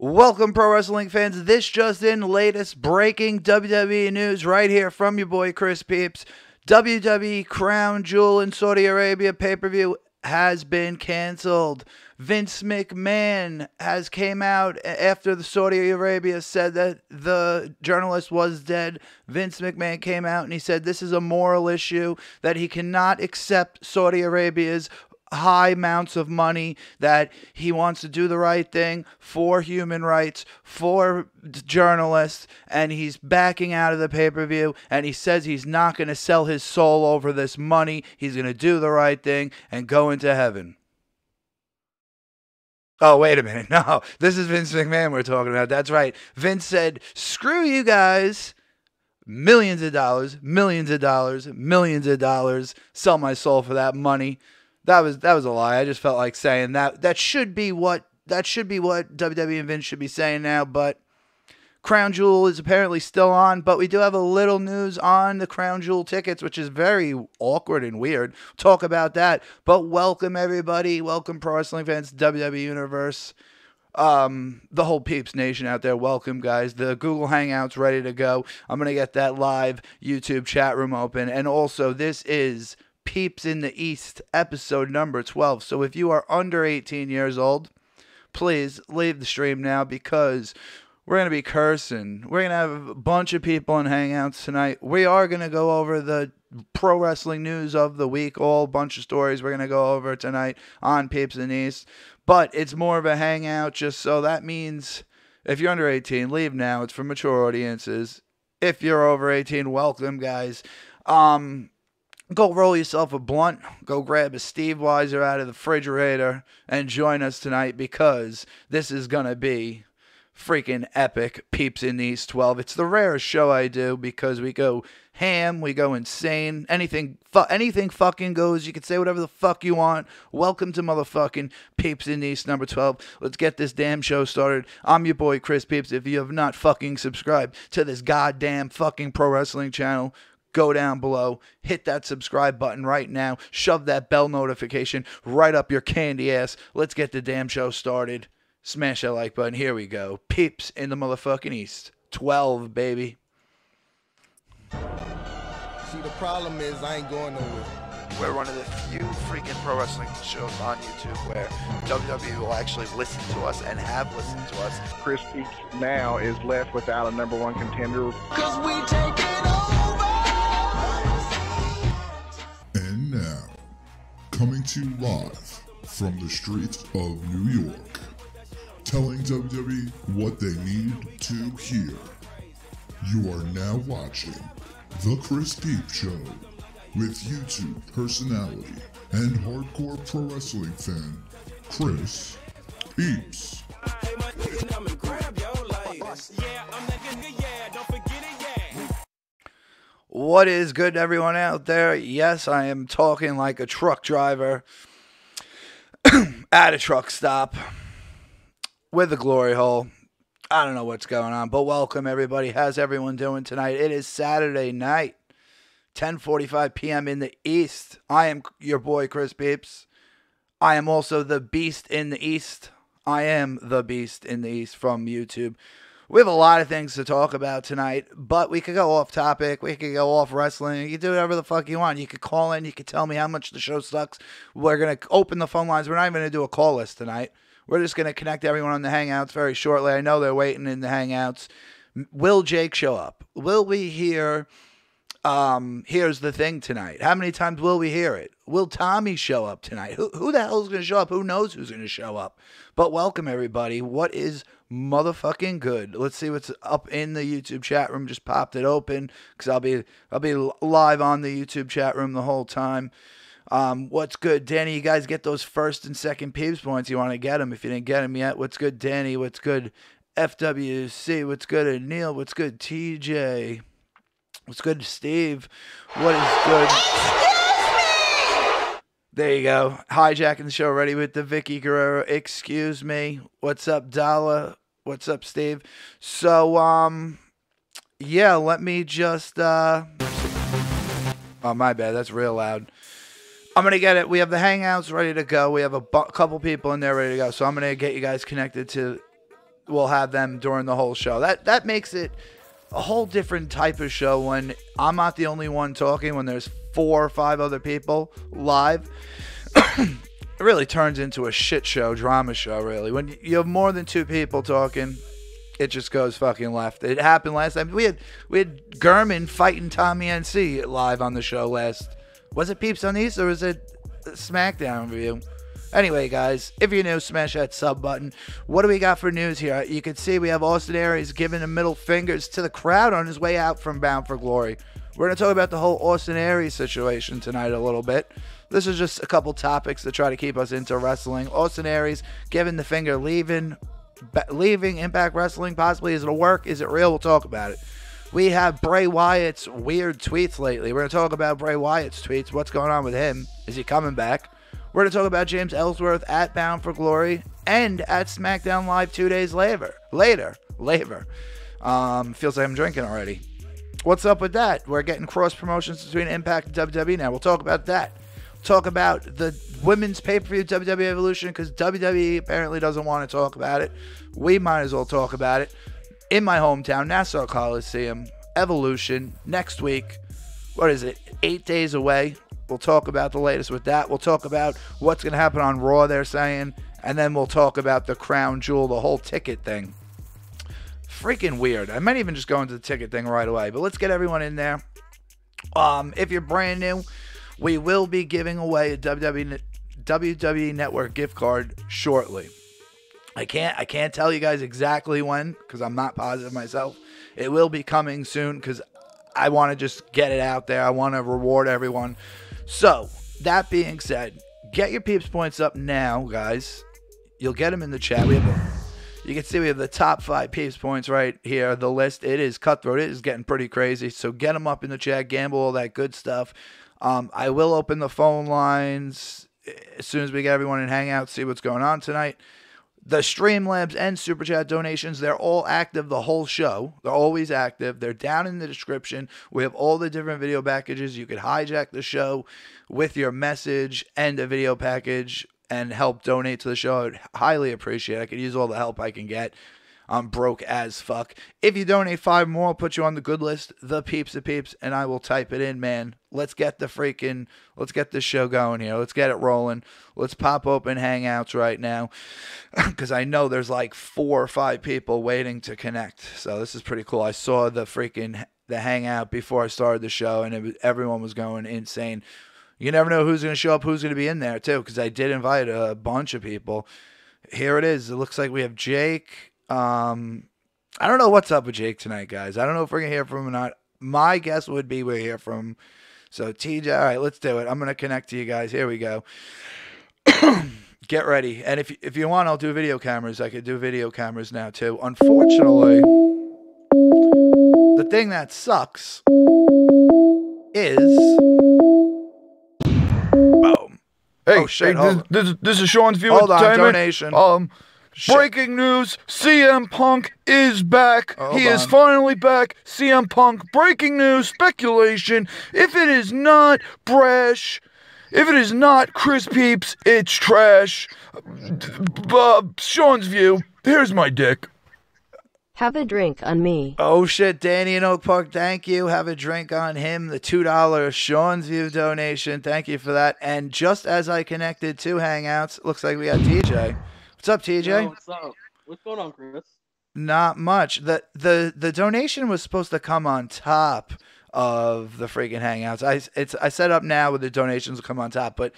Welcome, pro wrestling fans. This just in, latest breaking WWE news right here from your boy Chris Peeps. WWE Crown Jewel in Saudi Arabia pay-per-view has been canceled. Vince McMahon has came out after the Saudi Arabia said that the journalist was dead. Vince McMahon came out and he said this is a moral issue, that he cannot accept Saudi Arabia's high amounts of money, that he wants to do the right thing for human rights, for journalists, and he's backing out of the pay-per-view, and he says he's not going to sell his soul over this money. He's going to do the right thing and go into heaven. Oh, wait a minute. No, this is Vince McMahon we're talking about. That's right. Vince said, screw you guys. Millions of dollars, millions of dollars, millions of dollars. Sell my soul for that money. That was a lie. I just felt like saying that. That should be what WWE and Vince should be saying now. But Crown Jewel is apparently still on. But we do have a little news on the Crown Jewel tickets, which is very awkward and weird. Talk about that. But welcome everybody. Welcome pro wrestling fans, WWE Universe, the whole Peeps Nation out there. Welcome, guys. The Google Hangout's ready to go. I'm gonna get that live YouTube chat room open, and also this is Peeps in the East, episode number 12. So if you are under 18 years old, please leave the stream now, because we're going to be cursing. We're going to have a bunch of people in Hangouts tonight. We are going to go over the pro wrestling news of the week, all bunch of stories we're going to go over tonight on Peeps in the East. But it's more of a hangout, just so that means if you're under 18, leave now. It's for mature audiences. If you're over 18, welcome, guys. Go roll yourself a blunt. Go grab a Steve Weiser out of the refrigerator and join us tonight, because this is going to be freaking epic. Peeps in the East 12. It's the rarest show I do, because we go ham, we go insane. Anything fucking goes. You can say whatever the fuck you want. Welcome to motherfucking Peeps in the East number 12. Let's get this damn show started. I'm your boy Chris Peeps. If you have not fucking subscribed to this goddamn fucking pro wrestling channel, go down below, hit that subscribe button right now, shove that bell notification right up your candy ass. Let's get the damn show started. Smash that like button. Here we go. Peeps in the motherfucking East. 12, baby. See, the problem is I ain't going nowhere. We're one of the few freaking pro wrestling shows on YouTube where WWE will actually listen to us and have listened to us. Chris Peeps now is left without a number one contender. Cause we take it over! And now, coming to you live from the streets of New York, telling WWE what they need to hear. You are now watching The Chris Peeps Show with YouTube personality and hardcore pro wrestling fan, Chris Peeps. What is good, everyone out there? Yes, I am talking like a truck driver at a truck stop with a glory hole. I don't know what's going on, but welcome, everybody. How's everyone doing tonight? It is Saturday night, 10:45 p.m. in the East. I am your boy, Chris Peeps. I am also the Beast in the East. I am the Beast in the East from YouTube. We have a lot of things to talk about tonight, but we could go off topic. We could go off wrestling. You can do whatever the fuck you want. You could call in. You could tell me how much the show sucks. We're going to open the phone lines. We're not even going to do a call list tonight. We're just going to connect everyone on the Hangouts very shortly. I know they're waiting in the Hangouts. Will Jake show up? Will we hear Here's the Thing tonight? How many times will we hear it? Will Tommy show up tonight? Who the hell is going to show up? Who knows who's going to show up? But welcome, everybody. What is motherfucking good? Let's see what's up in the YouTube chat room. Just popped it open because I'll be live on the YouTube chat room the whole time. What's good, Danny? You guys get those first and second Peeps points. You want to get them if you didn't get them yet. What's good, Danny? What's good, FWC? What's good, Neil? What's good, TJ? What's good, Steve? What is good? There you go. Hijacking the show already with the Vicky Guerrero. Excuse me. What's up, Dala? What's up, Steve? So, yeah, let me just, oh, my bad. That's real loud. I'm going to get it. We have the Hangouts ready to go. We have a couple people in there ready to go. So I'm going to get you guys connected to we'll have them during the whole show. That makes it a whole different type of show when I'm not the only one talking, when there's 4 or 5 other people live. It really turns into a shit show, drama show, really. When you have more than 2 people talking, it just goes fucking left. It happened last time. We had Gurman fighting Tommy NC live on the show last. Was it Peeps on East or was it SmackDown review? Anyway, guys, if you're new, smash that sub button. What do we got for news here? You can see we have Austin Aries giving the middle fingers to the crowd on his way out from Bound for Glory. We're going to talk about the whole Austin Aries situation tonight a little bit. This is just a couple topics to try to keep us into wrestling. Austin Aries giving the finger, leaving Impact Wrestling. Possibly, is it a work? Is it real? We'll talk about it. We have Bray Wyatt's weird tweets lately. We're going to talk about Bray Wyatt's tweets. What's going on with him? Is he coming back? We're going to talk about James Ellsworth at Bound for Glory and at SmackDown Live 2 days later. Feels like I'm drinking already. What's up with that? We're getting cross promotions between Impact and WWE now. We'll talk about that. Talk about the women's pay-per-view WWE Evolution because WWE apparently doesn't want to talk about it. We might as well talk about it. In my hometown, Nassau Coliseum, Evolution, next week. What is it? 8 days away. We'll talk about the latest with that. We'll talk about what's going to happen on Raw, they're saying. And then we'll talk about the crown jewel, the whole ticket thing. Freaking weird. I might even just go into the ticket thing right away. But let's get everyone in there. If you're brand new, we will be giving away a WWE Network gift card shortly. I can't tell you guys exactly when because I'm not positive myself. It will be coming soon because I want to just get it out there. I want to reward everyone. So, that being said, get your Peeps points up now, guys. You'll get them in the chat. You can see we have the top 5 Peeps points right here. The list, it is cutthroat. It is getting pretty crazy. So, get them up in the chat. Gamble, all that good stuff. I will open the phone lines as soon as we get everyone in Hangout, see what's going on tonight. The Streamlabs and Super Chat donations, they're all active the whole show. They're always active. They're down in the description. We have all the different video packages. You could hijack the show with your message and a video package and help donate to the show. I'd highly appreciate it. I could use all the help I can get. I'm broke as fuck. If you donate 5 more, I'll put you on the good list, the Peeps of Peeps, and I will type it in, man. Let's get this show going here. Let's get it rolling. Let's pop open Hangouts right now because I know there's like 4 or 5 people waiting to connect. So this is pretty cool. I saw the Hangout before I started the show, and everyone was going insane. You never know who's going to show up, who's going to be in there, too, because I did invite a bunch of people. Here it is. It looks like we have Jake. I don't know what's up with Jake tonight, guys. I don't know if we're going to hear from him or not. My guess would be we'll hear from him. So, TJ, all right, let's do it. I'm going to connect to you guys. Here we go. Get ready. And if you want, I'll do video cameras. I could do video cameras now, too. Unfortunately, the thing that sucks is... Boom. Hey, oh, shit. This is Sean's View Hold on, Entertainment. donation. Breaking news, CM Punk is back. He is finally back. CM Punk, breaking news, speculation. If it is not brash, if it is not Chris Peeps, it's trash. Sean's View, here's my dick. Have a drink on me. Oh shit, Danny in Oak Park, thank you. Have a drink on him. The $2 Sean's View donation. Thank you for that. And just as I connected to Hangouts, looks like we got TJ. What's up, TJ? Yo, what's up? What's going on, Chris? Not much. The donation was supposed to come on top of the freaking Hangouts. I set up now with the donations will come on top. But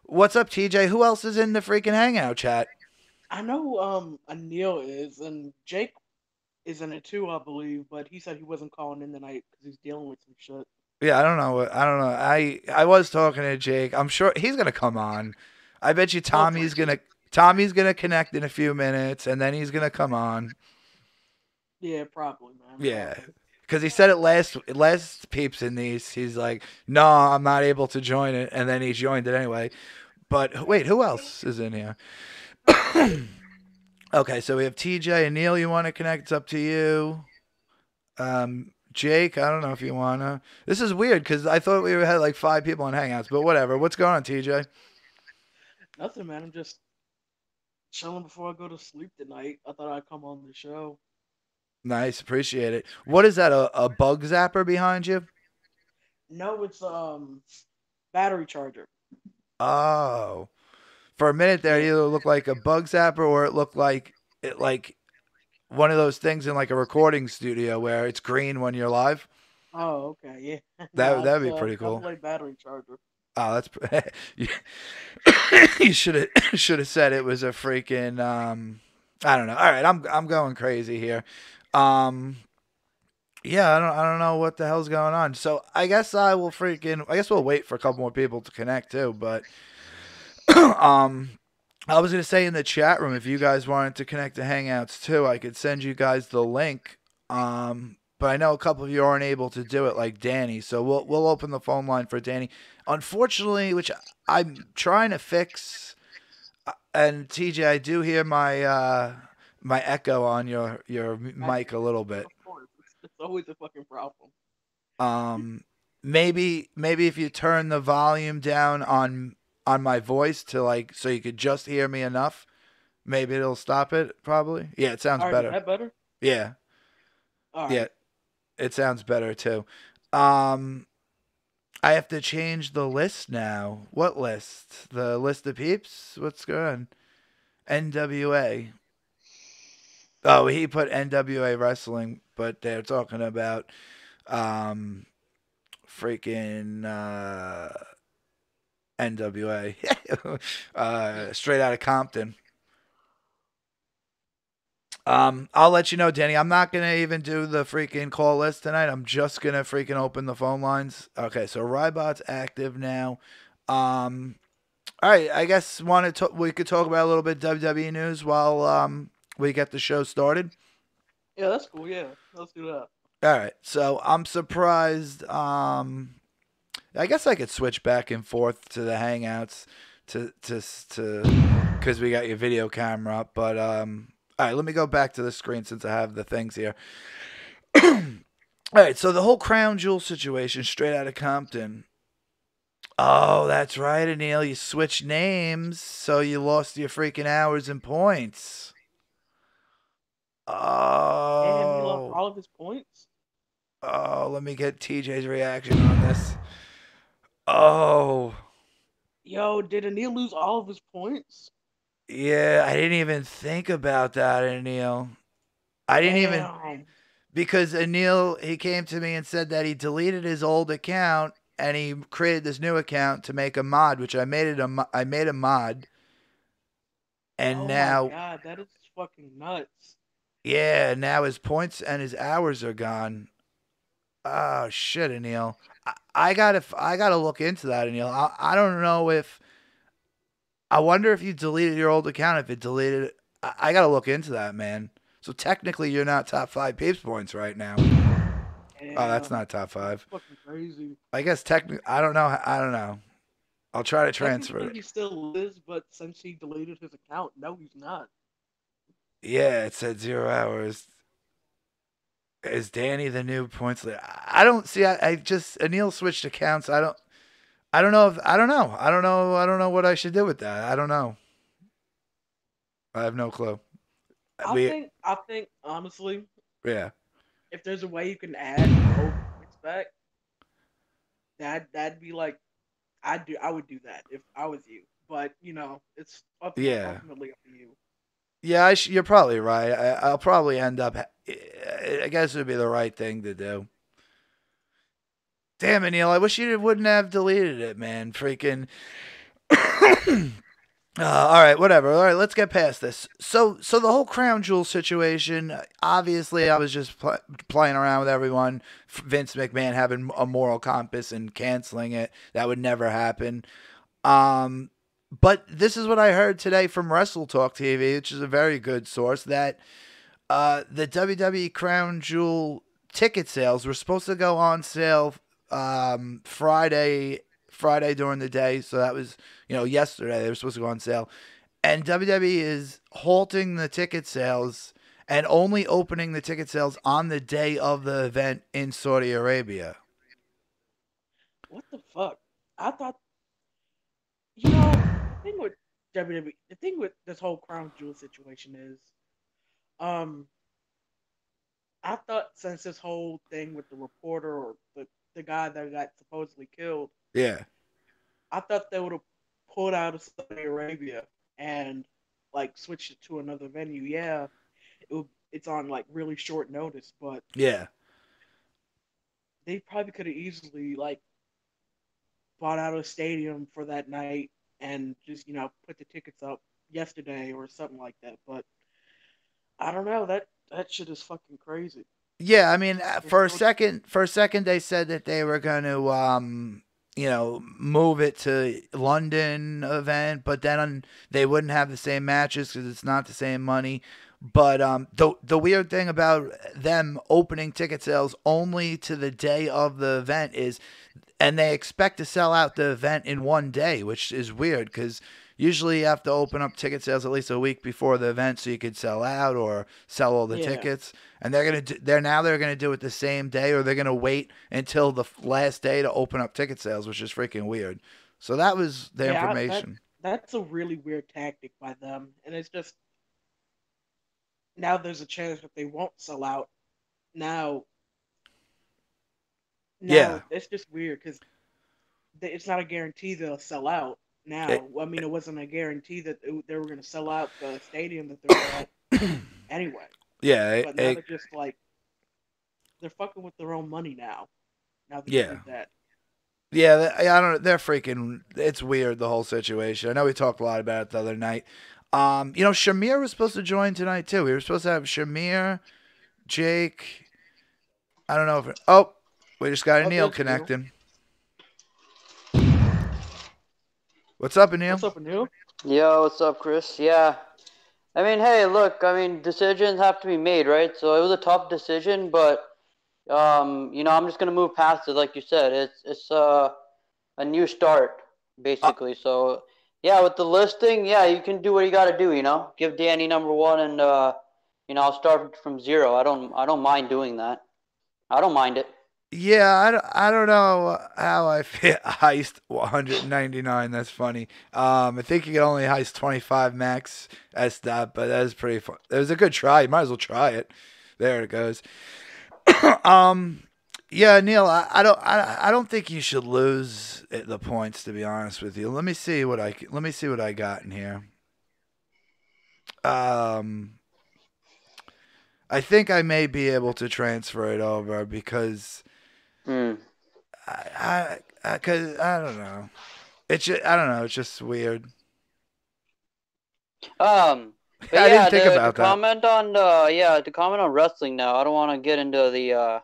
what's up, TJ? Who else is in the freaking Hangout chat? I know Anil is, and Jake is in it too, I believe. But he said he wasn't calling in tonight because he's dealing with some shit. Yeah, I don't know. I was talking to Jake. I'm sure he's gonna come on. I bet you Tommy's gonna connect in a few minutes, and then he's gonna come on. Yeah, probably, man. Yeah, because he said it last Peeps in these. He's like, no, I'm not able to join it, and then he joined it anyway. But wait, who else is in here? Okay, so we have TJ and Neil. You want to connect? It's up to you. Jake, I don't know if you wanna. This is weird because I thought we had like 5 people in Hangouts, but whatever. What's going on, TJ? Nothing, man. I'm just chilling before I go to sleep tonight. I thought I'd come on the show. Nice, appreciate it. What is that? A bug zapper behind you? No, it's battery charger. Oh, for a minute there, it Yeah. either looked like a bug zapper or it looked like one of those things in like a recording studio where it's green when you're live. Oh, okay, yeah. That No, that'd it's be pretty cool. definitely battery charger. Oh, that's you, you should have said it was a freaking I don't know. All right, I'm going crazy here. Um yeah, I don't know what the hell's going on. So I guess we'll wait for a couple more people to connect too, but um I was gonna say in the chat room if you guys wanted to connect to Hangouts too, I could send you guys the link. But I know a couple of you aren't able to do it, like Danny. So we'll open the phone line for Danny. Unfortunately, which I'm trying to fix, and TJ, I do hear my echo on your mic a little bit. Of course, it's always a fucking problem. Maybe if you turn the volume down on my voice to like so you could just hear me enough, maybe it'll stop it. Probably. Yeah, it sounds All right, better. is that better? Yeah, All right. yeah, it sounds better too. Um, I have to change the list now. What list? The list of peeps? What's going on? NWA. Oh, he put NWA wrestling, but they're talking about um freaking NWA. Straight out of Compton. I'll let you know, Danny. I'm not gonna even do the freaking call list tonight. I'm just gonna freaking open the phone lines. Okay, so Rybot's active now. All right. I guess we could talk about a little bit WWE news while we get the show started. Yeah, that's cool. Yeah, let's do that. All right. So I'm surprised. I guess I could switch back and forth to the Hangouts to because we got your video camera up. But all right, let me go back to the screen since I have the things here. All right, so the whole Crown Jewel situation, straight out of Compton. Oh, that's right, Anil. You switched names, so you lost your freaking hours and points. Damn, he lost Oh, all of his points. let me get TJ's reaction on this. Oh, Yo, did Anil lose all of his points? yeah, I didn't even think about that, Anil. I didn't even Damn. because Anil he came to me and said that he deleted his old account and he created this new account to make a mod, which I made a mod, and Oh my now god, that is fucking nuts. yeah, now his points and his hours are gone. Oh shit, Anil. I gotta look into that, Anil. I don't know if I wonder if you deleted your old account. If it deleted, I gotta look into that, man. So technically, you're not top 5 peeps points right now. Oh, that's Damn, not top 5. fucking crazy. I guess technically, I don't know. I don't know. I'll try to transfer Technically, it. he still is, but since he deleted his account, no, he's not. Yeah, it said 0 hours. Is Danny the new points leader? I don't see. I just Anil switched accounts. I don't know if I don't know. I don't know what I should do with that. I don't know. I have no clue. I think honestly, Yeah. if there's a way you can add old points back, that'd be like I would do that if I was you. But it's Yeah. ultimately up to you. Yeah, you're probably right. I'll probably end up. I guess it would be the right thing to do. Damn it, Neil. I wish you wouldn't have deleted it, man. Freaking. All right, whatever. All right, let's get past this. So the whole Crown Jewel situation. Obviously, I was just playing around with everyone. Vince McMahon having a moral compass and canceling it. That would never happen. But this is what I heard today from Wrestle Talk TV, which is a very good source, that the WWE Crown Jewel ticket sales were supposed to go on sale Friday during the day. So that was, yesterday they were supposed to go on sale. And WWE is halting the ticket sales and only opening the ticket sales on the day of the event in Saudi Arabia. What the fuck? I thought, the thing with WWE. The thing with this whole Crown Jewel situation is, um, I thought since this whole thing with the reporter or the guy that got supposedly killed, Yeah. I thought they would have pulled out of Saudi Arabia and like switched it to another venue. Yeah, it's on like really short notice, but Yeah. they probably could have easily like bought out a stadium for that night and just put the tickets up yesterday or something like that. But I don't know. That shit is fucking crazy. Yeah, I mean, They're for a still, second, they said that they were going to, move it to London event, but then they wouldn't have the same matches because it's not the same money. But the weird thing about them opening ticket sales only to the day of the event is, and they expect to sell out the event in one day, which is weird because usually you have to open up ticket sales at least a week before the event so you could sell out or sell all the yeah, tickets. And they're gonna do it the same day, or they're gonna wait until the last day to open up ticket sales, which is freaking weird. So that was the yeah. That information. that's a really weird tactic by them, and it's just now there's a chance that they won't sell out. Now, Yeah. now it's just weird because it's not a guarantee they'll sell out. It, Now, I mean, it wasn't a guarantee that they were going to sell out the stadium that they're at anyway. yeah. But now they're just like they're fucking with their own money now. Now that they Yeah. did that. Yeah, I don't. They're freaking. It's weird, the whole situation. I know we talked a lot about it the other night. Shamir was supposed to join tonight too. We were supposed to have Shamir, Jake. I don't know if. Oh, we just got Oh, Anil there's Neil. connecting. What's up, What's Anil? up, Neil? Yo, what's up, Chris? Yeah. I mean, hey, look, I mean, decisions have to be made, right? So it was a tough decision, but I'm just gonna move past it, like you said. It's a new start, Uh, basically. So yeah, with the listing, yeah, you can do what you gotta do, Give Danny number one and I'll start from zero. I don't mind doing that. I don't mind it. yeah, I don't know how I fit heist 199. That's funny. I think you can only heist 25 max as that, but that is pretty fun. It was a good try. You might as well try it. There it goes. um, yeah, Neil, I don't think you should lose the points. To be honest with you, let me see what I got in here. Um, I think I may be able to transfer it over because Hmm. cause I don't know. I don't know. It's just weird. But I didn't yeah, think to about that. comment on to comment on wrestling now. I don't want to get into the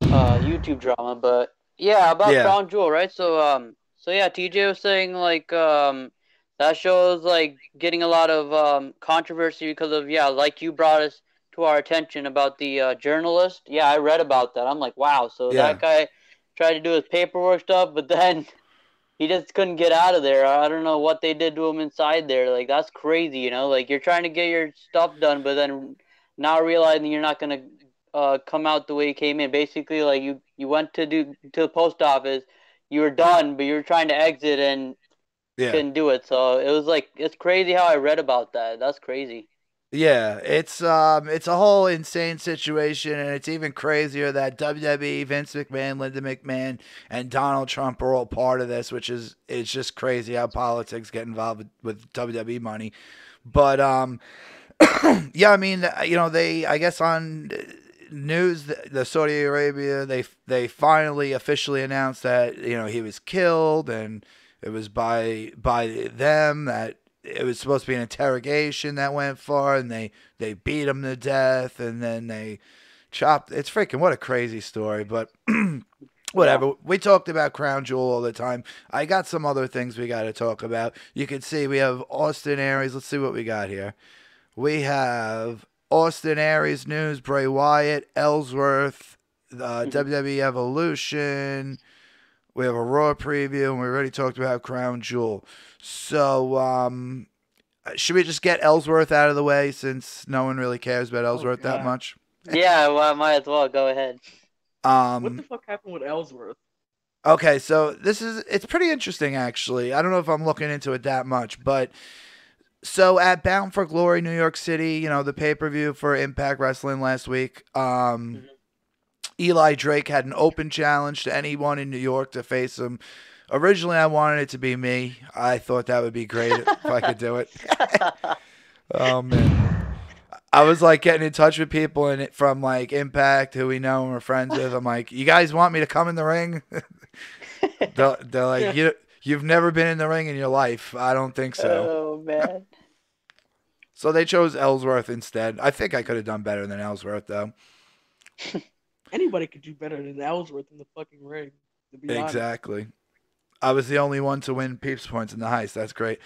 YouTube drama, but yeah, about Yeah, Crown Jewel, right? So yeah, TJ was saying like that show is like getting a lot of controversy because of like you brought us to our attention about the journalist. Yeah, I read about that. I'm like, wow. So yeah, that guy tried to do his paperwork stuff, but then he just couldn't get out of there. I don't know what they did to him inside there. Like that's crazy, Like you're trying to get your stuff done, but then now realizing you're not gonna come out the way you came in. Basically, like you went to the post office, you were done, but you were trying to exit and yeah. couldn't do it. So it was like it's crazy how I read about that. That's crazy. Yeah, it's a whole insane situation, and it's even crazier that WWE, Vince McMahon, Linda McMahon, and Donald Trump are all part of this, which is it's just crazy how politics get involved with WWE money. But yeah, I mean, they I guess on news, the Saudi Arabia, they finally officially announced that he was killed, and it was by them that it was supposed to be an interrogation that went far, and they beat him to death, and then they chopped. It's freaking what a crazy story, but whatever. Yeah. We talked about Crown Jewel all the time. I got some other things we got to talk about. You can see we have Austin Aries. Let's see what we got here. We have Austin Aries news, Bray Wyatt, Ellsworth, WWE Evolution. We have a Raw preview, and we already talked about Crown Jewel. So, should we just get Ellsworth out of the way since no one really cares about Oh Ellsworth that God, much? Yeah, well, I might as well go ahead. what the Um, fuck happened with Ellsworth? Okay, so it's pretty interesting actually. I don't know if I'm looking into it that much, but so at Bound for Glory, New York City, the pay-per-view for Impact Wrestling last week, Eli Drake had an open challenge to anyone in New York to face him. Originally, I wanted it to be me. I thought that would be great if I could do it. Oh man, I was like getting in touch with people from like Impact who we know and we're friends with. I'm like, you guys want me to come in the ring? They're like, you've never been in the ring in your life. I don't think so. Oh man. So they chose Ellsworth instead. I think I could have done better than Ellsworth though. Anybody could do better than Ellsworth in the fucking ring. To be honest. Exactly. I was the only one to win PEEPZ points in the heist. That's great.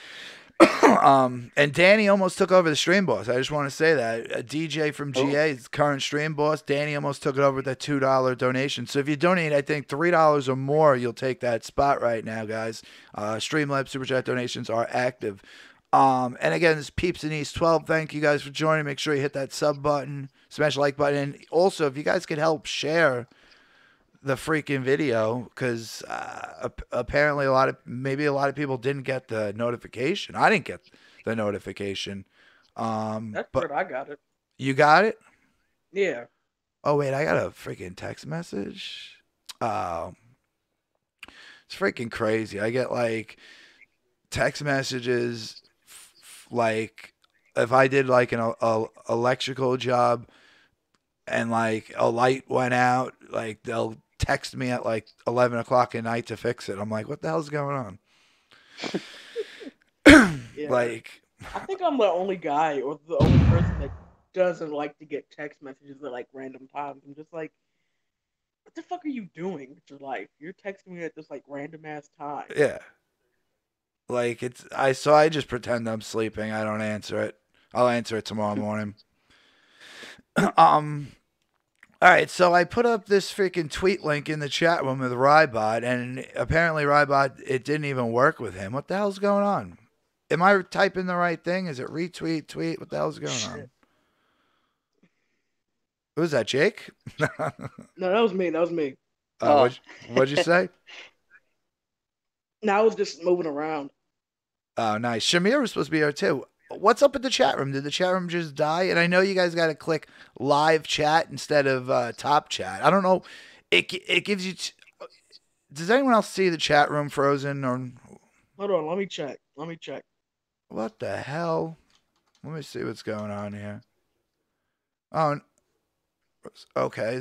And Danny almost took over the stream boss. I just want to say that. A DJ from GA is current stream boss. Danny almost took it over with that $2 donation. So if you donate, I think $3 or more, you'll take that spot right now, guys. Streamlabs Super Chat donations are active. And again, this Peeps in East 12. Thank you guys for joining. Make sure you hit that sub button, smash the like button. And also, if you guys could help share the freaking video, because apparently a lot of people didn't get the notification. I didn't get the notification. That's but good. I got it. You got it? Yeah. Oh wait, I got a freaking text message. It's freaking crazy. I get like text messages like if I did like an electrical job and like a light went out, like they'll text me at like 11 o'clock at night to fix it. I'm like, what the hell's going on? Yeah. Like, I think I'm the only guy or the only person that doesn't like to get text messages at like random times. I'm just like, what the fuck are you doing with your life? You're texting me at this like random ass time. yeah. Like I just pretend I'm sleeping. I don't answer it. I'll answer it tomorrow morning. All right, so I put up this freaking tweet link in the chat room with Rybot, and apparently Rybot, it didn't even work with him. What the hell's going on? Am I typing the right thing? Is it retweet, tweet? What the hell's going on? Who's that, Jake? No, that was me. That was me. What'd you say? No, I was just moving around. Oh, nice. Shamir was supposed to be here too. What's up with the chat room? Did the chat room just die? And I know you guys got to click live chat instead of top chat. I don't know. It gives you. Does anyone else see the chat room frozen or? Hold on. Let me check. What the hell? Let me see what's going on here. Oh, okay.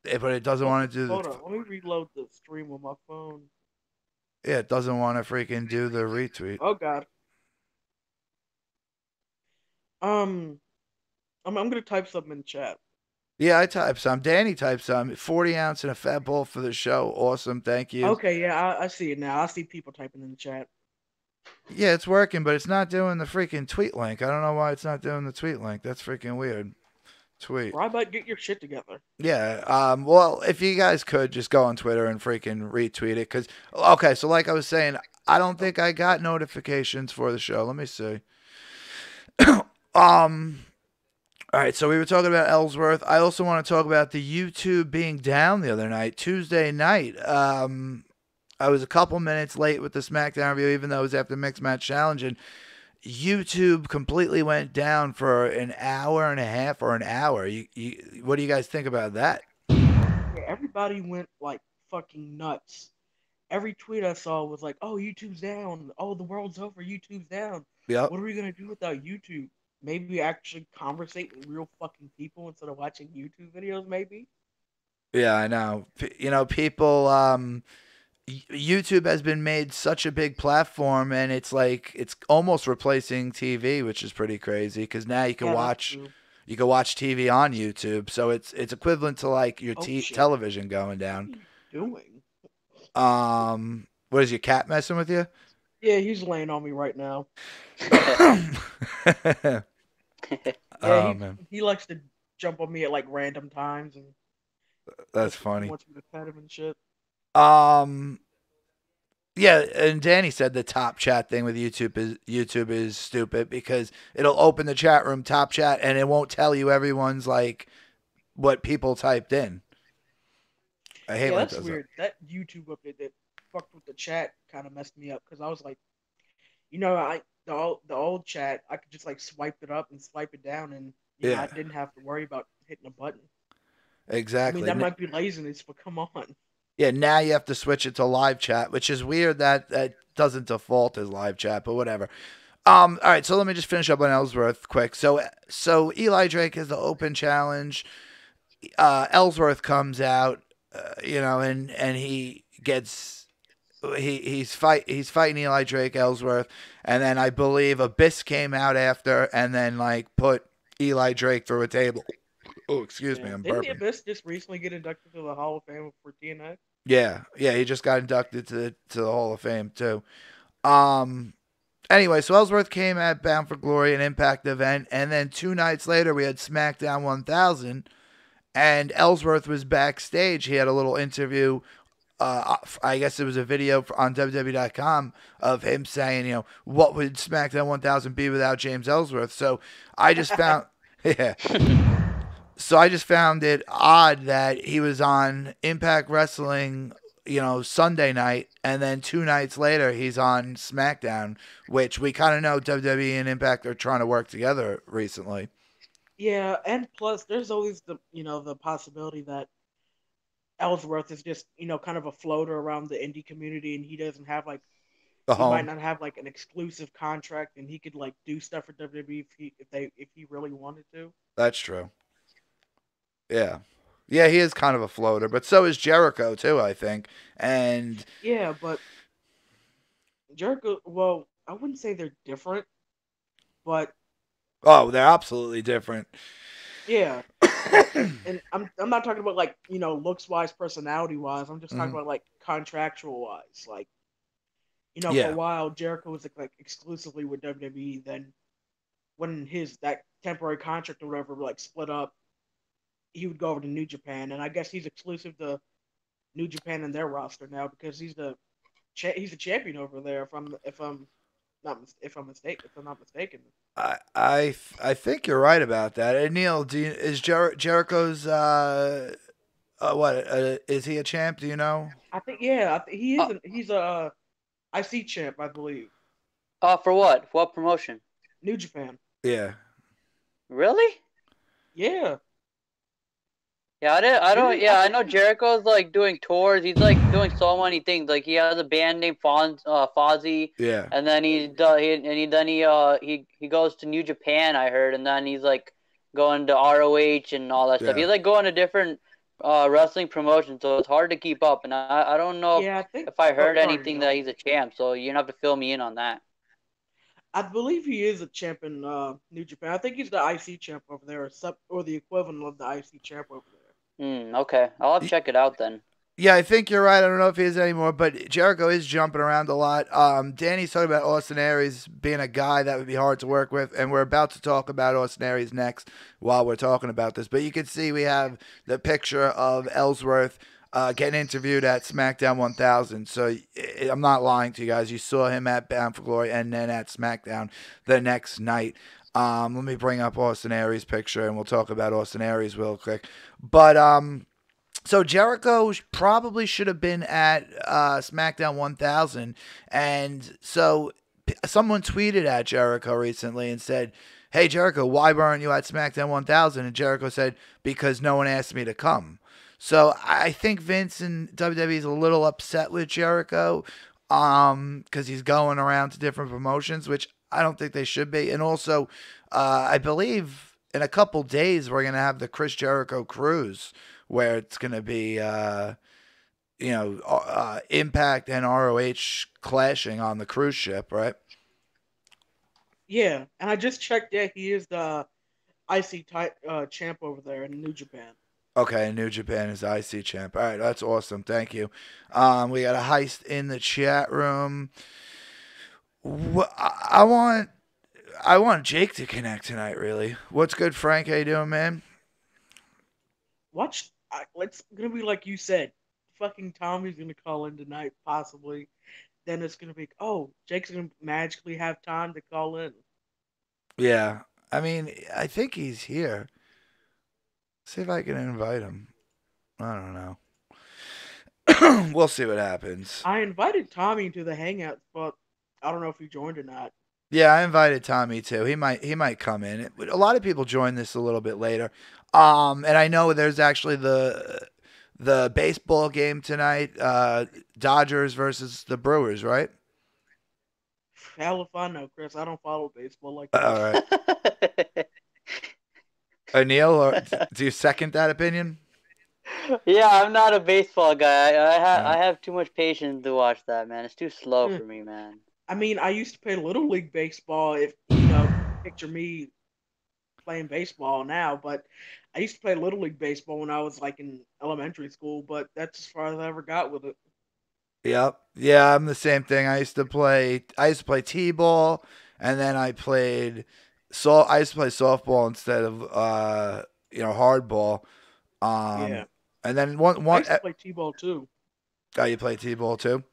But it doesn't want to do the. Hold on. Let me reload the stream on my phone. Yeah, it doesn't want to freaking do the retweet. Oh God. I'm gonna type something in the chat. Yeah, I typed some. Danny typed some. 40 ounce and a fat ball for the show. Awesome. Thank you. Okay, yeah, I see it now. I see people typing in the chat. Yeah, it's working, but it's not doing the freaking tweet link. I don't know why it's not doing the tweet link. That's freaking weird. Tweet. Rybot, get your shit together. Yeah. Well, if you guys could just go on Twitter and freaking retweet it, because okay, so like I was saying, I don't think I got notifications for the show. Let me see. All right, so we were talking about Ellsworth. I also want to talk about the YouTube being down the other night, Tuesday night. I was a couple minutes late with the SmackDown review, even though it was after Mixed Match Challenge, and YouTube completely went down for an hour and a half or an hour. What do you guys think about that? Yeah, everybody went like fucking nuts. Every tweet I saw was like, "Oh, YouTube's down. Oh, the world's over. YouTube's down. Yep. What are we gonna do without YouTube? Maybe actually conversate with real fucking people instead of watching YouTube videos. Maybe." Yeah, I know. People. YouTube has been made such a big platform, and it's like it's almost replacing TV, which is pretty crazy. Because now you can watch TV on YouTube, so it's equivalent to like your television going down. What are you doing? What is your cat messing with you? Yeah, he's laying on me right now. Man, he likes to jump on me at like random times, and that's funny. Wants me to pet him and shit. Yeah, and Danny said the top chat thing with YouTube is stupid because it'll open the chat room top chat and it won't tell you everyone's like what people typed in. I hate Yeah, when it that's does that. weird. That YouTube update that fucked with the chat kind of messed me up because I was like, you know, the old chat, I could just like swipe it up and swipe it down, and I Yeah, didn't have to worry about hitting a button. I mean, exactly. that might be laziness, but come on. Yeah, now you have to switch it to live chat, which is weird that that doesn't default as live chat, but whatever. All right, so let me just finish up on Ellsworth quick. So Eli Drake has the open challenge. Ellsworth comes out, and he gets he's fighting Eli Drake, Ellsworth, and then I believe Abyss came out after, and then like put Eli Drake through a table. Oh, excuse me, Yeah. I'm Didn't the burping. Abyss just recently get inducted to the Hall of Fame for TNA? Yeah, yeah, he just got inducted to the Hall of Fame too. Um, Anyway, so Ellsworth came at Bound for Glory, an Impact event, and then 2 nights later we had SmackDown 1000, and Ellsworth was backstage. He had a little interview. I guess it was a video on WWE.com of him saying, what would SmackDown 1000 be without James Ellsworth? So I just found, yeah. So I just found it odd that he was on Impact Wrestling, Sunday night, and then 2 nights later he's on SmackDown, which we kind of know WWE and Impact are trying to work together recently. Yeah, and plus, there's always the possibility that Ellsworth is just kind of a floater around the indie community, and he doesn't have like The he might home. not have like an exclusive contract, and he could like do stuff for WWE if he really wanted to. That's true. Yeah. Yeah, he is kind of a floater, but so is Jericho too, I think. And Yeah, but Jericho, well, I wouldn't say they're different, but oh, they're absolutely different. yeah, but and I'm not talking about like looks wise, personality wise. I'm just talking Mhm. about like contractual wise. Like for a Yeah. while Jericho was like exclusively with WWE. Then when his that temporary contract or whatever like split up, he would go over to New Japan, and I guess he's exclusive to New Japan and their roster now because he's the champion over there. If I'm not mistaken. I think you're right about that. And Neil, is Jericho's what is he a champ? Do you know? I think yeah, he is. Uh, He's a IC champ, I believe. for what? What promotion? New Japan. Yeah. Really? Yeah, Yeah, I didn't don't. he? I Yeah, I think know Jericho's like doing tours. He's like doing so many things. Like he has a band named Fozzy, Yeah. and then he goes to New Japan. I heard, and then he's like going to ROH and all that stuff. Yeah. He's like going to different wrestling promotions, so it's hard to keep up. And I don't know yeah, I think. if I Oh, heard sorry, anything that Neil. he's a champ. So you're gonna have to fill me in on that. I believe he is a champ in New Japan. I think he's the IC champ over there, or the equivalent of the IC champ over there. Okay, I'll have to check it out then. Yeah, I think you're right. I don't know if he is anymore, but Jericho is jumping around a lot. Danny's talking about Austin Aries being a guy that would be hard to work with, and we're about to talk about Austin Aries next while we're talking about this. But you can see we have the picture of Ellsworth getting interviewed at SmackDown 1000. So I'm not lying to you guys. You saw him at Bound for Glory and then at SmackDown the next night. Let me bring up Austin Aries' picture, and we'll talk about Austin Aries real quick. But so Jericho probably should have been at SmackDown 1000, and so someone tweeted at Jericho recently and said, "Hey Jericho, why weren't you at SmackDown 1000?" And Jericho said, "Because no one asked me to come." So I think Vince and WWE is a little upset with Jericho, because he's going around to different promotions, which I don't think they should be. And also, I believe in a couple days we're gonna have the Chris Jericho cruise where it's going to be, Impact and ROH clashing on the cruise ship, right? Yeah, and I just checked. Yeah, he is the champ over there in New Japan. Okay, New Japan is IC champ. All right, that's awesome. Thank you. We got a heist in the chat room. I want Jake to connect tonight. Really, what's good, Frank? How you doing, man? It's gonna be like you said. Fucking Tommy's gonna call in tonight, possibly. Then it's gonna be, oh, Jake's gonna magically have time to call in. Yeah, I mean, I think he's here. See if I can invite him. I don't know. We'll see what happens. I invited Tommy to the hangout, but I don't know if he joined or not. Yeah, I invited Tommy too. He might come in. A lot of people join this a little bit later. And I know there's actually the baseball game tonight. Dodgers versus the Brewers, right? Hell if I know, Chris. I don't follow baseball like All that. right. Neil, or do you second that opinion? Yeah, I'm not a baseball guy. I Alright. have too much patience to watch that, man. It's too slow for me, man. I mean, I used to play Little League baseball. If picture me playing baseball now, but I used to play Little League baseball when I was like in elementary school. But that's as far as I ever got with it. Yep. Yeah, I'm the same thing. I used to play T-ball, and then I used to play softball instead of hardball. Yeah, And then I used to play T-ball too. oh, you play T-ball too?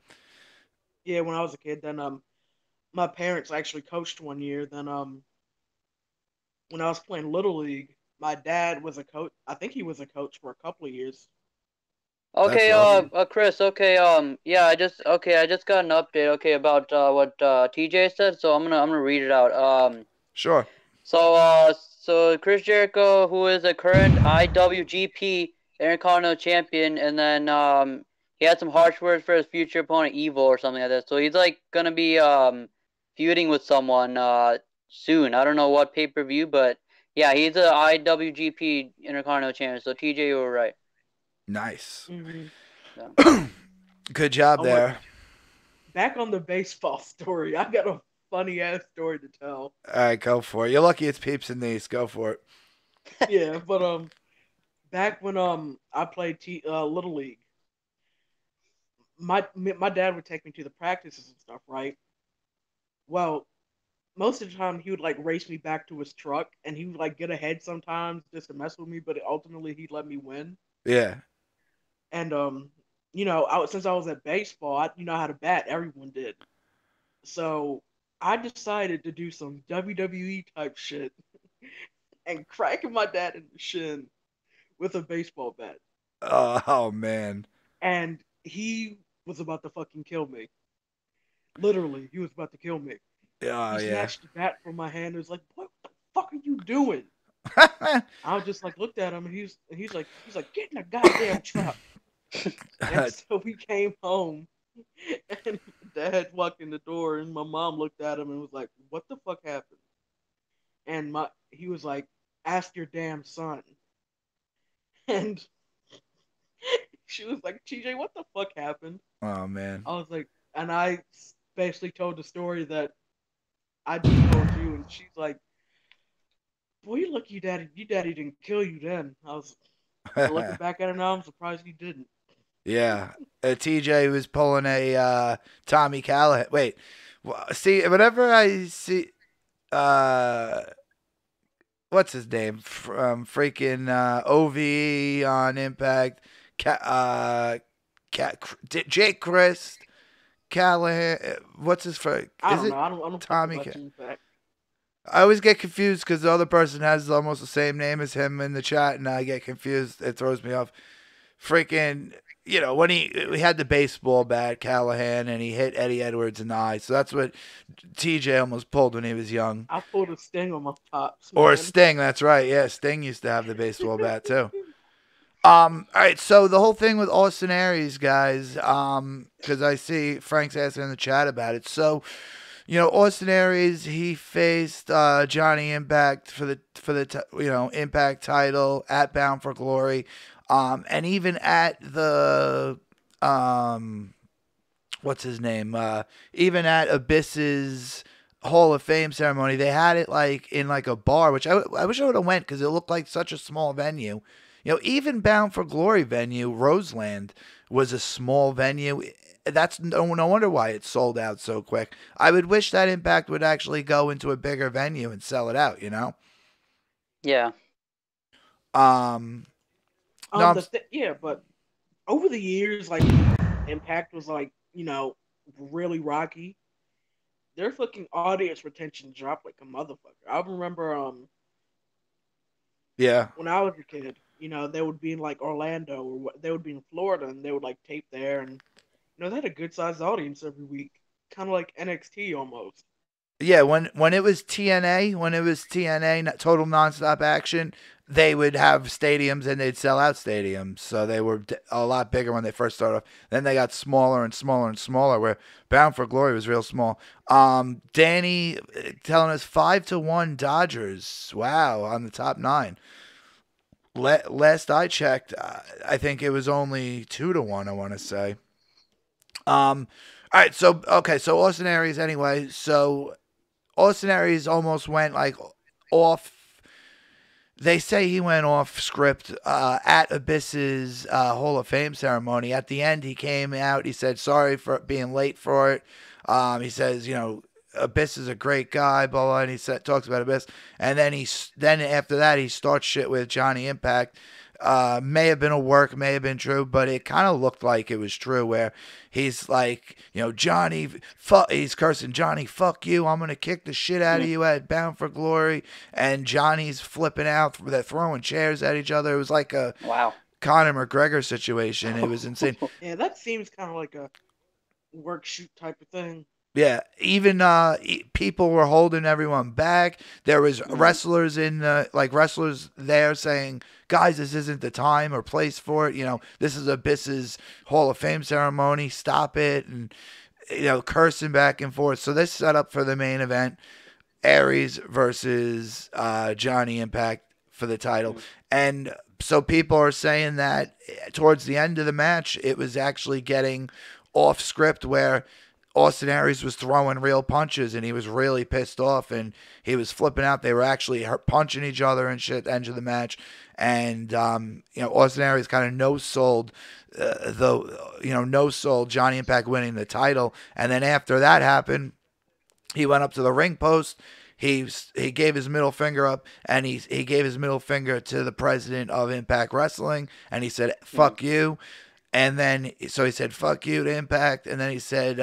Yeah, when I was a kid. Then my parents actually coached one year. Then when I was playing Little League, my dad was a coach. I think he was a coach for a couple of years. Okay, That's awesome. Chris. Okay, yeah, I just got an update. Okay, about what TJ said. So I'm gonna read it out. Sure. So Chris Jericho, who is a current IWGP Intercontinental Champion, and then he had some harsh words for his future opponent, Evil, or something like that. So he's like gonna be feuding with someone soon. I don't know what pay-per-view, but yeah, he's a IWGP Intercontinental Champion. So TJ, you were right. Nice. Mm-hmm. Good job there. Back on the baseball story, I got a funny ass story to tell. All right, go for it. You're lucky it's Peeps and these. Go for it. Yeah, but back when I played Little League, my dad would take me to the practices and stuff, right? Well, most of the time he would like race me back to his truck, and he would like get ahead sometimes just to mess with me, but ultimately he'd let me win. Yeah. And since I was at baseball, you know how to bat. Everyone did. So I decided to do some WWE type shit and cracking my dad in the shin with a baseball bat. Oh man. And he was about to fucking kill me. Literally, he was about to kill me. Oh He yeah. snatched the bat from my hand and was like, "What the fuck are you doing?" I was just like looked at him and he's like get in the goddamn truck. And so we came home and dad walked in the door and my mom looked at him and was like, "What the fuck happened?" And he was like, "Ask your damn son." And she was like, "TJ, what the fuck happened?" Oh man. I was like, and I basically told the story that I just told you, and she's like, "Boy, you lucky your daddy didn't kill you then." And looking back at it now, I'm surprised he didn't. Yeah. TJ was pulling a Tommy Callahan. Wait. See, whenever I see uh what's his name? Freaking OVE on Impact. Jake Christ. Callahan. What's his first? I Is don't it know. I don't fucking Tommy? much impact. I always get confused because the other person has almost the same name as him in the chat, and I get confused. It throws me off. Freaking, when he had the baseball bat, Callahan, and he hit Eddie Edwards in the eye. So that's what TJ almost pulled when he was young. I pulled a sting on my pops. Or Man. Sting, that's right. Yeah, Sting used to have the baseball bat too. All right, so the whole thing with Austin Aries, guys, because I see Frank's asking in the chat about it. So, Austin Aries, he faced Johnny Impact for the Impact title at Bound for Glory, and even at the what's his name? Even at Abyss's Hall of Fame ceremony, they had it like in like a bar, which I wish I would have went because it looked like such a small venue. Even Bound for Glory venue, Roseland, was a small venue. That's no wonder why it sold out so quick. I would wish that Impact would actually go into a bigger venue and sell it out. Yeah. No, Yeah, but over the years, like Impact was like really rocky. Their fucking audience retention dropped like a motherfucker. I remember yeah, when I was a kid, they would be in like Orlando or they would be in Florida and they would like tape there, and they had a good sized audience every week, kind of like NXT almost. Yeah, when it was TNA, Total Nonstop Action, they would have stadiums and they'd sell out stadiums. So they were a lot bigger when they first started off. Then they got smaller and smaller and smaller. Where Bound for Glory was real small. Danny telling us 5-1 Dodgers. Wow, on the top 9. Last I checked, I think it was only 2-1. I want to say. All right, so Austin Aries anyway. So Austin Aries almost went like off. They say he went off script at Abyss's Hall of Fame ceremony. At the end, he came out. He said sorry for being late for it. He says, Abyss is a great guy, blah blah. And he talks about Abyss, and then after that he starts shit with Johnny Impact. May have been a work, may have been true, but it kind of looked like it was true. Where he's like, Johnny, he's cursing Johnny, fuck you, I'm gonna kick the shit out of you at Bound for Glory, and Johnny's flipping out, they're throwing chairs at each other. It was like a Conor McGregor situation. It was insane. Yeah, that seems kind of like a work shoot type of thing. Yeah, even people were holding everyone back. There was wrestlers wrestlers there saying, "Guys, this isn't the time or place for it. This is Abyss's Hall of Fame ceremony. Stop it!" And cursing back and forth. So this set up for the main event: Aries versus Johnny Impact for the title. And so people are saying that towards the end of the match, it was actually getting off script where Austin Aries was throwing real punches and he was really pissed off and he was flipping out. They were actually punching each other and shit at the end of the match. And, Austin Aries kind of no-sold no-sold Johnny Impact winning the title. And then after that happened, he went up to the ring post. He gave his middle finger up, and he gave his middle finger to the president of Impact Wrestling, and he said, fuck you. And then, so he said, fuck you to Impact. And then he said,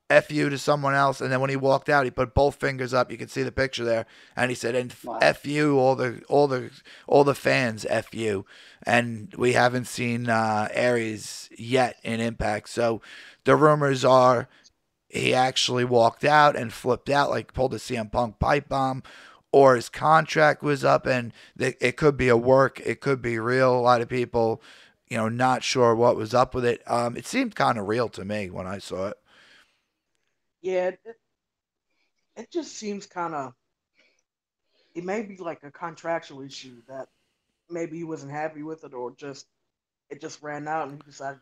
F you to someone else. And then when he walked out, he put both fingers up. You can see the picture there. And he said, and F you, all the fans, F you. And we haven't seen Aries yet in Impact. So the rumors are he actually walked out and flipped out, like pulled a CM Punk pipe bomb, or his contract was up, and it could be a work. It could be real. A lot of people not sure what was up with it. It seemed kind of real to me when I saw it. Yeah, it just seems kind of. It may be like a contractual issue that maybe he wasn't happy with it, or it just ran out and he decided,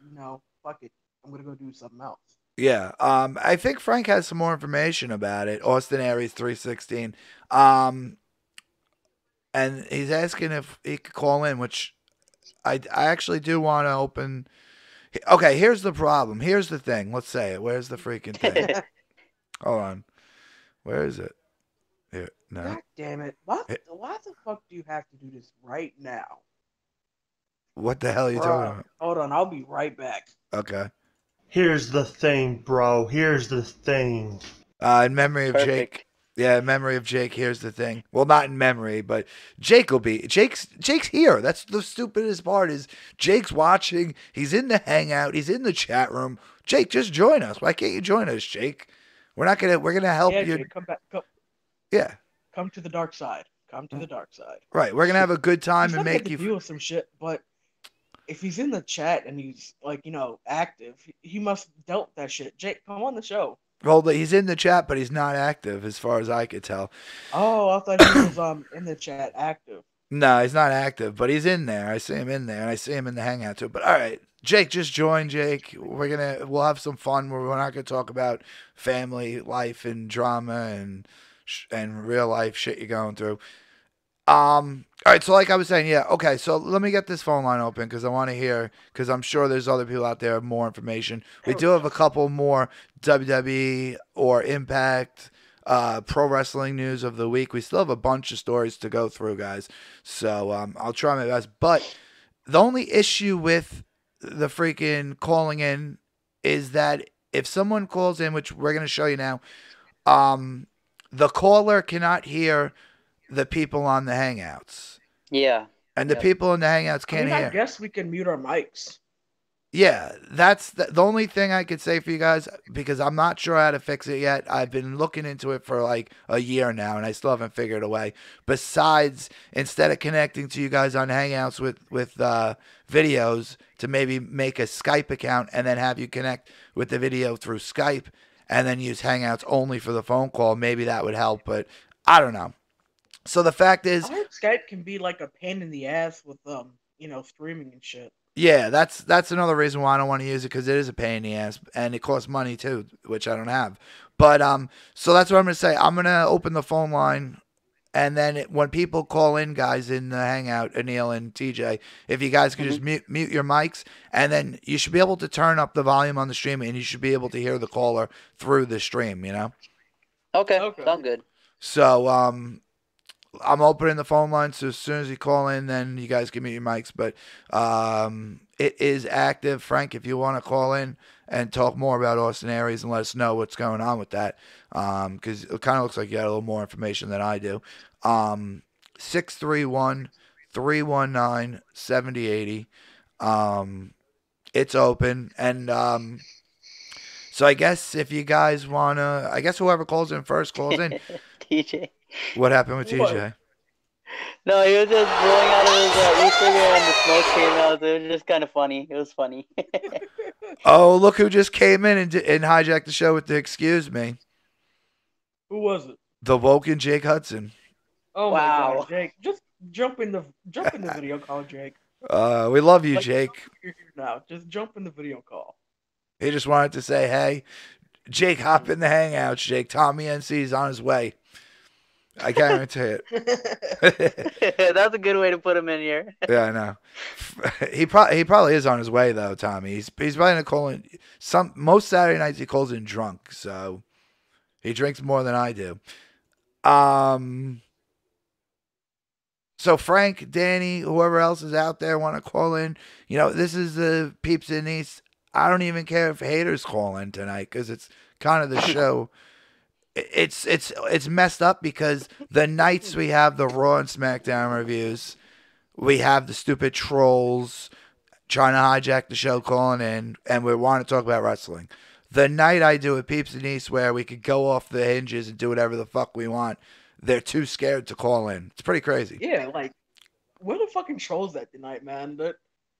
fuck it, I'm gonna go do something else. Yeah, I think Frank has some more information about it. Austin Aries 316, and he's asking if he could call in, which I actually do want to open. Okay, here's the problem. Here's the thing. Let's say it. Where's the freaking thing? Hold on. Where is it? Here. No. God damn it. Why the fuck do you have to do this right now? What the hell are you talking about? Hold on. I'll be right back. Okay. Here's the thing, bro. Here's the thing. In memory of Jake. Yeah, in memory of Jake, here's the thing. Well, not in memory, but Jake's here. That's the stupidest part is Jake's watching. He's in the hangout. He's in the chat room. Jake, just join us. Why can't you join us, Jake? We're gonna help you. Jake, come back. Yeah. Come to the dark side. Come to the dark side. Right. We're gonna have a good time and make you deal with some shit, but if he's in the chat and he's active, he must have dealt with that shit. Jake, come on the show. Well, he's in the chat, but he's not active as far as I could tell. Oh, I thought he was in the chat active. No, he's not active, but he's in there. I see him in there, and I see him in the hangout too. But all right, Jake, just join. Jake, we'll have some fun. We're not gonna talk about family life and drama and real life shit you're going through. All right, so like I was saying, yeah, okay, so let me get this phone line open because I want to hear, because I'm sure there's other people out there with more information. We do have a couple more WWE or Impact pro wrestling news of the week. We still have a bunch of stories to go through, guys, so I'll try my best. But the only issue with the freaking calling in is that if someone calls in, which we're going to show you now, the caller cannot hear the people on the hangouts. Yeah. And the people in the Hangouts I can't mean, I hear. guess we can mute our mics. Yeah, that's the only thing I could say for you guys, because I'm not sure how to fix it yet. I've been looking into it for like a year now, and I still haven't figured a way. Besides, instead of connecting to you guys on Hangouts with videos, to maybe make a Skype account and then have you connect with the video through Skype, and then use Hangouts only for the phone call. Maybe that would help, but I don't know. So the fact is, I heard Skype can be like a pain in the ass with streaming and shit. yeah, that's another reason why I don't want to use it, because it is a pain in the ass and it costs money too, which I don't have. But so that's what I'm gonna say. I'm gonna open the phone line, and then when people call in, guys in the Hangout, Anil and TJ, if you guys could just mute your mics, and then you should be able to turn up the volume on the stream, and you should be able to hear the caller through the stream. You know. Okay. Sounds good. So I'm opening the phone line, so as soon as you call in, then you guys can mute your mics. But it is active. Frank, if you want to call in and talk more about Austin Aries and let us know what's going on with that, because it kind of looks like you got a little more information than I do. 631-319-7080. It's open. And so I guess if you guys want to, I guess whoever calls in first calls in. TJ. What happened with TJ? No, he was just blowing out of his e-cigarette and the smoke came out. It was just kind of funny. It was funny. Oh, look who just came in and hijacked the show with the excuse me. Who was it? The Woken Jake Hudson. Oh my God, Jake! Just jump in the video call, Jake. We love you, Jake. You're here now. Just jump in the video call. He just wanted to say, hey, Jake, hop in the Hangouts, Jake. Tommy NC's on his way. I guarantee it. That's a good way to put him in here. Yeah, I know. He probably is on his way though, Tommy. He's probably gonna call in. Most Saturday nights he calls in drunk, so he drinks more than I do. So Frank, Danny, whoever else is out there want to call in. You know, this is the Peeps in East. I don't even care if haters call in tonight, because it's kind of the show. It's messed up, because the nights we have the Raw and SmackDown reviews, we have the stupid trolls trying to hijack the show calling in, and we want to talk about wrestling. The night I do it, Peeps in East, where we could go off the hinges and do whatever the fuck we want, they're too scared to call in. It's pretty crazy. Yeah, like, where the fucking trolls at tonight, man?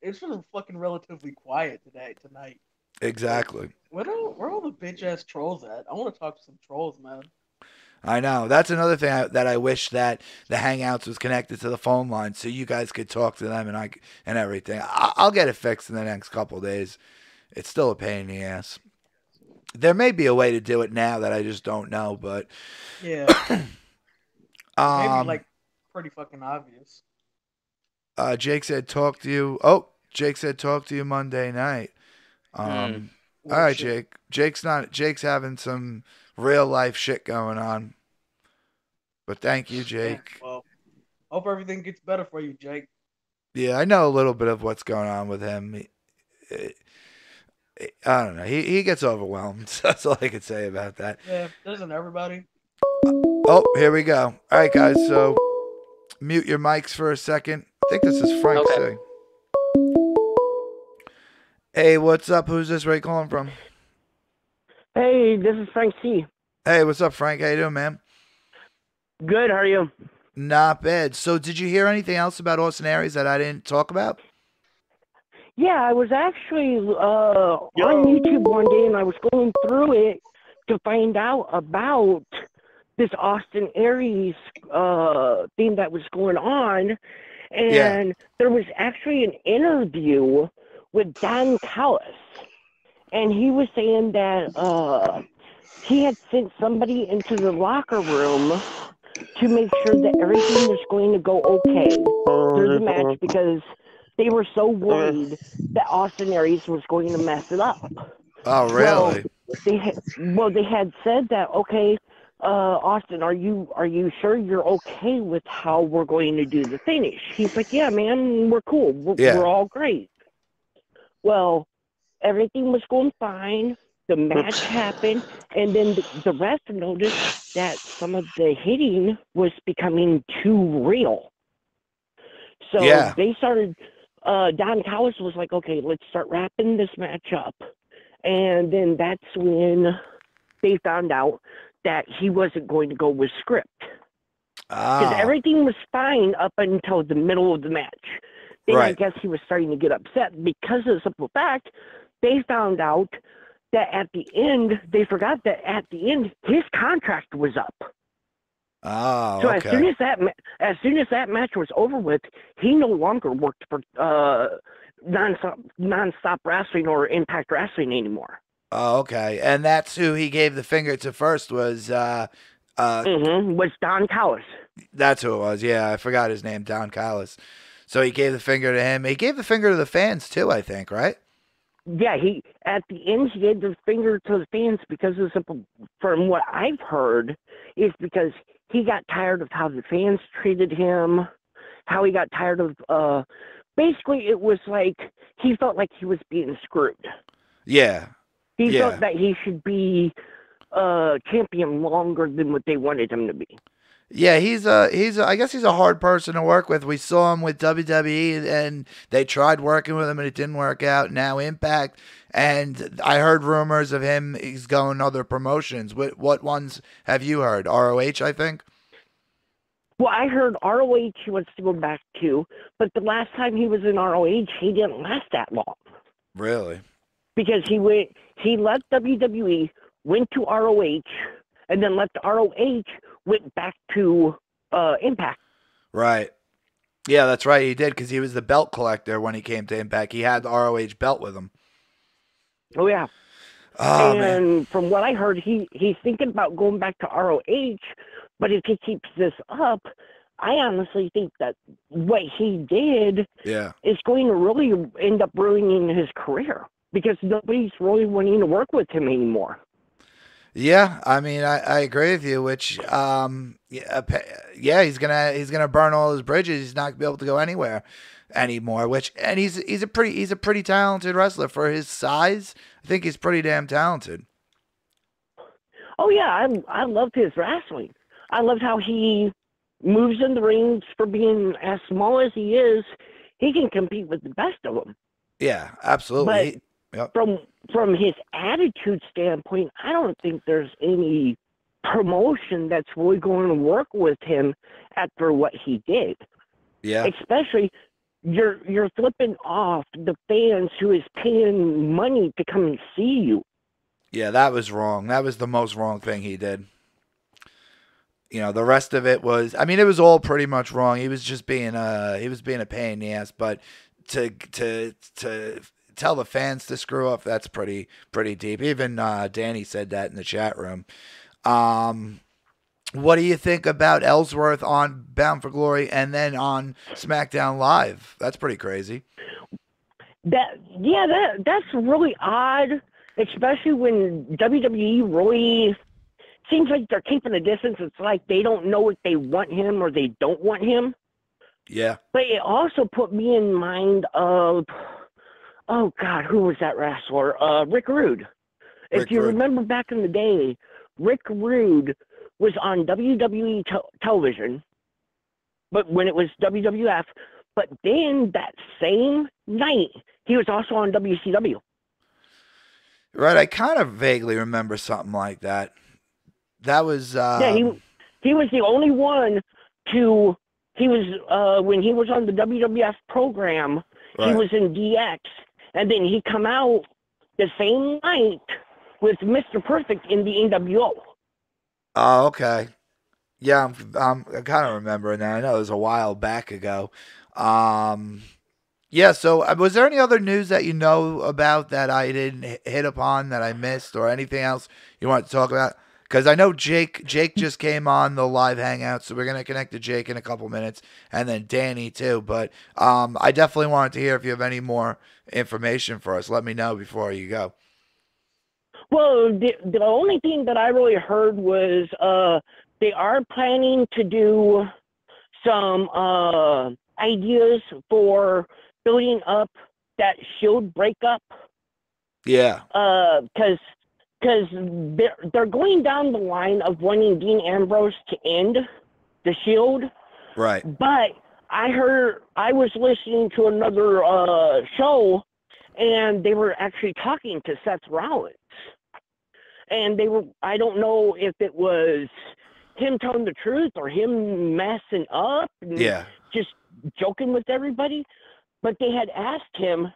It's been fucking relatively quiet tonight. Exactly. Where are all the bitch ass trolls at? I want to talk to some trolls, man. I know. That's another thing that I wish that the Hangouts was connected to the phone line, so you guys could talk to them and everything. I'll get it fixed in the next couple of days. It's still a pain in the ass. There may be a way to do it now that I just don't know, but yeah, maybe like pretty fucking obvious. Jake said talk to you. Oh, Jake said talk to you Monday night. All right, Jake. Jake's having some real life shit going on. But thank you, Jake. Yeah, well, hope everything gets better for you, Jake. Yeah, I know a little bit of what's going on with him. I don't know. He gets overwhelmed. That's all I can say about that. Yeah, doesn't everybody? Oh, here we go. All right, guys. So mute your mics for a second. I think this is Frank saying. Hey, what's up? Who's this? Where you calling from? Hey, this is Frank C. Hey, what's up, Frank? How you doing, man? Good. How are you? Not bad. So, did you hear anything else about Austin Aries that I didn't talk about? Yeah, I was actually on YouTube one day, and I was going through it to find out about this Austin Aries thing that was going on, and there was actually an interview with Dan Callis, and he was saying that he had sent somebody into the locker room to make sure that everything was going to go okay through the match, because they were so worried that Austin Aries was going to mess it up. Oh, really? Well, they had said that, okay, Austin, are you sure you're okay with how we're going to do the finish? He's like, yeah, man, we're cool. We're all great. Well, everything was going fine. The match happened, and then the rest noticed that some of the hitting was becoming too real. So Yeah. they started. Don Callis was like, "Okay, let's start wrapping this match up," and then that's when they found out that he wasn't going to go with script because everything was fine up until the middle of the match. Then I guess he was starting to get upset because of the simple fact they found out that at the end, they forgot that at the end his contract was up. Oh, So okay. as soon as that match was over with, he no longer worked for nonstop wrestling or Impact Wrestling anymore. Oh, okay. And that's who he gave the finger to first was was Don Callis. That's who it was. Yeah, I forgot his name, Don Callis. So he gave the finger to him. He gave the finger to the fans too, I think, right? Yeah, at the end he gave the finger to the fans because of simple. From what I've heard, is because he got tired of how the fans treated him, how he got tired of. Basically, it was like he felt like he was being screwed. Yeah. He felt that he should be champion longer than what they wanted him to be. Yeah, I guess he's a hard person to work with. We saw him with WWE and they tried working with him and it didn't work out. Now Impact, and I heard rumors of him, he's going other promotions. What ones have you heard? ROH, I think? Well, I heard ROH he wants to go back to, but the last time he was in ROH, he didn't last that long. Really? Because he left WWE, went to ROH, and then left ROH, went back to Impact. Right. Yeah, that's right. He did because he was the belt collector when he came to Impact. He had the ROH belt with him. Oh, yeah. Oh, and man. From what I heard, he's thinking about going back to ROH, but if he keeps this up, I honestly think that what he did is going to really end up ruining his career because nobody's really wanting to work with him anymore. Yeah, I mean, I agree with you. Which, he's gonna burn all his bridges. He's not gonna be able to go anywhere anymore. He's a pretty talented wrestler for his size. I think he's pretty damn talented. Oh yeah, I loved his wrestling. I loved how he moves in the rings for being as small as he is. He can compete with the best of them. Yeah, absolutely. But from his attitude standpoint, I don't think there's any promotion that's really going to work with him after what he did. Yeah. Especially you're flipping off the fans who is paying money to come and see you. Yeah, that was wrong. That was the most wrong thing he did. You know, the rest of it was, I mean, it was all pretty much wrong. He was just being a pain in the ass, but to tell the fans to screw up, that's pretty deep. Even Danny said that in the chat room. What do you think about Ellsworth on Bound for Glory and then on SmackDown Live? That's pretty crazy. That's really odd, especially when WWE really seems like they're keeping a distance. It's like they don't know if they want him or they don't want him. Yeah. But it also put me in mind of, oh God, who was that wrestler? Rick Rude. If you remember back in the day, Rick Rude was on WWE television, but when it was WWF, but then that same night, he was also on WCW. Right, I kind of vaguely remember something like that. That was... he was the only one to... He was, when he was on the WWF program, he was in DX, and then he come out the same night with Mr. Perfect in the NWO. Oh, okay. Yeah, I'm kind of remembering that. I know it was a while back ago. Yeah, so was there any other news that you know about that I didn't hit upon that I missed or anything else you want to talk about? Because I know Jake just came on the live hangout, so we're going to connect to Jake in a couple minutes, and then Danny too. But I definitely wanted to hear if you have any more information for us. Let me know before you go. Well, the only thing that I really heard was they are planning to do some ideas for building up that Shield breakup. Yeah. Because they're going down the line of wanting Dean Ambrose to end the Shield. Right. But I was listening to another show, and they were actually talking to Seth Rollins. And I don't know if it was him telling the truth or him messing up and just joking with everybody. But they had asked him,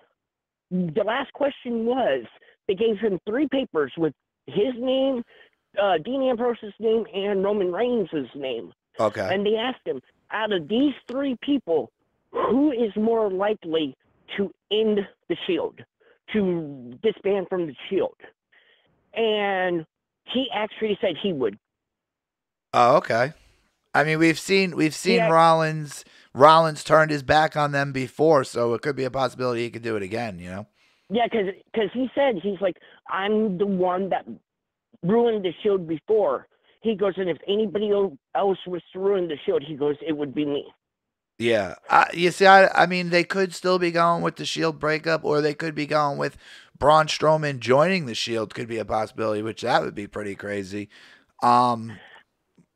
the last question was, they gave him 3 papers with his name, Dean Ambrose's name, and Roman Reigns' name. Okay. And they asked him, out of these 3 people, who is more likely to end the Shield, to disband from the Shield? And he actually said he would. Oh, okay. I mean, we've seen Rollins turned his back on them before, so it could be a possibility he could do it again, you know? Yeah, because he said, he's like, I'm the one that ruined the Shield before. He goes, and if anybody else was to ruin the Shield, he goes, it would be me. Yeah. You see, I mean, they could still be going with the Shield breakup, or they could be going with Braun Strowman joining the Shield could be a possibility, which that would be pretty crazy. I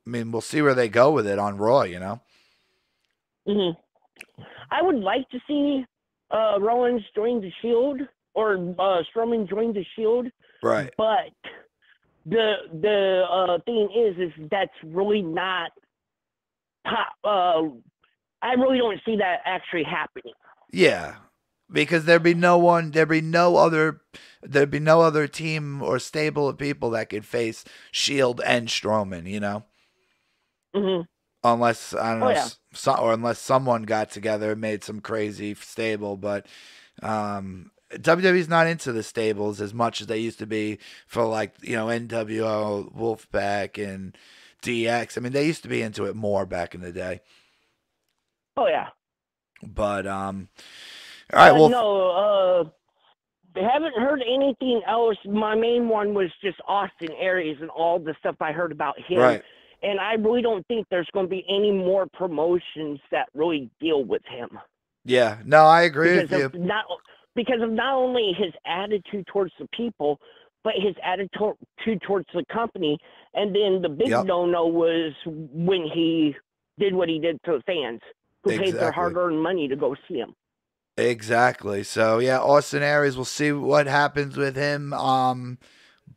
mean, we'll see where they go with it on Raw, you know? Mm-hmm. I would like to see Rollins join the Shield, or Strowman join the Shield. Right. But the thing is that's really not I really don't see that actually happening. Yeah, because there'd be no other team or stable of people that could face Shield and Strowman, you know. Mm-hmm. Unless I don't know, or unless someone got together and made some crazy stable, but WWE's not into the stables as much as they used to be for, like, you know, NWO, Wolfpack, and DX. I mean, they used to be into it more back in the day. Oh yeah. But all right. Well, no, I haven't heard anything else. My main one was just Austin Aries and all the stuff I heard about him. Right. And I really don't think there's going to be any more promotions that really deal with him. Yeah. No, I agree with you. Because of not only his attitude towards the people, but his attitude towards the company. And then the big no-no was when he did what he did to the fans who paid their hard-earned money to go see him. Exactly. So, yeah, Austin Aries, we'll see what happens with him.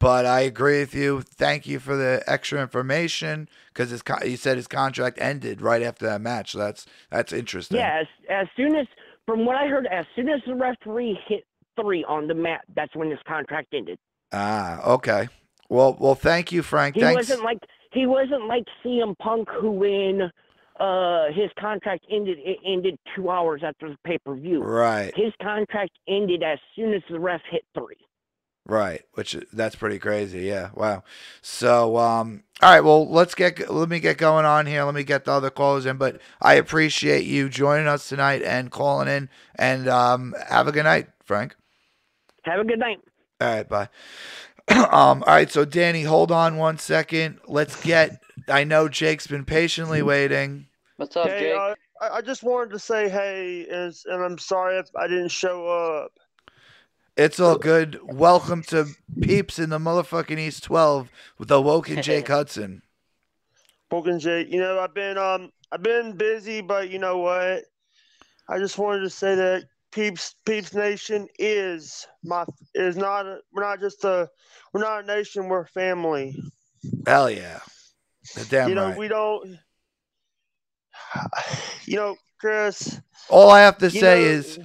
But I agree with you. Thank you for the extra information, because you said his contract ended right after that match. So that's interesting. Yeah, as soon as, from what I heard, as soon as the referee hit 3 on the mat, that's when his contract ended. Ah, okay. Well, thank you, Frank. Thanks. He wasn't like CM Punk, who when his contract ended, it ended 2 hours after the pay-per-view. Right. His contract ended as soon as the ref hit 3. Right, that's pretty crazy. Yeah, wow. So, all right, well, let me get going on here. Let me get the other callers in, but I appreciate you joining us tonight and calling in, and have a good night, Frank. Have a good night. All right, bye. All right, so Danny, hold on one second. I know Jake's been patiently waiting. What's up, Jake? I just wanted to say hey, and I'm sorry if I didn't show up. It's all good. Welcome to Peeps in the motherfucking East 12 with the Woken Jake Hudson. Woken Jake, you know, I've been busy, but you know what? I just wanted to say that Peeps Nation we're not a nation, we're a family. Hell yeah. Damn you know, right. We don't, you know, Chris. All I have to say is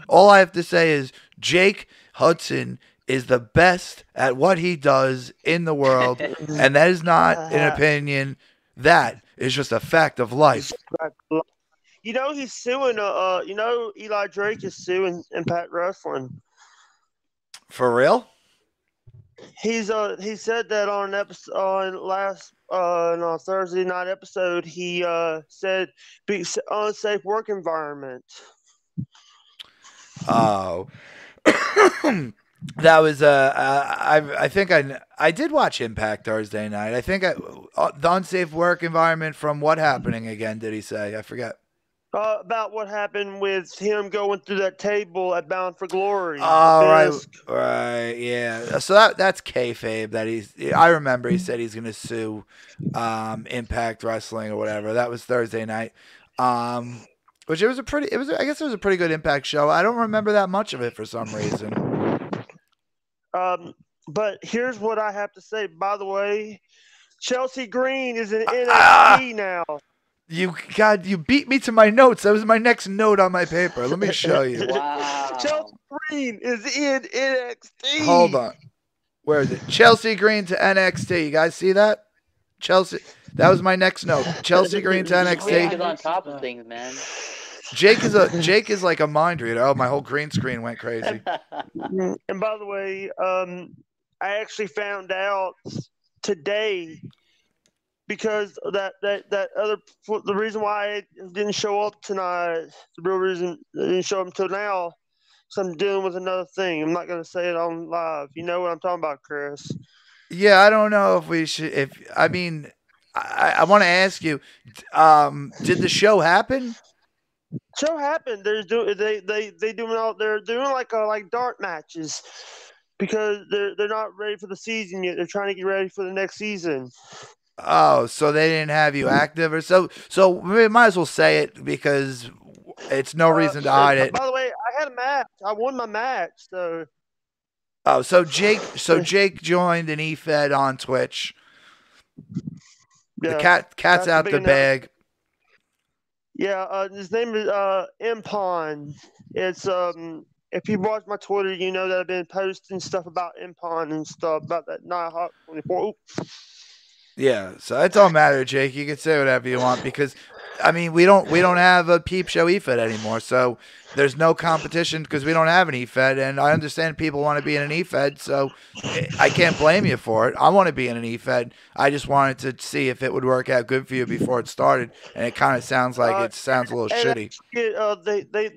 Jake Hudson is the best at what he does in the world, and that is not an opinion. That is just a fact of life. You know, he's suing. Eli Drake is suing Impact Wrestling. For real? He said that on an episode on a Thursday night episode. He said unsafe work environment. Oh. That was I think I did watch Impact Thursday night. I think the unsafe work environment from what happening again did he say? I forget. About what happened with him going through that table at Bound for Glory. Oh, right, yeah. So that's kayfabe. I remember he said he's gonna sue Impact Wrestling or whatever. That was Thursday night. Which I guess it was a pretty good Impact show. I don't remember that much of it for some reason. But here's what I have to say. By the way, Chelsea Green is in NXT now. You beat me to my notes. That was my next note on my paper. Let me show you. Wow. Chelsea Green is in NXT. Hold on. Where is it? Chelsea Green to NXT. You guys see that? Chelsea. That was my next note. Chelsea Green to Jake NXT. is on top of things, man. Jake is like a mind reader. Oh, my whole green screen went crazy. And by the way, I actually found out today because the reason why I didn't show up tonight, the real reason I didn't show up until now, so I'm dealing with another thing. I'm not going to say it on live. You know what I'm talking about, Chris? Yeah, I don't know if we should. I want to ask you, did the show happen? Show happened. They're doing like dart matches because they're not ready for the season yet. They're trying to get ready for the next season. Oh, so they didn't have you active or so? So we might as well say it because it's no reason to hide it. By the way, I had a match. I won my match. So. Oh, so Jake joined an E-Fed on Twitch. Yeah, the cat's out the bag. Yeah, his name is Impon. It's if you watch my Twitter, you know that I've been posting stuff about Impon and stuff about that Nighthawk 24. Yeah, so it don't matter, Jake. You can say whatever you want because, I mean, we don't have a Peep Show E-Fed anymore, so there's no competition because we don't have an E-Fed, and I understand people want to be in an E-Fed, so I can't blame you for it. I want to be in an E-Fed. I just wanted to see if it would work out good for you before it started, and it kind of sounds like it sounds a little shitty.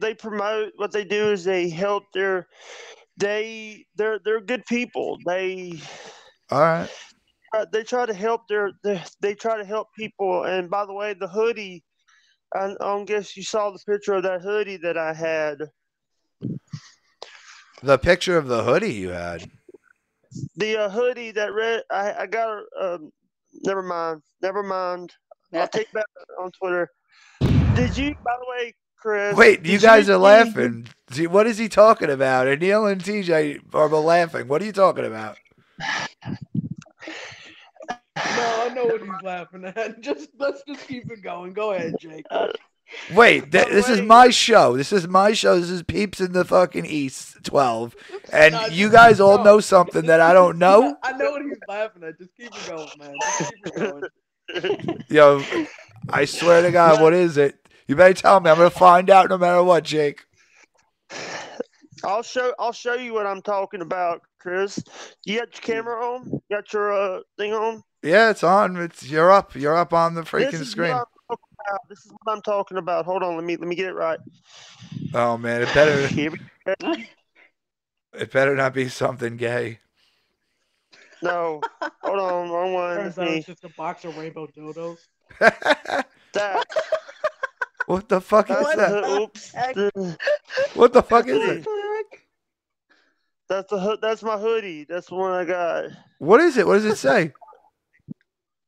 They promote what they do is they help they're good people. All right. They try to help they try to help people. And by the way, the hoodie, I guess you saw the picture of that hoodie that I had. The picture of the hoodie you had. The hoodie that I got. Never mind. I'll take that on Twitter. Did you? By the way, Chris. Wait, you guys are laughing. What is he talking about? And Neil and TJ are laughing. What are you talking about? No, I know what he's laughing at. Let's just keep it going. Go ahead, Jake. Wait, this is my show. This is my show. This is Peeps in the fucking East 12. And you guys all know something that I don't know? I know what he's laughing at. Just keep it going, man. Just keep it going. Yo, I swear to God, what is it? You better tell me. I'm going to find out no matter what, Jake. I'll show you what I'm talking about, Chris. You got your camera on? You got your thing on? Yeah, it's on. You're up. You're up on the freaking screen. This is what I'm talking about. Hold on, let me get it right. Oh man, it better not be something gay. No, hold on, wrong one. Turns out it's just a box of rainbow dildos. That. What the fuck is that? Oops. What the fuck is it? That's my hoodie. That's the one I got. What is it? What does it say?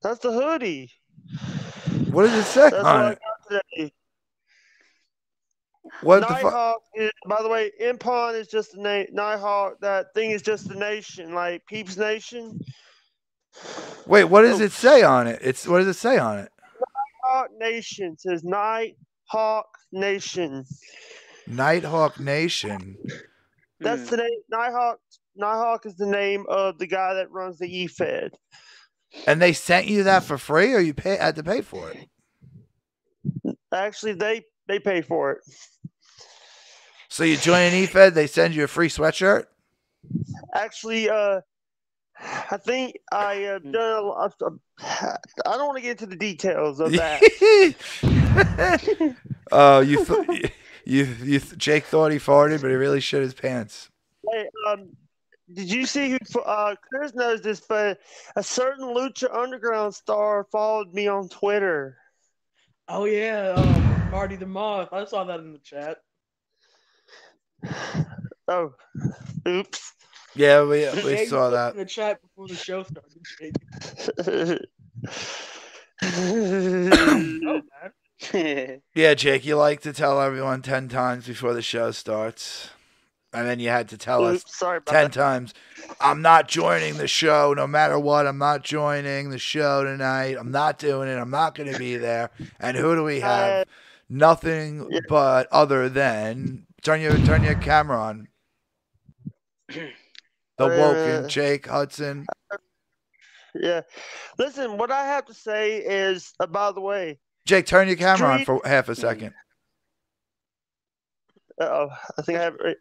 That's the hoodie. What does it say That's on what I it? got today. What the fuck? Nighthawk is, by the way, Impon is just the name. Nighthawk, that thing is just the nation, like PEEPZ Nation. Wait, what does it say on it? What does it say on it? Nighthawk Nation. It says Nighthawk Nation. Nighthawk Nation. That's the name. Nighthawk is the name of the guy that runs the E-Fed. And they sent you that for free, or you had to pay for it? Actually, they pay for it. So you join an E-Fed, they send you a free sweatshirt? Actually, I think I have done a lot of, I don't want to get into the details of that. Oh, Jake thought he farted, but he really shit his pants. Hey, did you see who? Chris knows this, but a certain Lucha Underground star followed me on Twitter. Oh yeah, Marty the Moth. I saw that in the chat. Oh, oops. Yeah, we saw that in the chat before the show started. Oh, man. Yeah, Jake, you like to tell everyone 10 times before the show starts. And then you had to tell us Sorry about 10 that. times, I'm not joining the show no matter what. I'm not joining the show tonight. I'm not doing it. I'm not going to be there. And who do we have? Nothing but other than turn your camera on. The Woken, Jake Hudson. Yeah. Listen, what I have to say is, by the way, Jake, turn your camera on for half a second. Uh-oh. I think I have it right.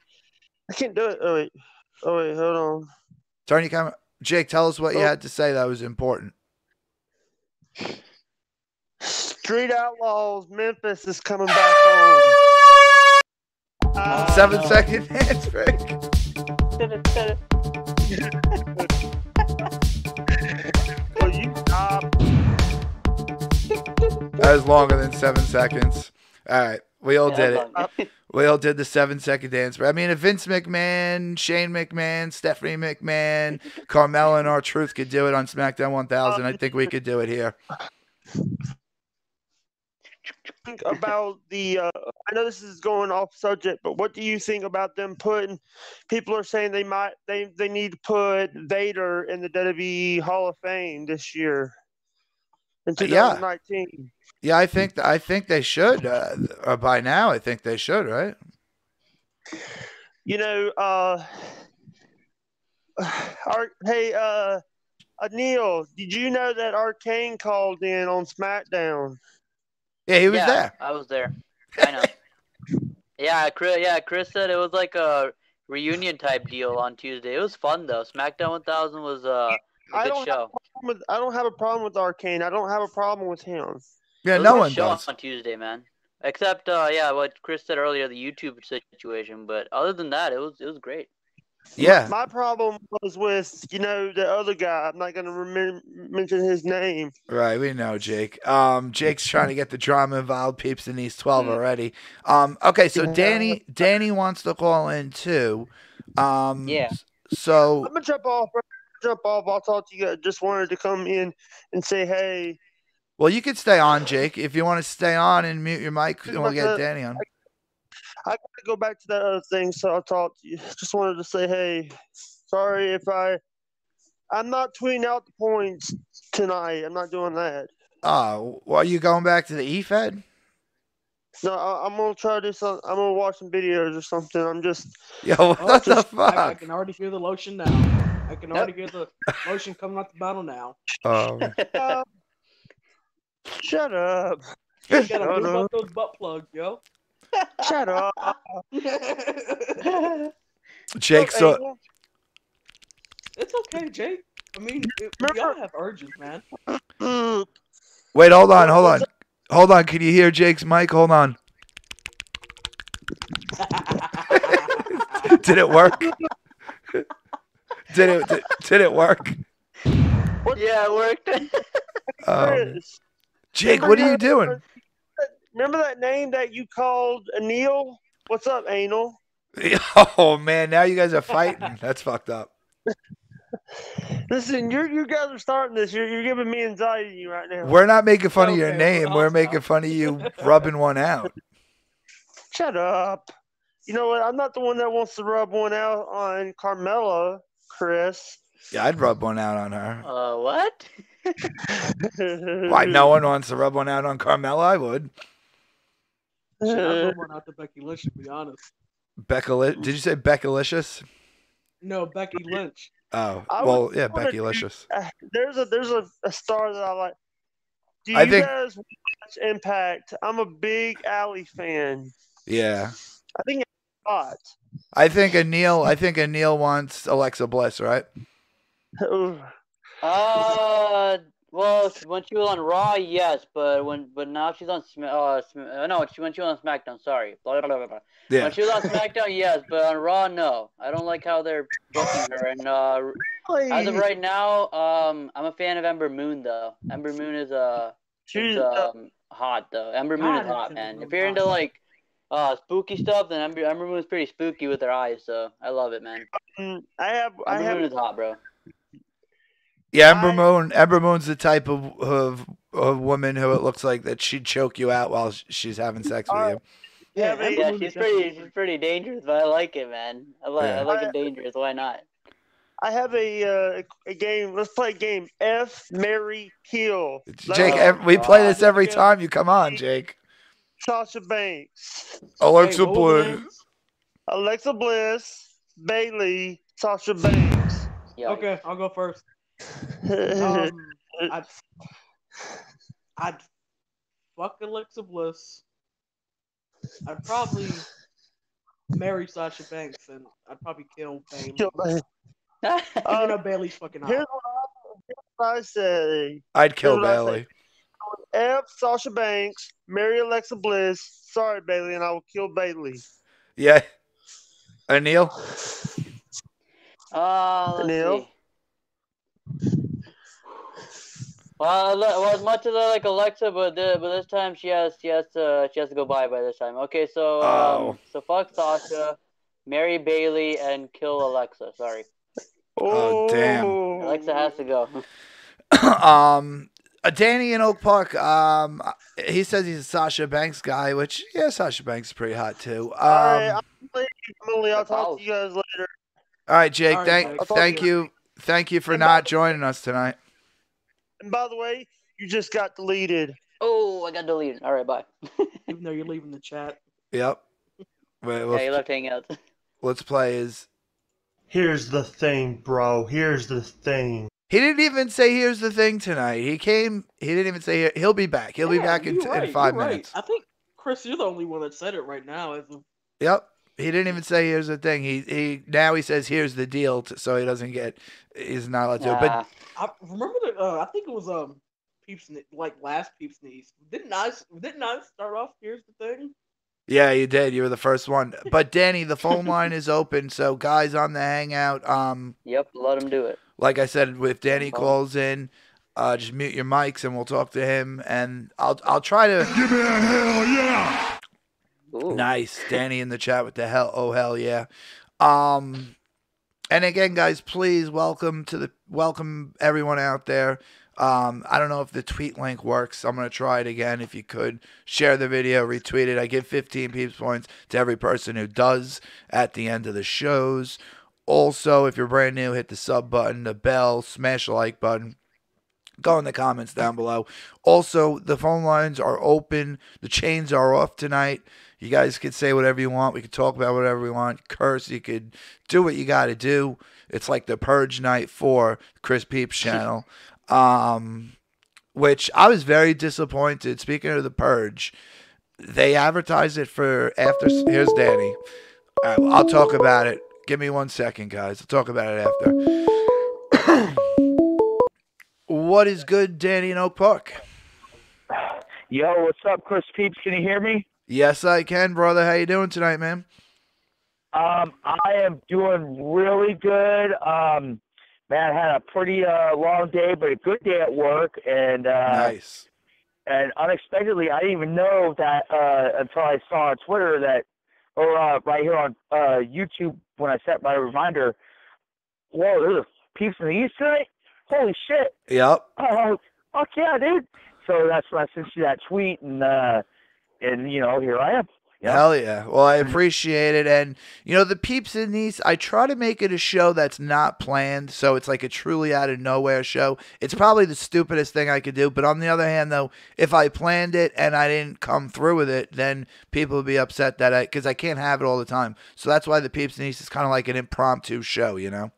I can't do it. Oh, wait, hold on. Turn your camera. Jake, tell us what you had to say that was important. Street Outlaws, Memphis is coming back home. 7-second dance break. Will you stop? That was longer than 7 seconds. All right. We all did it. We all did the 7-second dance. I mean, if Vince McMahon, Shane McMahon, Stephanie McMahon, Carmella, and R-Truth could do it on SmackDown 1000, I think we could do it here. Think about the I know this is going off subject, but what do you think about them putting, people are saying they need to put Vader in the WWE Hall of Fame this year in 2019? Yeah, I think they should. By now, I think they should, right? You know, Neil, did you know that Arcane called in on SmackDown? Yeah, he was there. I was there. I know. Chris said it was like a reunion type deal on Tuesday. It was fun though. SmackDown 1000 was a good show. I don't have a problem with Arcane. I don't have a problem with him. Yeah, no one does. On Tuesday, man. Except what Chris said earlier, the YouTube situation. But other than that, it was great. Yeah. My problem was with, the other guy. I'm not going to mention his name. Right, we know Jake. Jake's trying to get the drama involved. Peeps in these 12 already. Okay, so Danny wants to call in too. Yeah. So I'm gonna jump off. I'll talk to you guys. Just wanted to come in and say hey. Well, you could stay on, Jake, if you want to stay on and mute your mic, and we'll get Danny on. I got to go back to that other thing, so I'll talk to you. Just wanted to say, hey, sorry if I'm not tweeting out the points tonight. I'm not doing that. Oh, well, are you going back to the E-Fed? No, I'm going to try this. I'm going to watch some videos or something. I'm just... Yo, what the fuck? I can already hear the lotion now. I can already hear the lotion coming out the bottle now. Shut up. You gotta move up those butt plugs, yo. Shut up. Jake, so... It's okay, Jake. I mean, we all have urges, man. Wait, hold on. Hold on, can you hear Jake's mic? Hold on. Did it work? Did it work? Yeah, it worked. Jake, what are you doing? Remember that name that you called Anil? What's up, Anal? Oh man, now you guys are fighting. That's fucked up. Listen, you guys are starting this. You're giving me anxiety right now. We're not making fun of your name. We're making fun of you rubbing one out. Shut up. You know what? I'm not the one that wants to rub one out on Carmella, Chris. Yeah, I'd rub one out on her. What? Why? No one wants to rub one out on Carmella? I would. Shit, I'd rub one out to Becky Lynch, to be honest. Did you say Beckalicious? No, Becky Lynch. Oh, well, yeah, Beckylicious. There's a star that I like. Do you guys watch Impact? I'm a big Allie fan. Yeah. I think it's hot. I think Anil wants Alexa Bliss, right? Well, when she was on Raw, yes, but now she's on when she was on SmackDown. Sorry, blah, blah, blah, blah. Yeah. When she was on SmackDown, yes, but on Raw, no. I don't like how they're booking her. And as of right now, I'm a fan of Ember Moon though. Ember Moon is hot though. Ember Moon is hot, man. If you're into like spooky stuff, then Ember Moon is pretty spooky with her eyes. So I love it, man. Ember Moon is hot, bro. Yeah, Ember Moon's the type of a woman who it looks like that she'd choke you out while she's having sex with you. Yeah, she's pretty dangerous, but I like it, man. I like it dangerous. Why not? I have a game. Let's play a game. F, Marry, Kill. Jake, we play this every time you come on, Jake. Sasha Banks. Alexa Bliss. Alexa Bliss, Bailey, Sasha Banks. Okay, I'll go first. I'd fuck Alexa Bliss. I'd probably marry Sasha Banks, and I'd probably kill Bailey. Even though Bailey's fucking hot. Here's what I say. I'd kill Bailey. F, Sasha Banks, marry Alexa Bliss. Sorry, Bailey, and I will kill Bailey. Yeah. Neil? Let's see. Well, as much as I like Alexa, but this time she has to go by this time. Okay, so so fuck Sasha, marry Bailey, and kill Alexa. Sorry. Oh damn. Alexa has to go. Danny in Oak Park. He says he's a Sasha Banks guy, which Sasha Banks is pretty hot too. All right, I'll talk to you guys later. All right, Jake. All right, Thank you for not joining us tonight. And by the way, you just got deleted. Oh, I got deleted. All right, bye. Even though you're leaving the chat. Yep. Yeah, you left Hangouts. Let's play is. Here's the thing, bro. Here's the thing. He didn't even say here's the thing tonight. He came. He didn't even say he'll be back. He'll be back in 5 minutes. I think, Chris, you're the only one that said it right now. Yep. He didn't even say here's the thing. He now he says here's the deal, so he doesn't get. He's not allowed to. But I remember I think it was Peeps, like last Peeps Sneeze. Didn't I start off? Here's the thing. Yeah, you did. You were the first one. But Danny, the phone line is open, so guys on the Hangout. Yep, let him do it. Like I said, if Danny calls in, just mute your mics and we'll talk to him. And I'll try to give me a hell yeah. Ooh. Nice, Danny in the chat with the hell yeah. And again, guys, please welcome everyone out there. I don't know if the tweet link works. I'm going to try it again. If you could share the video, retweet it. I give 15 peeps points to every person who does at the end of the shows. Also, if you're brand new, hit the sub button, the bell, smash the like button. Go in the comments down below. Also, the phone lines are open. The chains are off tonight. You guys can say whatever you want. We can talk about whatever we want. Curse. You could do what you got to do. It's like the Purge night for Chris Peeps channel. Which I was very disappointed. Speaking of the Purge, they advertised it for after. Here's Danny. All right, I'll talk about it. Give me 1 second, guys. I'll talk about it after. What is good, Danny in Oak Park? Yo, what's up, Chris Peeps? Can you hear me? Yes, I can, brother. How you doing tonight, man? I am doing really good. Man, I had a pretty long day, but a good day at work. And nice. And unexpectedly, I didn't even know that until I saw on Twitter that, or right here on YouTube when I set my reminder. Whoa, there's a Peeps in the East tonight? Holy shit! Yep. Oh, fuck yeah, dude! So that's when I sent you that tweet, and you know, here I am. Yep. Hell yeah. Well, I appreciate it. And, you know, the Peeps in Nice, I try to make it a show that's not planned, so it's like a truly out of nowhere show. It's probably the stupidest thing I could do, but on the other hand, though, if I planned it and I didn't come through with it, then people would be upset that because I can't have it all the time. So that's why the Peeps in Nice is kind of like an impromptu show, you know?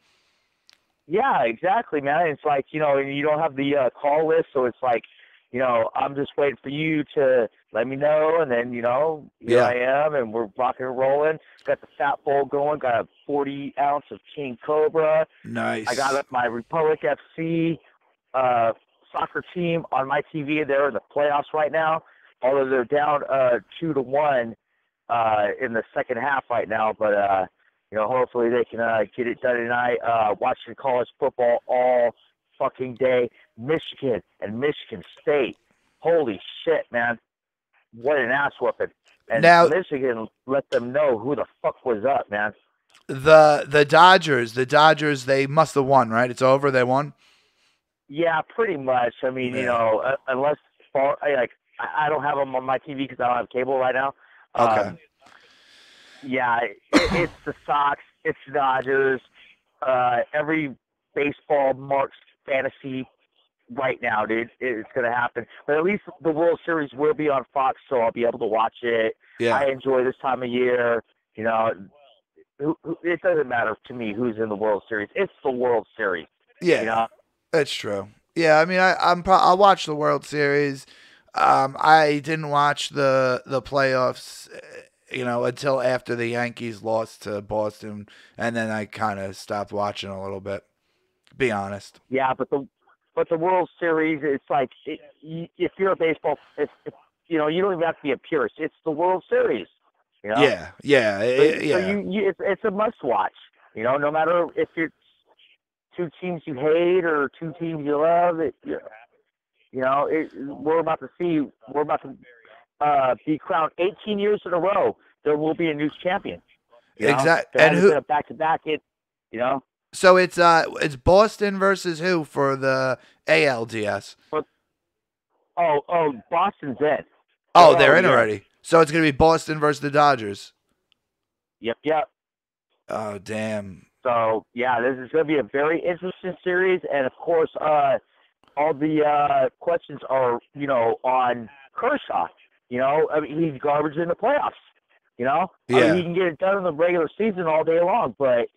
Yeah, exactly, man. It's like, you know, you don't have the call list, so it's like, you know, I'm just waiting for you to let me know, and then, you know, here I am, and we're rocking and rolling. Got the Fat Bowl going, got a 40-ounce of King Cobra. Nice. I got my Republic FC soccer team on my TV. They're in the playoffs right now, although they're down 2-1 in the second half right now, but you know, hopefully they can get it done tonight. Watching college football all fucking day. Michigan and Michigan State. Holy shit, man. What an ass whooping. And now, Michigan let them know who the fuck was up, man. The Dodgers, they must have won, right? It's over. They won? Yeah, pretty much. I mean, you know, unless far, I don't have them on my TV because I don't have cable right now. Okay. Yeah, it's the Sox, it's the Dodgers. Every baseball marks fantasy right now, dude. It's going to happen. But at least the World Series will be on Fox, so I'll be able to watch it. Yeah. I enjoy this time of year. You know, it doesn't matter to me who's in the World Series. It's the World Series. Yeah, You know? that's true. Yeah, I mean, I'll watch the World Series. I didn't watch the playoffs, until after the Yankees lost to Boston, and then I kind of stopped watching a little bit. Be honest. Yeah, but the World Series, it's like if you're a baseball, if you don't even have to be a purist. It's the World Series. You know? Yeah. So it's a must watch. You know, no matter if it's two teams you hate or two teams you love. We're about to be crowned 18 years in a row. There will be a new champion. Exactly. And who back to back? So it's Boston versus who for the ALDS? Boston's in. Oh, they're in already. So it's gonna be Boston versus the Dodgers. Yep. Oh, damn. So yeah, this is gonna be a very interesting series, and of course, all the questions are on Kershaw. I mean, he's garbage in the playoffs. I mean, he can get it done in the regular season all day long, but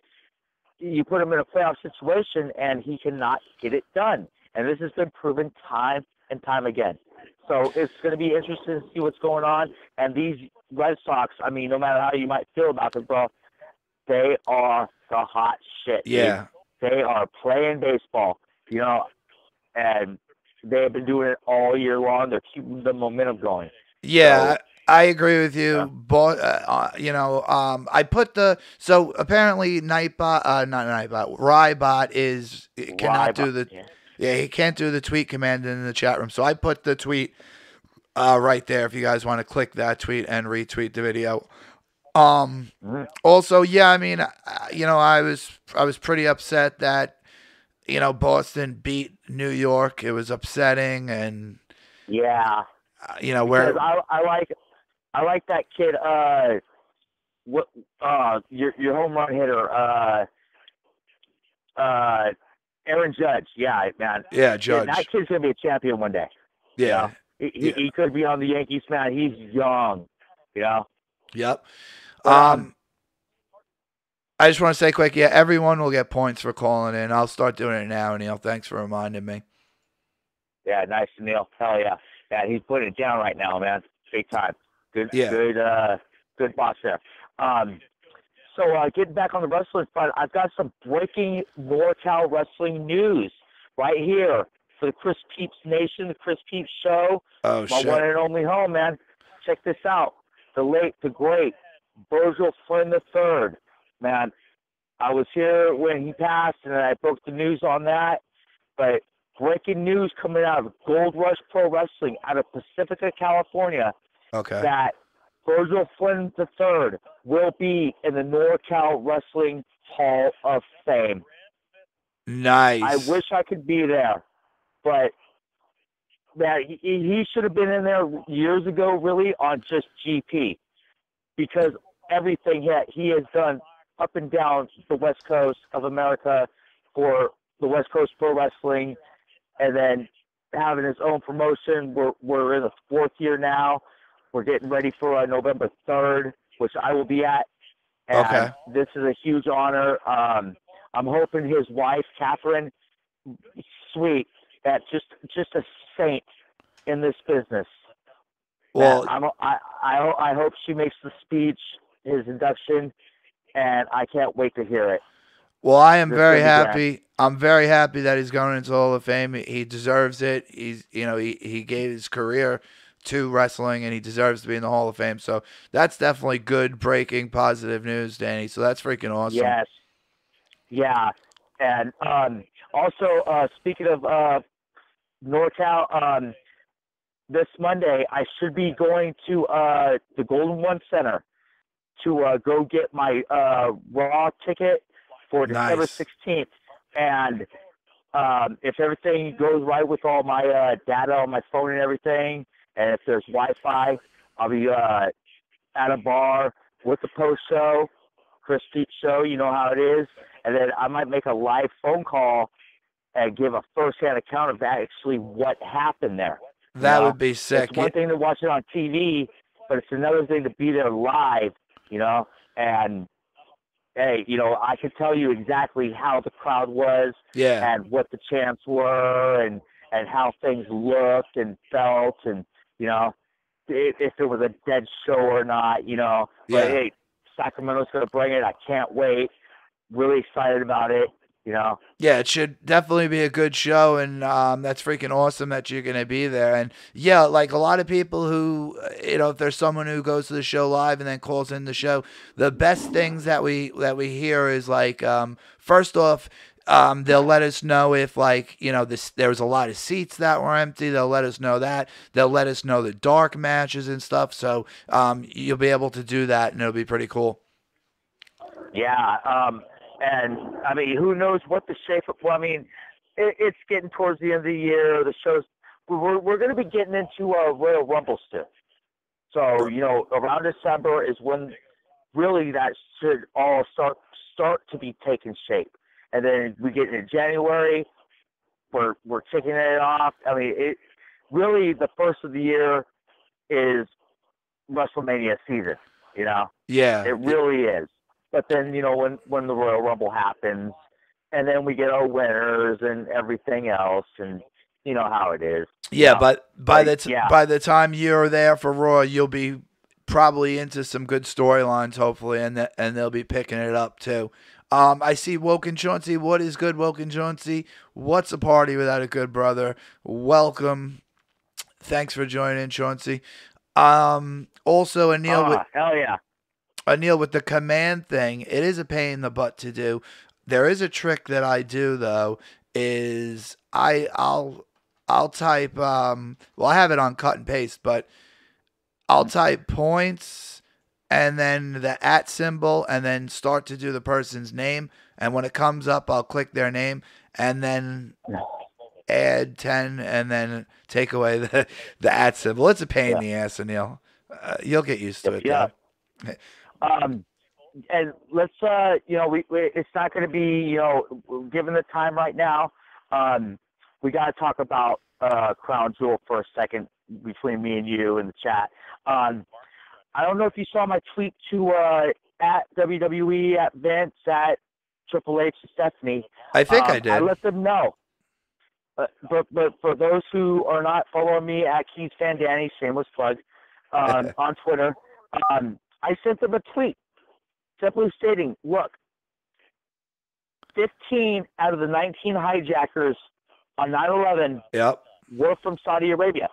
you put him in a playoff situation and he cannot get it done. And this has been proven time and time again. So it's going to be interesting to see what's going on. And these Red Sox, I mean, no matter how you might feel about them, bro, they are the hot shit. Yeah. Dude. They are playing baseball, and they have been doing it all year long. They're keeping the momentum going. Yeah. I agree with you, but I put so apparently Rybot cannot do the he can't do the tweet command in the chat room. So I put the tweet right there if you guys want to click that tweet and retweet the video. Also, yeah, I mean, I was pretty upset that Boston beat New York. It was upsetting, and where I like that kid. Your home run hitter, Aaron Judge. Yeah, man. Yeah, Judge. That kid's gonna be a champion one day. Yeah. He could be on the Yankees, man. He's young. Yep. I just want to say quick, everyone will get points for calling in. I'll start doing it now, Neil. Thanks for reminding me. Yeah, nice, Neil. Hell yeah. Yeah, he's putting it down right now, man. Big time. Good boss there. So getting back on the wrestling front, I've got some breaking NorCal wrestling news right here for the Chris Peeps Nation, the Chris Peeps Show. Oh, my one and only home, man. Check this out. The late, the great Virgil Flynn III. Man, I was here when he passed, and I broke the news on that. But breaking news coming out of Gold Rush Pro Wrestling out of Pacifica, California. Okay. That Virgil Flynn III will be in the NorCal Wrestling Hall of Fame. Nice. I wish I could be there, but that he should have been in there years ago, really, on just GP, because everything he has done up and down the West Coast of America for the West Coast Pro Wrestling, and then having his own promotion. We're in the 4th year now. We're getting ready for November 3rd, which I will be at. And this is a huge honor. I'm hoping his wife, Catherine, sweet, that just a saint in this business. Well, I hope she makes the speech, his induction, and I can't wait to hear it. Well, I am very happy. I'm very happy that he's going into the Hall of Fame. He deserves it. He gave his career to wrestling, and he deserves to be in the Hall of Fame. So that's definitely good, breaking, positive news, Danny. So that's freaking awesome. Yes. Yeah. And also, speaking of NorCal, this Monday I should be going to the Golden One Center to go get my Raw ticket for December 16th. And If everything goes right with all my data on my phone and everything, and if there's Wi-Fi, I'll be at a bar with the post show, Chris PEEPZ Show. You know how it is, and then I might make a live phone call and give a first-hand account of actually what happened there. That would be sick. It's one thing to watch it on TV, but it's another thing to be there live. And hey, I can tell you exactly how the crowd was, and what the chants were, and how things looked and felt, and if it was a dead show or not. But hey, Sacramento's gonna bring it. I can't wait. Really excited about it. Yeah, it should definitely be a good show, and that's freaking awesome that you're going to be there. And yeah, like a lot of people who, if there's someone who goes to the show live and then calls in the show, the best things that we hear is like, first off, they'll let us know if there was a lot of seats that were empty. They'll let us know that. They'll let us know the dark matches and stuff. So you'll be able to do that, and it'll be pretty cool. Yeah. And I mean, who knows what the shape of? Well, I mean, it's getting towards the end of the year. The shows we're going to be getting into Royal Rumble still. So around December is when really that should all start to be taking shape. And then we get into January, we're kicking it off. I mean, it really the first of the year is WrestleMania season. Yeah, it really is. But then, when the Royal Rumble happens, and then we get our winners and everything else, and you know how it is. Yeah, but by the time you're there for Raw, you'll be probably into some good storylines, hopefully, and they'll be picking it up too. I see Woken Chauncey. What is good, Woken Chauncey? What's a party without a good brother? Welcome. Thanks for joining, Chauncey. Also, Anil. Hell yeah. Anil, with the command thing, it is a pain in the butt to do. There is a trick that I do though. Is I'll type I have it on cut and paste, but I'll type points and then the @ symbol and then start to do the person's name. And when it comes up, I'll click their name and then add 10 and then take away the @ symbol. It's a pain in the ass, Anil. You'll get used to it. Yeah. And let's, it's not going to be, given the time right now, we got to talk about Crown Jewel for a second between me and you in the chat. I don't know if you saw my tweet to at WWE, at Vince, at Triple H, and Stephanie. I think I did. I let them know. But for those who are not following me at Keith Van Danny, shameless plug, on Twitter, I sent them a tweet simply stating, look, 15 out of the 19 hijackers on 9/11 were from Saudi Arabia.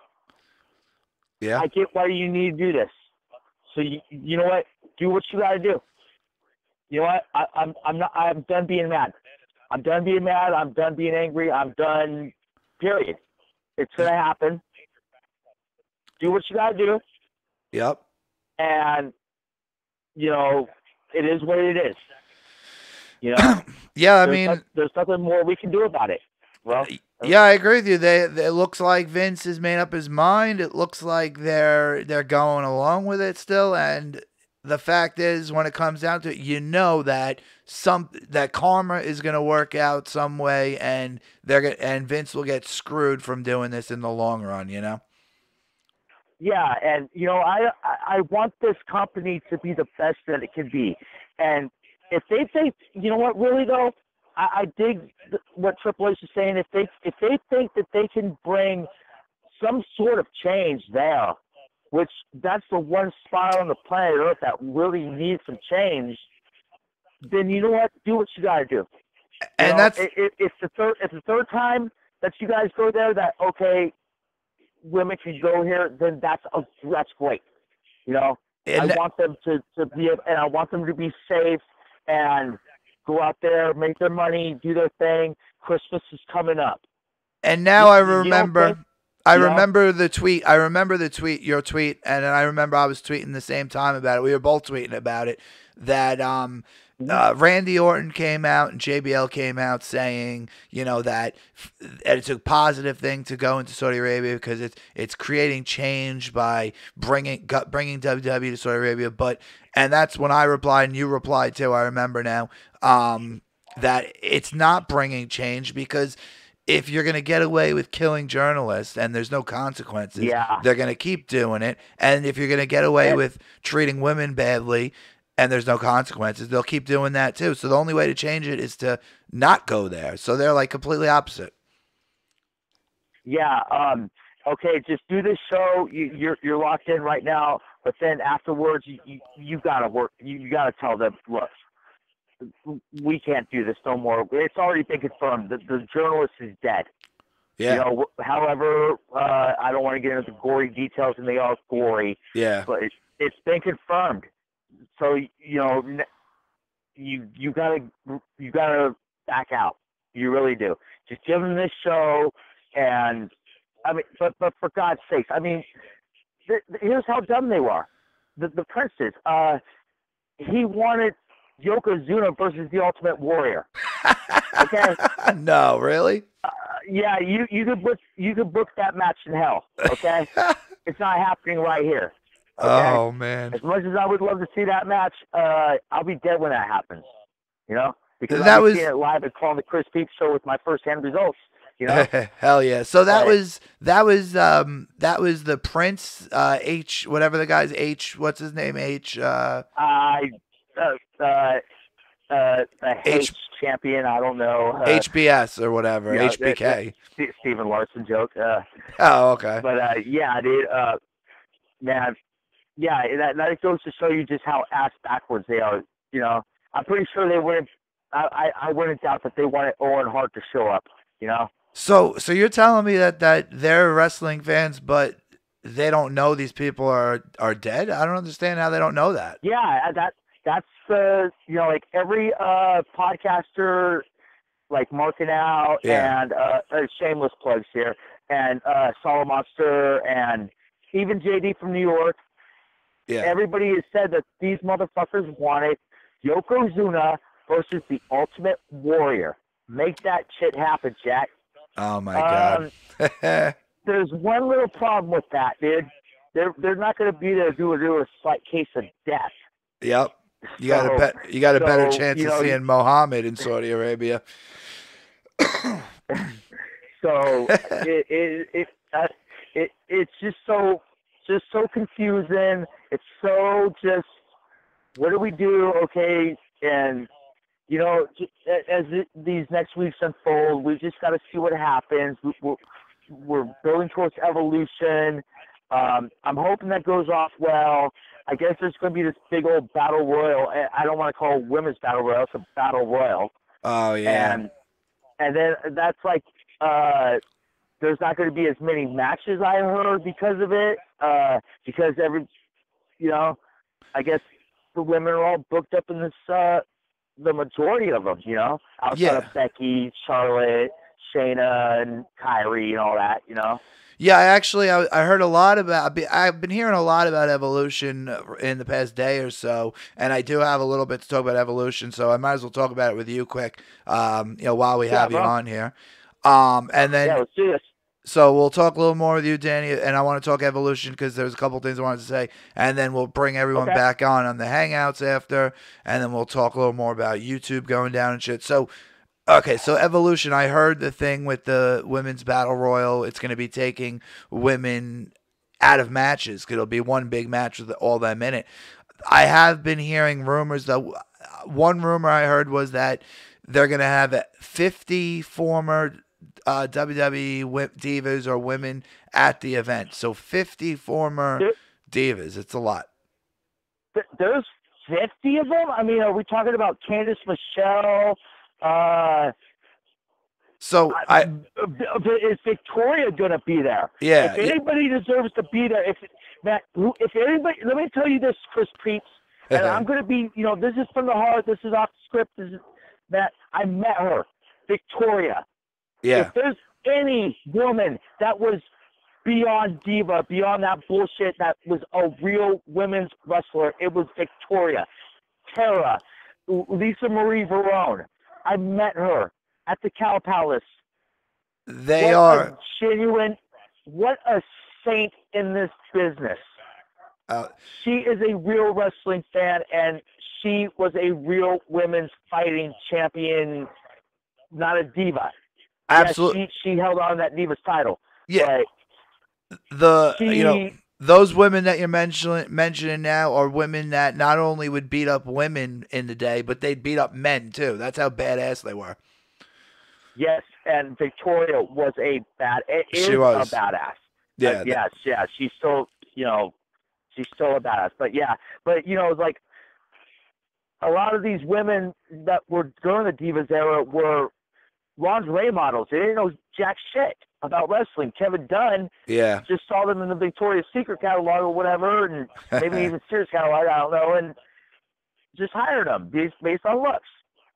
Yeah. I get why you need to do this. So you know what? Do what you got to do. You know what? I'm done being mad. I'm done being mad. I'm done being angry. I'm done, period. It's going to happen. Do what you got to do. Yep. And it is what it is. Yeah, I mean, there's nothing more we can do about it. Well, yeah, I agree with you. It looks like Vince has made up his mind. It looks like they're going along with it still. And the fact is, when it comes down to it, that karma is going to work out some way, and Vince will get screwed from doing this in the long run. Yeah, and I want this company to be the best that it can be, and if they think, really though, I dig what Triple H is saying. If they think that they can bring some sort of change there, which that's the one spot on the planet Earth that really needs some change, then you know what? Do what you got to do. And it's the third time that you guys go there. That okay. Women can go here, then that's great. I want them to be, and I want them to be safe and go out there, make their money, do their thing. Christmas is coming up. And now I remember. I remember the tweet. I remember the tweet, your tweet, and then I remember I was tweeting the same time about it. We were both tweeting about it. That Randy Orton came out and JBL came out saying, that it's a positive thing to go into Saudi Arabia because it's creating change by bringing WWE to Saudi Arabia. And that's when I replied, and you replied too. I remember now that it's not bringing change because if you're going to get away with killing journalists and there's no consequences, they're going to keep doing it. And if you're going to get away with treating women badly and there's no consequences, they'll keep doing that too. So the only way to change it is to not go there. So they're like completely opposite. Yeah. Okay. Just do this show. You're locked in right now, but then afterwards, you gotta work. You gotta tell them, look, we can't do this no more. It's already been confirmed. The journalist is dead. Yeah. However, I don't want to get into the gory details, and they are gory. Yeah. But it's been confirmed. So you gotta back out. You really do. Just give them this show, and I mean, but for God's sakes, I mean, here's how dumb they were. The Princes. He wanted Yokozuna versus the Ultimate Warrior. Okay. No, really? Yeah, you could book that match in hell. Okay. It's not happening right here. Okay? Oh man! As much as I would love to see that match, I'll be dead when that happens. Because that I was was seeing it live and calling the Chris PEEPZ Show with my first-hand results. Hell yeah! So that was the Prince H, whatever the guy's H. What's his name? H. H champion. I don't know. HBS or whatever. Yeah, HBK. Stephen Larson joke. Oh, okay. But yeah, dude. Man, yeah, that goes to show you just how ass backwards they are. I'm pretty sure they wouldn't. I wouldn't doubt that they wanted Owen Hart to show up. So you're telling me that they're wrestling fans, but they don't know these people are dead? I don't understand how they don't know that. Yeah, that's like every podcaster, like Marking Out and shameless plugs here, and Solid Monster, and even JD from New York. Yeah. Everybody has said that these motherfuckers wanted Yokozuna versus the Ultimate Warrior. Make that shit happen, Jack. Oh my God. There's one little problem with that, dude. They're not going to be there to do a slight case of death. Yep. You got a better chance of seeing Mohammed in Saudi Arabia. So it's just so confusing. It's so just, what do we do? Okay, and as these next weeks unfold, we just got to see what happens. We're building towards Evolution. I'm hoping that goes off well. I guess there's going to be this big old battle royal. I don't want to call it women's battle royal. It's a battle royal. Oh yeah. And then that's like there's not going to be as many matches, I heard, because of it. Because I guess the women are all booked up in this. The majority of them, outside of Becky, Charlotte, Shayna, and Kyrie, and all that, Yeah, I heard a lot about. I've been hearing a lot about Evolution in the past day or so, and I do have a little bit to talk about Evolution, so I might as well talk about it with you quick. While we have you on here, and then let's do this. So we'll talk a little more with you, Danny, and I want to talk Evolution because there's a couple things I wanted to say, and then we'll bring everyone back on the Hangouts after, and then we'll talk a little more about YouTube going down and shit. So, okay, so Evolution, I heard the thing with the Women's Battle Royal. It's going to be taking women out of matches because it'll be one big match with all them in it. I have been hearing rumors, though. One rumor I heard was that they're going to have 50 former WWE divas or women at the event. So 50 former divas. It's a lot. There's 50 of them? I mean, are we talking about Candice Michelle? Is Victoria going to be there? Yeah. If anybody deserves to be there, if anybody, let me tell you this, Chris PEEPZ, and I'm going to be, this is from the heart, this is off the script, Matt, I met her, Victoria. Yeah. If there's any woman that was beyond diva, beyond that bullshit that was a real women's wrestler. It was Victoria, Tara, Lisa Marie Verone. I met her at the Cow Palace. They what are a genuine, what a saint in this business. She is a real wrestling fan, and she was a real women's fighting champion, not a diva. absolutely. Yes, she held on to that diva's title. Yeah. But those women that you're mentioning now are women that not only would beat up women in the day, but they'd beat up men too. That's how badass they were. Yes, and Victoria was a She was a badass. Yeah. Yes. She's still, she's still a badass. But like a lot of these women that were during the Divas era were lingerie models. They didn't know jack shit about wrestling. Kevin Dunn just saw them in the Victoria's Secret catalog or whatever, and maybe even Sears catalog, I don't know, and just hired them based on looks.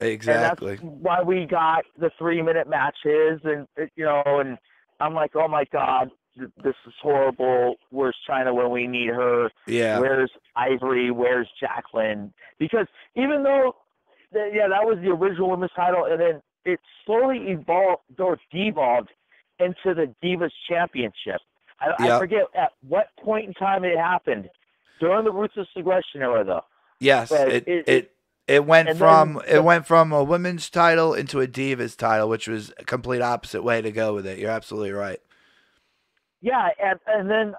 Exactly. And that's why we got the 3-minute matches, and and I'm like, oh my God, this is horrible. Where's China when we need her? Yeah. Where's Ivory? Where's Jacqueline? Because even though, that was the original women's title, and then it slowly devolved into the Divas Championship. I forget at what point in time it happened. During the Ruthless Aggression era, though. Yes, it went from a women's title into a Divas title, which was a complete opposite way to go with it. You're absolutely right. Yeah, and then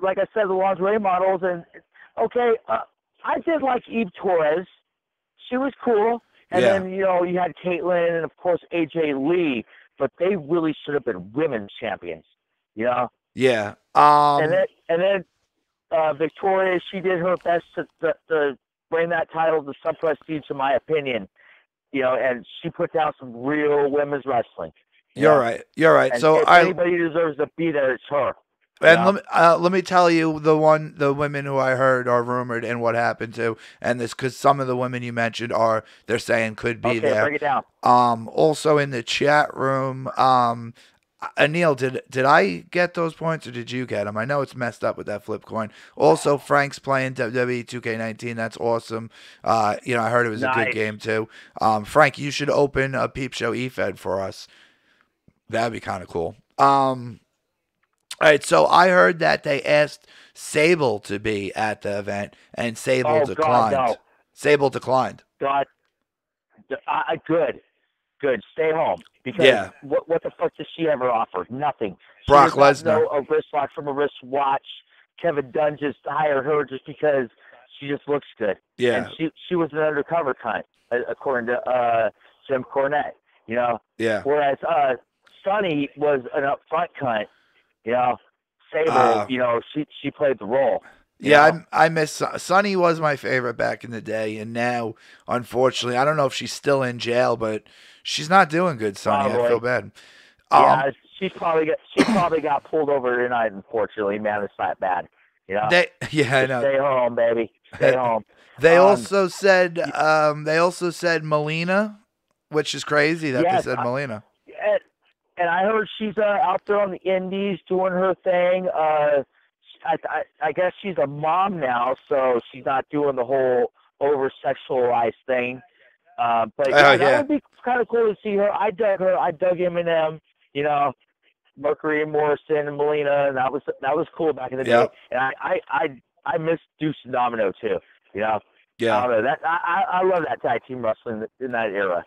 like I said, the lingerie models, and I did like Eve Torres. She was cool. And then, you had Caitlyn and, of course, AJ Lee, but they really should have been women's champions, Yeah. And then Victoria, she did her best to bring that title to some prestige, in my opinion, and she put down some real women's wrestling. You're right. And so if anybody deserves to be there, it's her. And let me tell you the women who I heard are rumored and what happened to, and this because some of the women you mentioned they're saying could be there. Break it down. Also in the chat room, Anil, did I get those points or did you get them? I know it's messed up with that flip coin. Also, Frank's playing WWE 2K19. That's awesome. I heard it was a good game too. Frank, you should open a Peep Show eFed for us. That'd be kind of cool. All right, so I heard that they asked Sable to be at the event, and Sable declined. God, no. Sable declined. God, good. Stay home. Because what the fuck does she ever offer? Nothing. Brock Lesnar. A wristwatch from a wristwatch. Kevin Dunn just hired her just because she just looks good. Yeah. And she was an undercover cunt, according to Jim Cornette. Yeah. Whereas Sunny was an upfront cunt. Sable, she played the role. Yeah, I miss Sunny was my favorite back in the day, and now, unfortunately, I don't know if she's still in jail, but she's not doing good, Sunny. I feel bad. Yeah, she probably got pulled over tonight. Unfortunately, man, it's not bad. I know. Stay home, baby. Stay home. They also said Melina, which is crazy that they said Melina. And I heard she's out there on the indies doing her thing. I guess she's a mom now, so she's not doing the whole over-sexualized thing. But that would be kind of cool to see her. I dug her. I dug Eminem, Mercury and Morrison and Melina, and that was cool back in the day. And I miss Deuce and Domino too. Yeah. I don't know, I love that tag team wrestling in that era.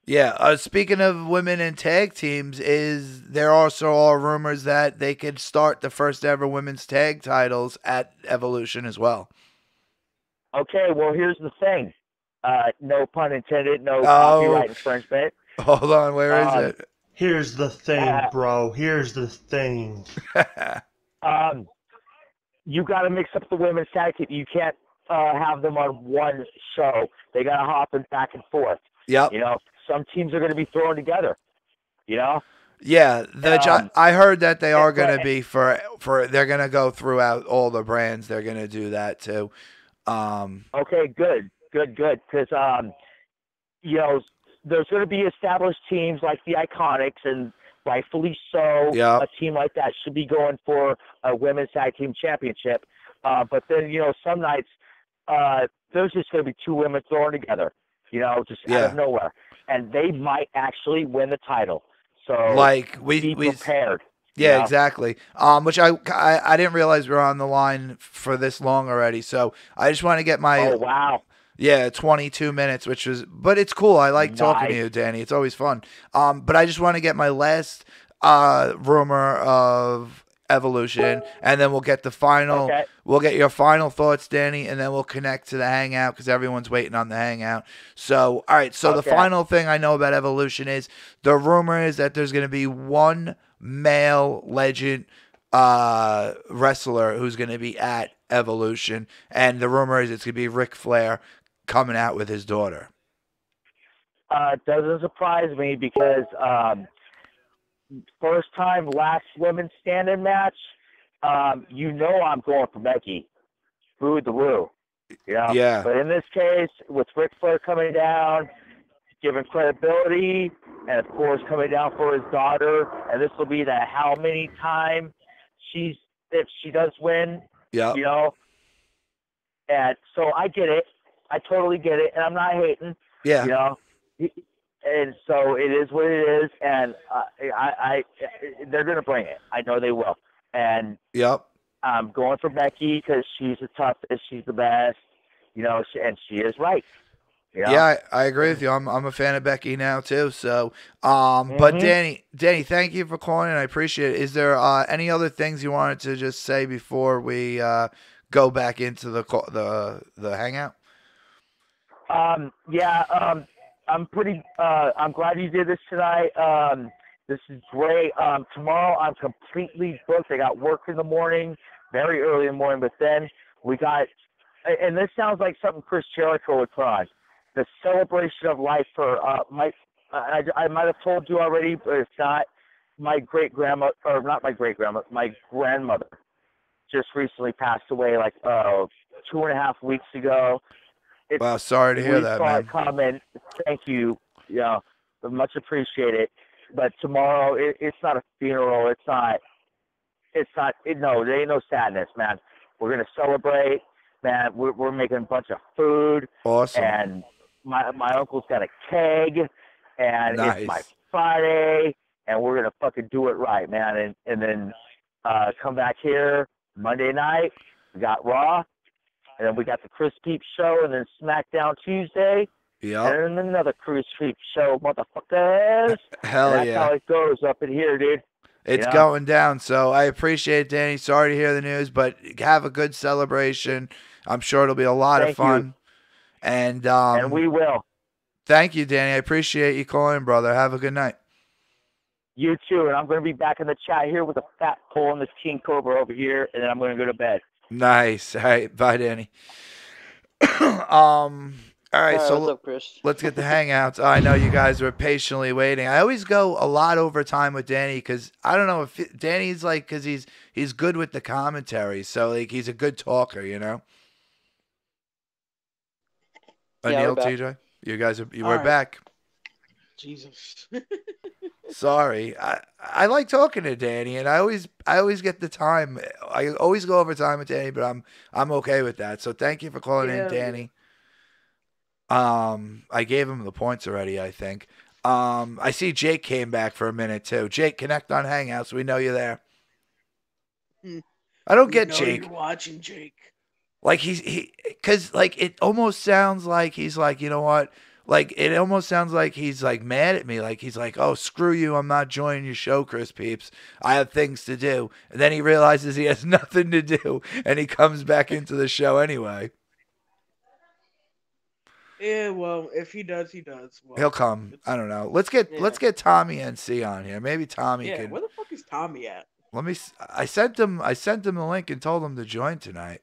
Yeah, speaking of women in tag teams, there also are rumors that they could start the first ever women's tag titles at Evolution as well. Okay, well, here's the thing. No pun intended, no copyright infringement. Hold on, where is it? Here's the thing, bro. Here's the thing. You got to mix up the women's tag team. You can't have them on one show. They got to hop back and forth. Yep. Some teams are going to be thrown together, Yeah, I heard that they are going to be for they're going to go throughout all the brands. They're going to do that too. Okay, good. Because there's going to be established teams like the Iconics and rightfully so. Yep. A team like that should be going for a women's tag team championship. But then, some nights there's just going to be two women thrown together, just out of nowhere. And they might actually win the title. So like be prepared. Yeah, exactly. Which I didn't realize we were on the line for this long already. So I just want to get my... Oh, wow. Yeah, 22 minutes, but it's cool. I like talking to you, Danny. It's always fun. But I just want to get my last rumor of Evolution, and then we'll get the final. Okay. We'll get your final thoughts, Danny, and then we'll connect to the hangout because everyone's waiting on the hangout. So, all right. So the final thing I know about Evolution is the rumor is that there's going to be one male legend wrestler who's going to be at Evolution, and the rumor is it's going to be Ric Flair coming out with his daughter. It doesn't surprise me because first time last women's standing match, I'm going for Becky. Boo the woo. Yeah. But in this case, with Ric Flair coming down, giving credibility, and of course coming down for his daughter, and this will be the how many time if she does win. Yeah. And so I get it. I totally get it, and I'm not hating. Yeah. And so it is what it is, and they're going to bring it. I know they will. And I'm going for Becky because she's the toughest, she's the best, and she is right. Yeah, I agree with you. I'm a fan of Becky now too. So, but Danny, thank you for calling in. I appreciate it. Is there any other things you wanted to just say before we go back into the hangout? I'm glad you did this tonight. This is great. Tomorrow I'm completely booked. I got work in the morning, very early in the morning, but then we got, and this sounds like something Chris Jericho would put on, the celebration of life for I might have told you already, but if not, my great-grandma, or not my great-grandma, my grandmother just recently passed away 2.5 weeks ago. Wow, sorry to hear that, man. Comment. Thank you. Much appreciated. But tomorrow, it's not a funeral. No, there ain't no sadness, man. We're going to celebrate, man. We're making a bunch of food. Awesome. And my uncle's got a keg, and nice. It's my Friday, and we're going to fucking do it right, man. And then come back here Monday night. We got Raw. And then we got the Chris PEEPZ Show, and then SmackDown Tuesday. Yeah. And then another Chris PEEPZ Show, motherfuckers. Hell and that's yeah. how it goes up in here, dude. It's going down. So I appreciate it, Danny. Sorry to hear the news, but have a good celebration. I'm sure it'll be a lot of fun. And we will. Thank you, Danny. I appreciate you calling, brother. Have a good night. You too. And I'm going to be back in the chat here with a fat pole and this King Cobra over here, and then I'm going to go to bed. Nice. All right. Bye, Danny. All right. So what's up, Chris? let's get the hangouts. I know you guys are patiently waiting. I always go a lot over time with Danny because I don't know if Danny's because he's good with the commentary. So he's a good talker, Yeah, Anil, we're back. TJ, you guys were back. Jesus. Sorry, I like talking to Danny, and I always get the time. I always go over time with Danny, but I'm okay with that. So thank you for calling in, Danny. I gave him the points already, I think. I see Jake came back for a minute too. Jake, connect on Hangouts. We know you're there. I don't get Jake. You're watching Jake. Because it almost sounds like he's you know what? It almost sounds like he's mad at me. He's oh, screw you. I'm not joining your show, Chris PEEPZ. I have things to do. And then he realizes he has nothing to do. And he comes back into the show anyway. Yeah, well, if he does, he does. Well, He'll come. I don't know. Let's get Tommy NC on here. Maybe Tommy can. Where the fuck is Tommy at? I sent him the link and told him to join tonight.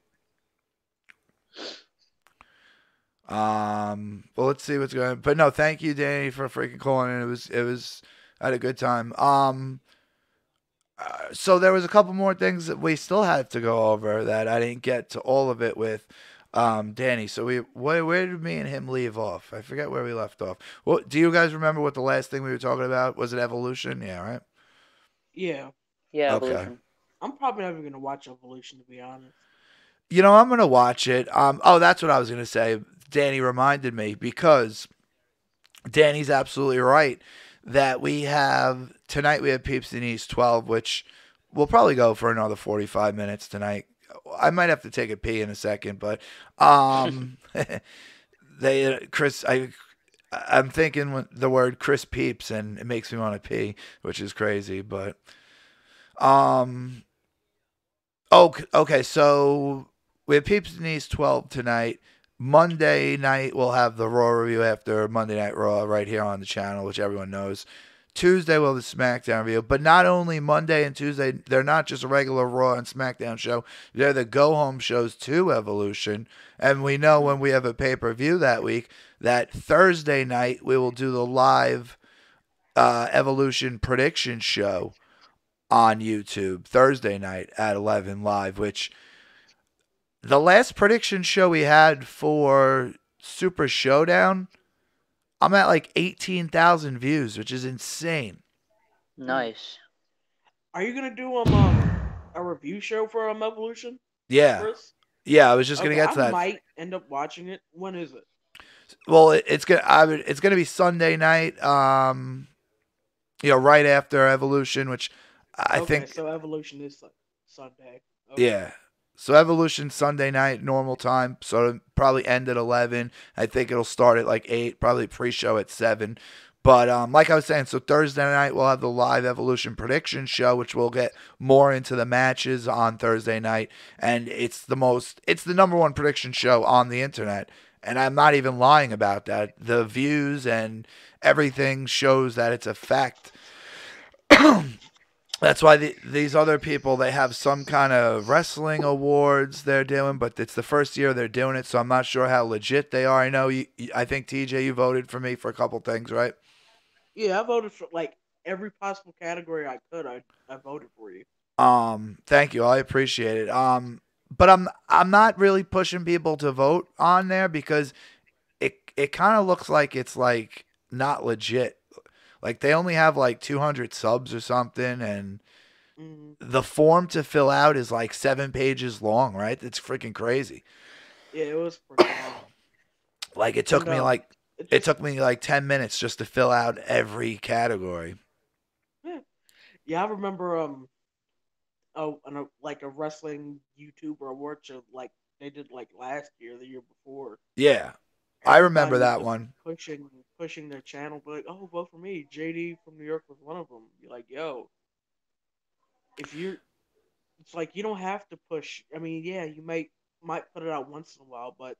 Well, let's see what's going on. But no, thank you, Danny, for freaking calling in. I had a good time. So there was a couple more things that we still had to go over that I didn't get to all of it with Danny. So where did me and him leave off? I forget where we left off. Well, do you guys remember what the last thing we were talking about? Was it Evolution? Yeah, right? Yeah. Yeah, Okay. Evolution. I'm probably never gonna watch Evolution, to be honest. You know, I'm gonna watch it. Oh, that's what I was gonna say. Danny reminded me because Danny's absolutely right that we have tonight. We have PEEPZ 12, which we'll probably go for another 45 minutes tonight. I might have to take a pee in a second, but Chris, I'm thinking the word Chris Peeps, and it makes me want to pee, which is crazy. But okay, so we have PEEPZ 12 tonight. Monday night we'll have the Raw review after Monday Night Raw right here on the channel, which everyone knows. Tuesday we'll have the SmackDown review, but not only Monday and Tuesday, they're not just a regular Raw and SmackDown show. They're the go-home shows to Evolution, and we know when we have a pay-per-view that week that Thursday night we will do the live Evolution prediction show on YouTube Thursday night at 11 live, which the last prediction show we had for Super Showdown, I'm at like 18,000 views, which is insane. Nice. Are you gonna do a review show for Evolution? Yeah. Chris? Yeah, I was just gonna get to that. I might end up watching it. When is it? Well, it's gonna be Sunday night. Right after Evolution, which I think. So Evolution is Sunday. Okay. Yeah. So Evolution Sunday night, normal time. So it'll probably end at 11. I think it'll start at like 8. Probably pre-show at 7. But like I was saying, so Thursday night we'll have the live Evolution prediction show, which we'll get more into the matches on Thursday night, and it's the number one prediction show on the internet, and I'm not even lying about that. The views and everything shows that it's a fact. That's why these other people, they have some kind of wrestling awards they're doing, but it's the first year they're doing it, so I'm not sure how legit they are. I know I think TJ, you voted for me for a couple things, right? Yeah, I voted for like every possible category I could. I voted for you. Thank you. I appreciate it. But I'm not really pushing people to vote on there because it kind of looks like it's like not legit. Like they only have like 200 subs or something, and the form to fill out is like 7 pages long, right? It's freaking crazy. Yeah, it was pretty long. Like it took me like 10 minutes just to fill out every category. Yeah, I remember like a wrestling YouTuber award show like they did like last year, the year before. Yeah. I remember that one. Pushing their channel, but like, oh, vote for me. JD from New York was one of them. You're like, yo, it's like you don't have to push. I mean, yeah, you might put it out once in a while, but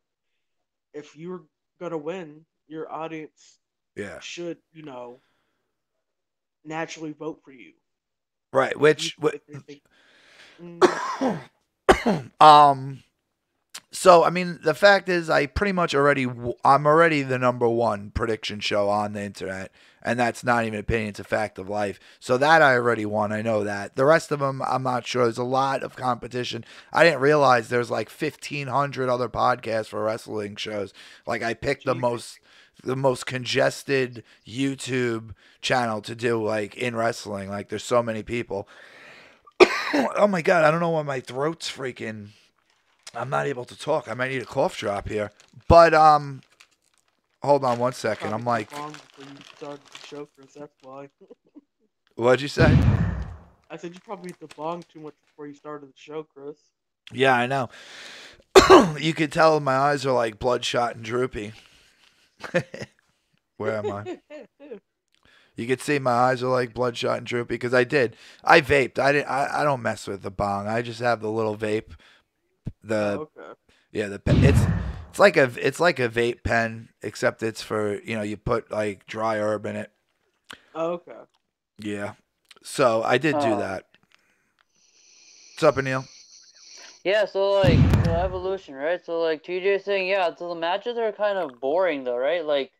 if you're gonna win, your audience should naturally vote for you. Right. Which So, I mean, the fact is I'm already the number one prediction show on the internet, and that's not even an opinion, it's a fact of life. So that I already won, I know that. The rest of them, I'm not sure. There's a lot of competition. I didn't realize there's like 1,500 other podcasts for wrestling shows. Like I picked the most congested YouTube channel to do like in wrestling. Like there's so many people. Oh my God, I don't know why my throat's freaking... I'm not able to talk. I might need a cough drop here. But hold on one second. I'm like, before you started the show, Chris, that's why. What'd you say? I said you probably hit the bong too much before you started the show, Chris. Yeah, I know. You could tell my eyes are like bloodshot and droopy. Where am I? You could see my eyes are like bloodshot and droopy because I vaped. I don't mess with the bong. I just have the little vape. It's like a vape pen, except it's for you put like dry herb in it. Oh, okay. Yeah, so I did do that. What's up, Anil? Yeah, so like Evolution, right? So like TJ saying, yeah, so the matches are kind of boring though, right? Like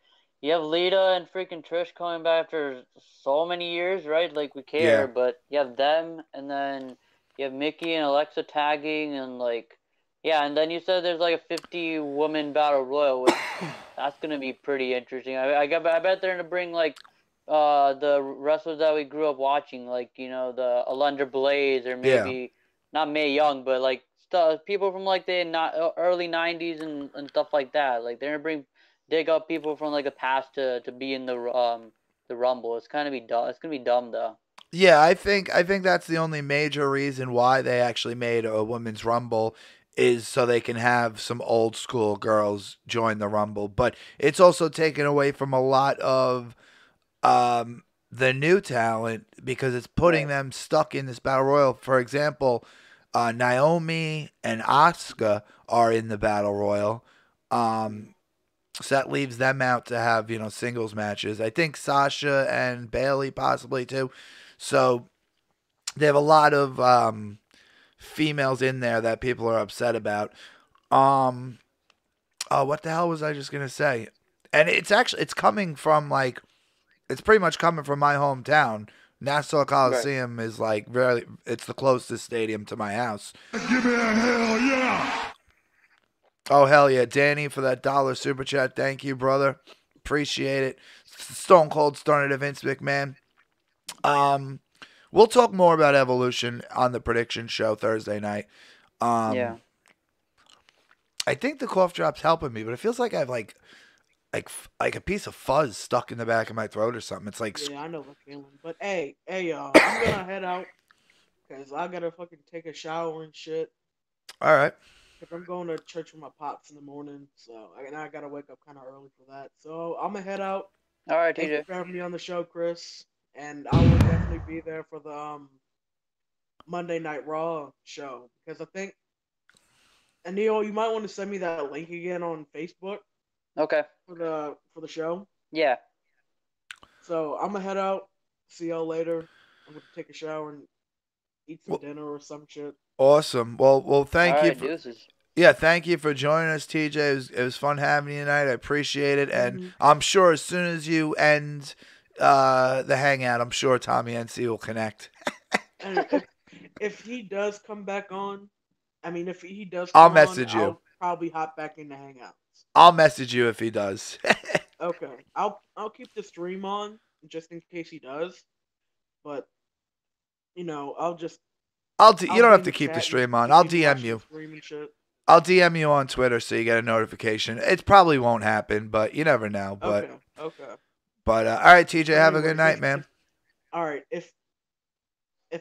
you have Lita and freaking Trish coming back after so many years, right? Like we care, but you have them, and then you have Mickey and Alexa tagging, and like. Yeah, and then you said there's like a 50-woman battle royal, which that's gonna be pretty interesting. I bet they're gonna bring like the wrestlers that we grew up watching, like the Alundra Blaze, or Yeah. maybe not Mae Young, but like people from like the early '90s and stuff like that. Like they're gonna dig up people from like the past to be in the Rumble. It's gonna be dumb. It's gonna be dumb though. Yeah, I think that's the only major reason why they actually made a women's rumble is so they can have some old school girls join the rumble. But it's also taken away from a lot of the new talent because it's putting them stuck in this battle royal. For example, Naomi and Asuka are in the battle royal. So that leaves them out to have, singles matches. I think Sasha and Bailey possibly too. So they have a lot of females in there that people are upset about. What the hell was I just gonna say? And it's coming from like, it's pretty much coming from my hometown. Nassau Coliseum is like it's the closest stadium to my house. Give me a hell yeah! Oh, hell yeah. Danny, for that $1 super chat. Thank you, brother. Appreciate it. Stone Cold started to Vince McMahon. We'll talk more about Evolution on the prediction show Thursday night. Yeah. I think the cough drop's helping me, but it feels like I have like a piece of fuzz stuck in the back of my throat or something. It's like... Yeah, I know the feeling. But hey, y'all, I'm gonna head out because I gotta fucking take a shower and shit. All right. Cause I'm going to church with my pops in the morning, so I gotta wake up kind of early for that. So I'm gonna head out. All right, Thank TJ. you for having me on the show, Chris, and I will definitely be there for the Monday Night Raw show because I think. And Neil, you might want to send me that link again on Facebook. Okay. For the show. Yeah. So I'm gonna head out. See y'all later. I'm gonna take a shower and eat some dinner or some shit. Awesome. Well, thank you. Deuces. Yeah, thank you for joining us, TJ. It was fun having you tonight. I appreciate it, and I'm sure as soon as you end the hangout, I'm sure Tommy NC will connect. And if he does come back on, if he does, I'll message you. I'll probably hop back in the hangout. I'll message you if he does. Okay, I'll keep the stream on just in case he does, but I'll just. You don't have to keep the stream on. I'll DM you. I'll DM you on Twitter so you get a notification. It probably won't happen, but you never know. But okay. But all right, TJ, have a good night, man. All right, if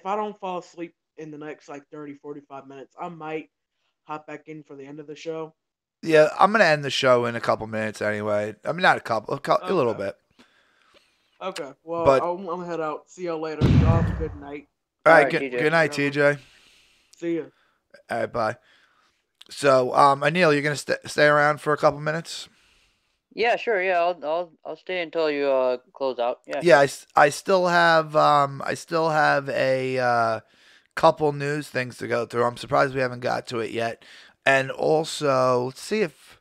I don't fall asleep in the next 30, 45 minutes, I might hop back in for the end of the show. Yeah, I'm gonna end the show in a couple minutes anyway. Not a couple, a little bit. Okay, well, I'm gonna head out. See y'all later. Y'all have a good night. All right, good night, TJ. See ya. All right, bye. So, Anil, you're gonna stay around for a couple minutes? Yeah, sure. Yeah, I'll stay until you close out. Yeah. Yeah, I still have a couple news things to go through. I'm surprised we haven't got to it yet. And also, let's see if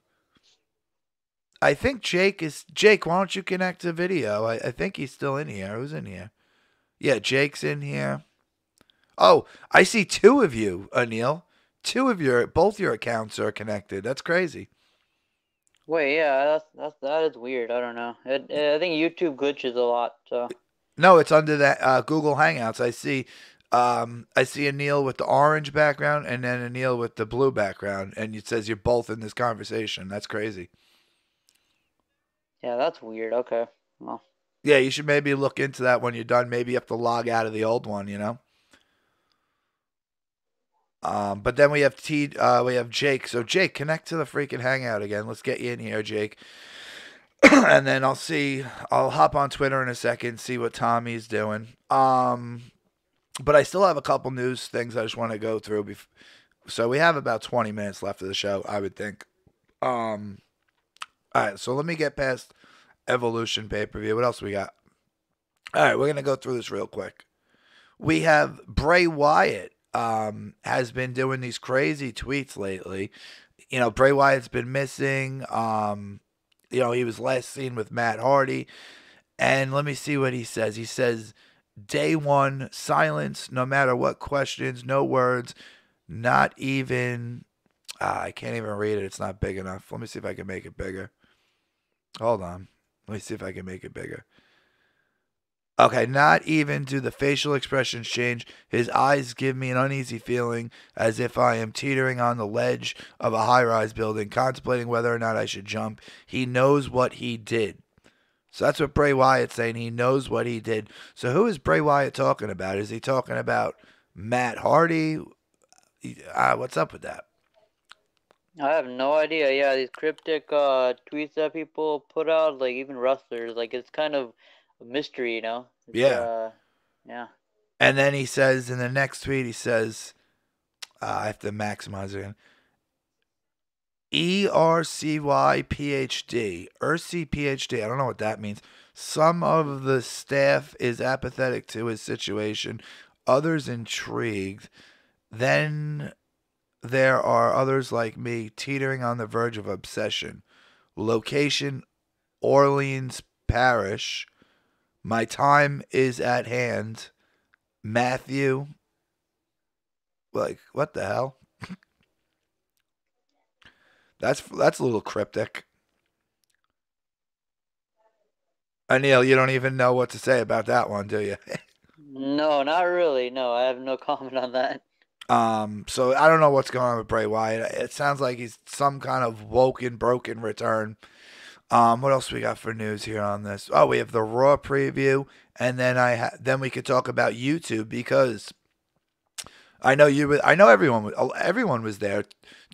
I think Jake, why don't you connect to video? I think he's still in here. Who's in here? Yeah, Jake's in here. Oh, I see two of you, Anil. Both your accounts are connected. That's crazy. Wait, yeah, that is weird. I don't know. I think YouTube glitches a lot. So. No, it's under that Google Hangouts. I see Anil with the orange background and then Anil with the blue background, and it says you're both in this conversation. That's crazy. Yeah, that's weird. Okay, well. Yeah, you should maybe look into that when you're done. Maybe you have to log out of the old one, But then we have Jake. So Jake, connect to the freaking Hangout again. Let's get you in here, Jake. And then I'll hop on Twitter in a second, see what Tommy's doing. But I still have a couple news things I just want to go through. So we have about 20 minutes left of the show, I would think. All right, so let me get past Evolution pay-per-view. What else we got? All right, we're going to go through this real quick. We have Bray Wyatt has been doing these crazy tweets lately. Bray Wyatt's been missing. He was last seen with Matt Hardy. And let me see what he says. He says, day one, silence, no matter what questions, no words, not even... I can't even read it. It's not big enough. Let me see if I can make it bigger. Hold on. Let me see if I can make it bigger. Okay, not even do the facial expressions change. His eyes give me an uneasy feeling as if I am teetering on the ledge of a high-rise building, contemplating whether or not I should jump. He knows what he did. So that's what Bray Wyatt's saying. He knows what he did. So who is Bray Wyatt talking about? Is he talking about Matt Hardy? What's up with that? I have no idea. Yeah, these cryptic tweets that people put out, like even wrestlers, like it's kind of a mystery, you know? It's, Yeah. Yeah. And then he says in the next tweet, he says, I have to maximize it again. ERCYPHD. ERCPHD. I don't know what that means. Some of the staff is apathetic to his situation, others intrigued. Then there are others like me teetering on the verge of obsession. Location, Orleans Parish. My time is at hand. Matthew. Like, what the hell? That's a little cryptic. Anil, you don't even know what to say about that one, do you? No, not really. No, I have no comment on that. So I don't know what's going on with Bray Wyatt. It sounds like he's some kind of woken, broken return. What else we got for news here on this? Oh, we have the Raw preview, and then then we could talk about YouTube because I know everyone was there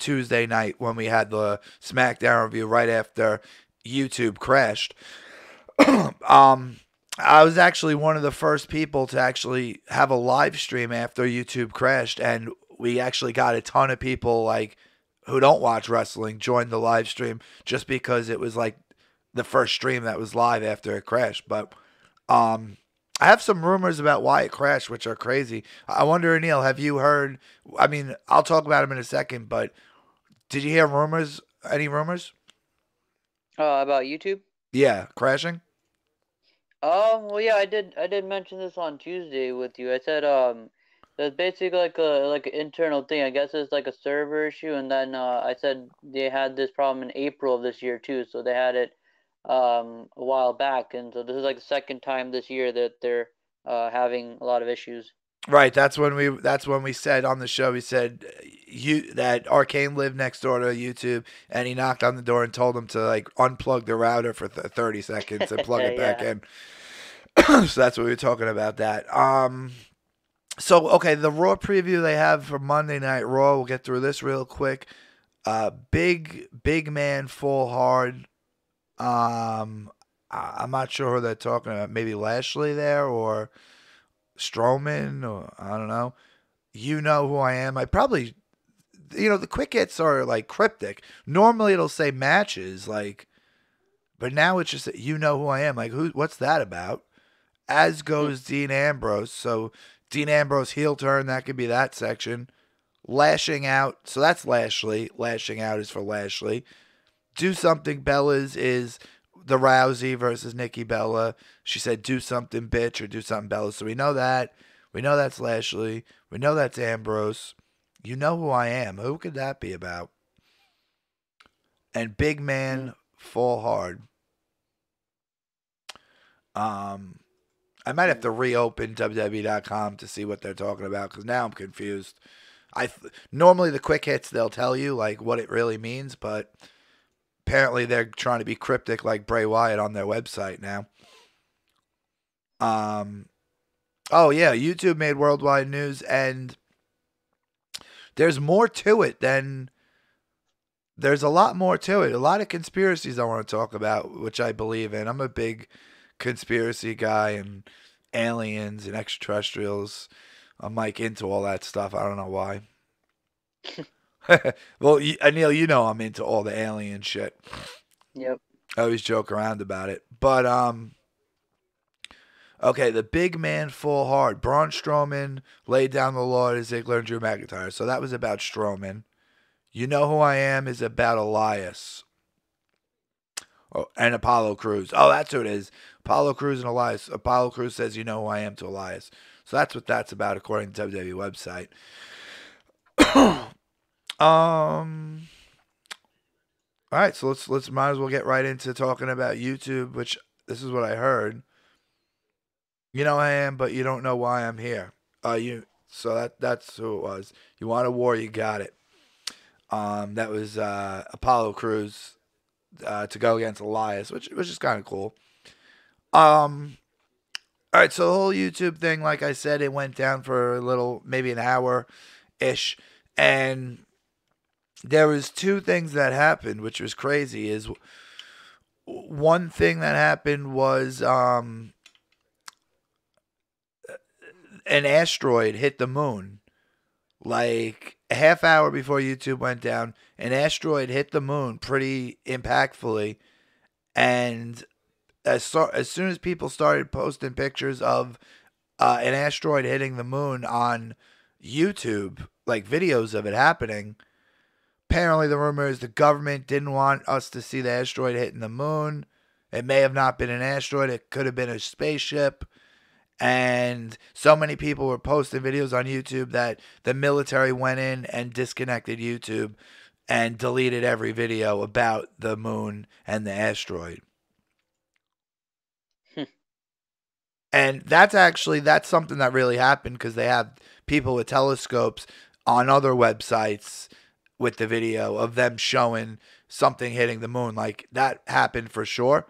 Tuesday night when we had the SmackDown review right after YouTube crashed. I was actually one of the first people to actually have a live stream after YouTube crashed, and we actually got a ton of people like who don't watch wrestling join the live stream just because it was like the first stream that was live after it crashed. But I have some rumors about why it crashed, which are crazy. I wonder, Neil, have you heard? I mean, I'll talk about them in a second, but did you hear rumors? Any rumors? About YouTube? Yeah, crashing. Well, yeah, I did mention this on Tuesday with you. I said, there's basically like an internal thing. I guess it's like a server issue, and then I said they had this problem in April of this year too. So they had it a while back, and so this is like the second time this year that they're having a lot of issues. Right, that's when we said on the show, we said that Arcane lived next door to YouTube, and he knocked on the door and told him to like unplug the router for 30 seconds and plug it back in. So that's what we were talking about that. So okay, the Raw preview they have for Monday Night Raw. We'll get through this real quick. Big man fall hard. I'm not sure who they're talking about. Maybe Lashley there or Strowman, or I don't know. You know who I am. I probably, the quick hits are like cryptic. Normally it'll say matches, like, but now it's just you know who I am. Like, what's that about? As goes Dean Ambrose. So Dean Ambrose heel turn, that could be that section. Lashing out, so that's Lashley. Lashing out is for Lashley. Do something Bella's is the Rousey versus Nikki Bella. She said, do something, bitch, or do something, Bella. So we know that. We know that's Lashley. We know that's Ambrose. You know who I am. Who could that be about? And big man fall hard. I might have to reopen WWE.com to see what they're talking about because now I'm confused. Normally the quick hits, they'll tell you like what it really means, but apparently they're trying to be cryptic like Bray Wyatt on their website now. Oh yeah, YouTube made worldwide news, and there's more to it than there's a lot more to it. A lot of conspiracies I want to talk about, which I believe in. I'm a big conspiracy guy and aliens and extraterrestrials. I'm like into all that stuff. I don't know why. Well, Anil, you know I'm into all the alien shit. Yep. I always joke around about it. But okay, the big man fall hard. Braun Strowman laid down the law to Ziggler and Drew McIntyre. So that was about Strowman. You know who I am is about Elias. Oh, and Apollo Crews. Oh, that's who it is. Apollo Crews and Elias. Apollo Crews says, you know who I am to Elias. So that's what that's about according to the WWE website. All right, so let's might as well get right into talking about YouTube, which this is what I heard. You know I am, but you don't know why I'm here. So that's who it was. You want a war, you got it. That was Apollo Crews to go against Elias, which was just kind of cool. All right, so the whole YouTube thing, like I said, it went down for a little, maybe an hour ish, and there was two things that happened, which was crazy. Is one thing that happened was an asteroid hit the moon. Like a half hour before YouTube went down, an asteroid hit the moon pretty impactfully, and as soon as people started posting pictures of an asteroid hitting the moon on YouTube, like videos of it happening, apparently the rumor is the government didn't want us to see the asteroid hitting the moon. It may have not been an asteroid. It could have been a spaceship. And so many people were posting videos on YouTube that the military went in and disconnected YouTube and deleted every video about the moon and the asteroid. And that's something that really happened because they have people with telescopes on other websites with the video of them showing something hitting the moon. Like that happened for sure.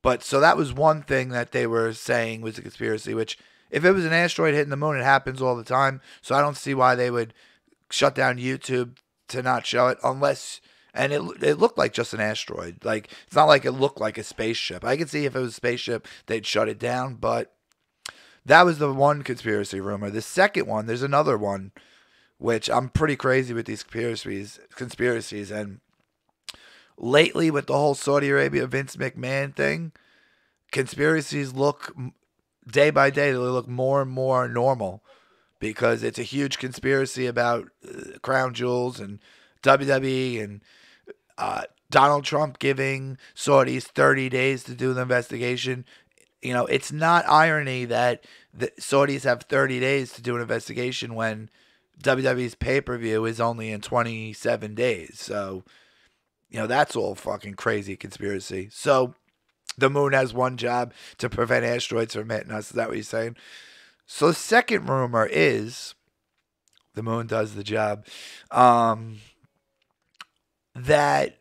But so that was one thing that they were saying was a conspiracy, which if it was an asteroid hitting the moon, it happens all the time. So I don't see why they would shut down YouTube to not show it unless, and it looked like just an asteroid. Like it's not like it looked like a spaceship. I could see if it was a spaceship, they'd shut it down, but that was the one conspiracy rumor. The second one, there's another one, which I'm pretty crazy with these conspiracies, and lately with the whole Saudi Arabia Vince McMahon thing, conspiracies look day by day, they look more and more normal because it's a huge conspiracy about crown jewels and WWE and Donald Trump giving Saudis 30 days to do the investigation. You know, it's not irony that the Saudis have 30 days to do an investigation when WWE's pay-per-view is only in 27 days. So, you know, that's all fucking crazy conspiracy. So, the moon has one job to prevent asteroids from hitting us. Is that what you're saying? So, the second rumor is the moon does the job. That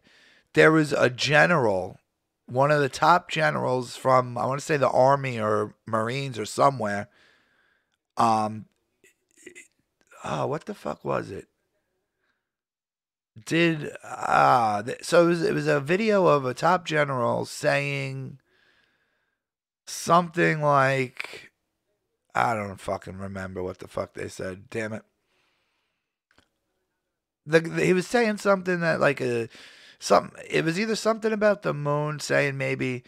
there was a general, one of the top generals from, I want to say the Army or Marines or somewhere. What the fuck was it? So it was a video of a top general saying something like, I don't fucking remember what the fuck they said. Damn it. He was saying something that like it was either something about the moon, saying maybe,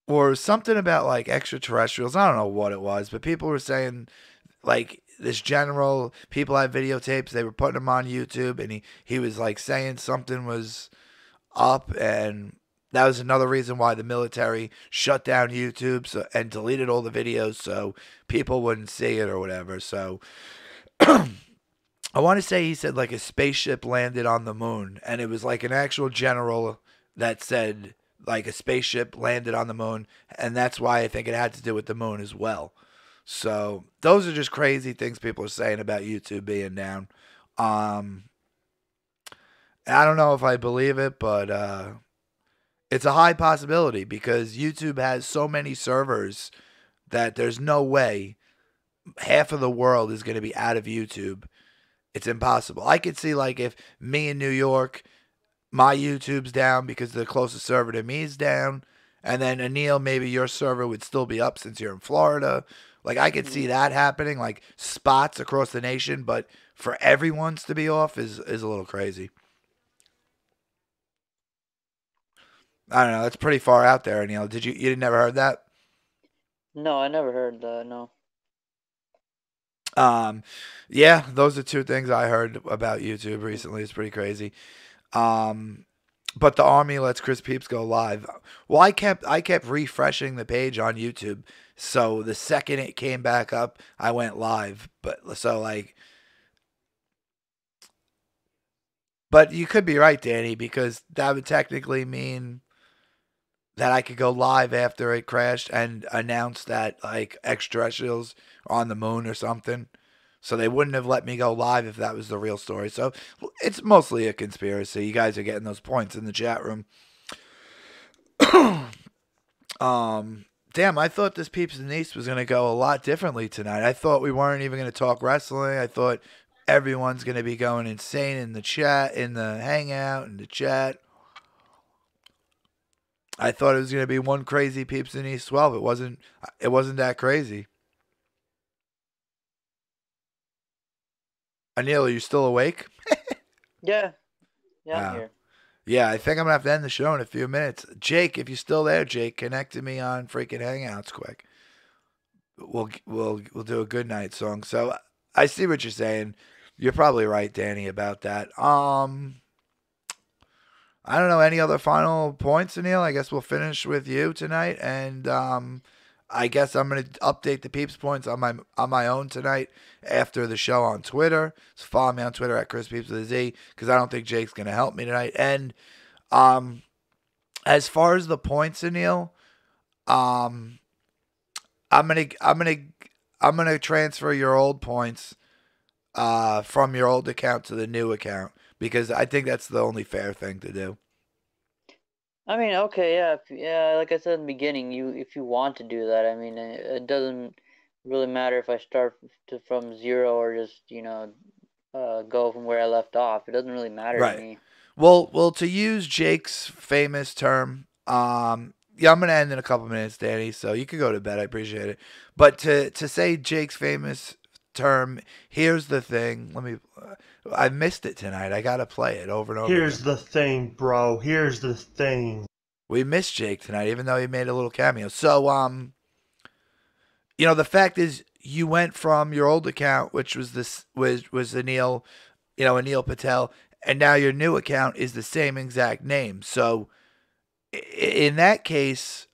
or something about like extraterrestrials. I don't know what it was, but people were saying like this general, people had videotapes, they were putting them on YouTube, and he was like saying something was up, and that was another reason why the military shut down YouTube and deleted all the videos so people wouldn't see it or whatever. So I want to say he said like a spaceship landed on the moon, and it was like an actual general that said like a spaceship landed on the moon, and that's why I think it had to do with the moon as well. So those are just crazy things people are saying about YouTube being down. I don't know if I believe it, but it's a high possibility because YouTube has so many servers that there's no way half of the world is going to be out of YouTube. It's impossible. I could see like if me in New York, my YouTube's down because the closest server to me is down, and then Anil, maybe your server would still be up since you're in Florida. Like I could see that happening, like spots across the nation, but for everyone's to be off is a little crazy. I don't know. That's pretty far out there, Anil. You never heard that? No, I never heard that. No. Yeah, those are two things I heard about YouTube recently. It's pretty crazy. But the Army lets Chris Peeps go live. Well, I kept refreshing the page on YouTube. So the second it came back up, I went live. But you could be right, Danny, because that would technically mean that I could go live after it crashed and announce that like extraterrestrials are on the moon or something. So they wouldn't have let me go live if that was the real story. So it's mostly a conspiracy. You guys are getting those points in the chat room. Damn, I thought this Peeps and East was going to go a lot differently tonight. I thought we weren't even going to talk wrestling. I thought everyone's going to be going insane in the chat, in the hangout, in the chat. I thought it was going to be one crazy Peeps and East 12. It wasn't that crazy. Anil, are you still awake? Yeah, I'm here. Yeah, I think I'm gonna have to end the show in a few minutes. Jake, if you're still there, Jake, connect to me on freaking Hangouts quick. We'll do a good night song. So I see what you're saying. You're probably right, Danny, about that. I don't know, any other final points, Anil? I guess we'll finish with you tonight, and I guess I'm gonna update the Peeps points on my own tonight after the show on Twitter. So follow me on Twitter at ChrisPeeps with a Z, because I don't think Jake's gonna help me tonight. And as far as the points, Anil, I'm gonna transfer your old points from your old account to the new account, because I think that's the only fair thing to do. I mean, okay, yeah, like I said in the beginning, if you want to do that, I mean, it doesn't really matter if I start from zero or just, go from where I left off. It doesn't really matter to me. Well, to use Jake's famous term, yeah, I'm gonna end in a couple minutes, Danny, so you could go to bed. I appreciate it. But to say Jake's famous term, here's the thing. I missed it tonight. I gotta play it over and over. Here's the thing, bro. Here's the thing. We missed Jake tonight, even though he made a little cameo. So, the fact is, you went from your old account, which was Anil, Anil Patel, and now your new account is the same exact name. So, in that case,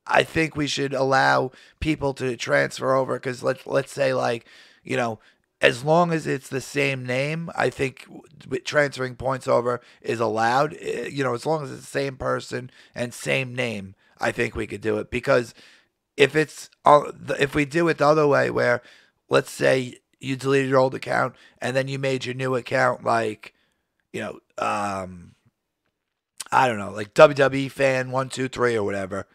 I think we should allow people to transfer over, because let's say, like, as long as it's the same name, I think transferring points over is allowed. As long as it's the same person and same name, I think we could do it. Because if we do it the other way, where let's say you deleted your old account and then you made your new account like, I don't know, like WWE fan 123 or whatever,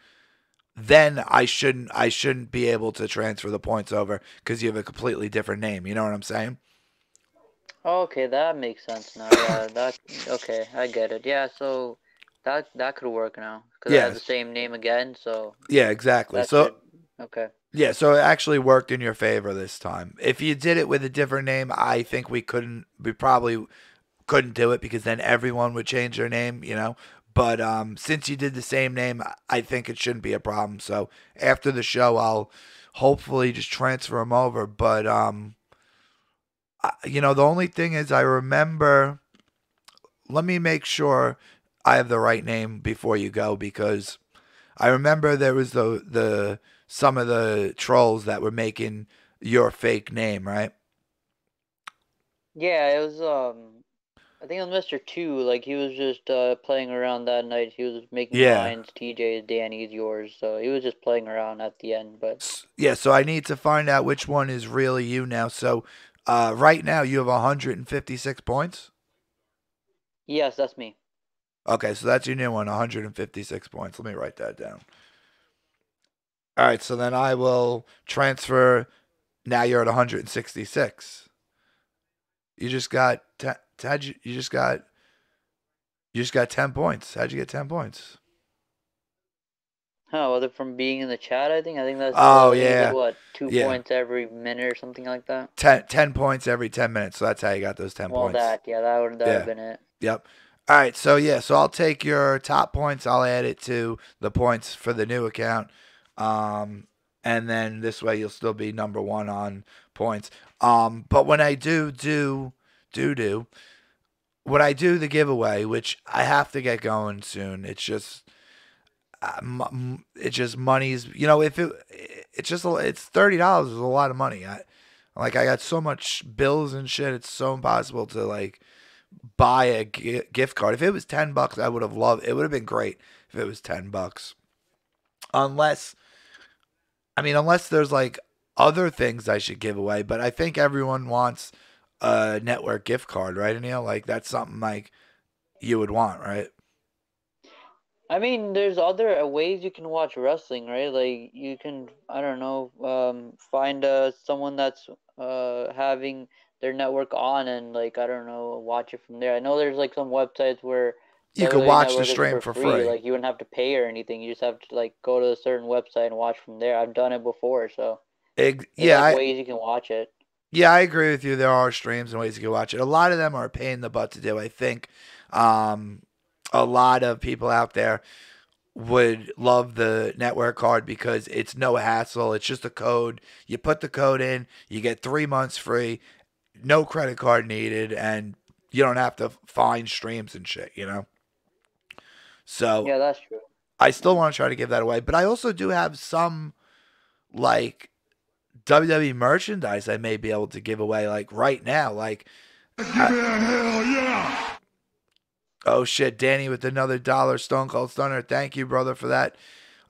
then I shouldn't be able to transfer the points over, because you have a completely different name. You know what I'm saying? Okay, that makes sense now. Yeah, okay, I get it. Yeah, so that could work now, because I have the same name again. So yeah, exactly. Okay. Yeah, so it actually worked in your favor this time. If you did it with a different name, I think we probably couldn't do it, because then everyone would change their name. But since you did the same name, I think it shouldn't be a problem. So after the show, I'll hopefully just transfer them over. But, the only thing is, I remember, let me make sure I have the right name before you go, because I remember there was some of the trolls that were making your fake name, right? Yeah, it was, I think it was Mr. 2, like, he was just playing around that night. He was making lines, TJ's, Danny's, yours, so he was just playing around at the end. But yeah, so I need to find out which one is really you now. So right now you have 156 points? Yes, that's me. Okay, so that's your new one, 156 points. Let me write that down. All right, so then I will transfer. Now you're at 166. You just got you just got 10 points. How'd you get 10 points? Oh, was it from being in the chat? I think that's. Oh yeah. What, 2 points every minute or something like that? 10 points every 10 minutes. So that's how you got those 10 points. That would have been it. Yep. All right, so I'll take your top points. I'll add it to the points for the new account, and then this way you'll still be number one on points. But when I do when I do the giveaway, which I have to get going soon, it's just money's. If it's $30 is a lot of money. I got so much bills and shit. It's so impossible to like buy a gift card. If it was $10, I would have loved. It would have been great if it was $10. unless there's like other things I should give away, but I think everyone wants a network gift card, right, Neil? Like that's something like you would want, right? I mean, there's other ways you can watch wrestling, right? Like you can, I don't know, find someone that's having their network on and like I don't know, watch it from there. I know there's like some websites where You could WWE watch the Network is stream for for free. free. Like you wouldn't have to pay or anything. You just have to like go to a certain website and watch from there. I've done it before, so there's Yeah, like ways you can watch it. yeah, I agree with you. There are streams and ways you can watch it. A lot of them are a pain in the butt to do. I think a lot of people out there would love the network card because it's no hassle. It's just a code. You put the code in, you get 3 months free, no credit card needed, and you don't have to find streams and shit, you know? So Yeah, that's true. I still want to try to give that away, but I also do have some like WWE merchandise I may be able to give away like right now. Like, Hell yeah! oh shit, Danny with another $1, Stone Cold Stunner. Thank you, brother, for that.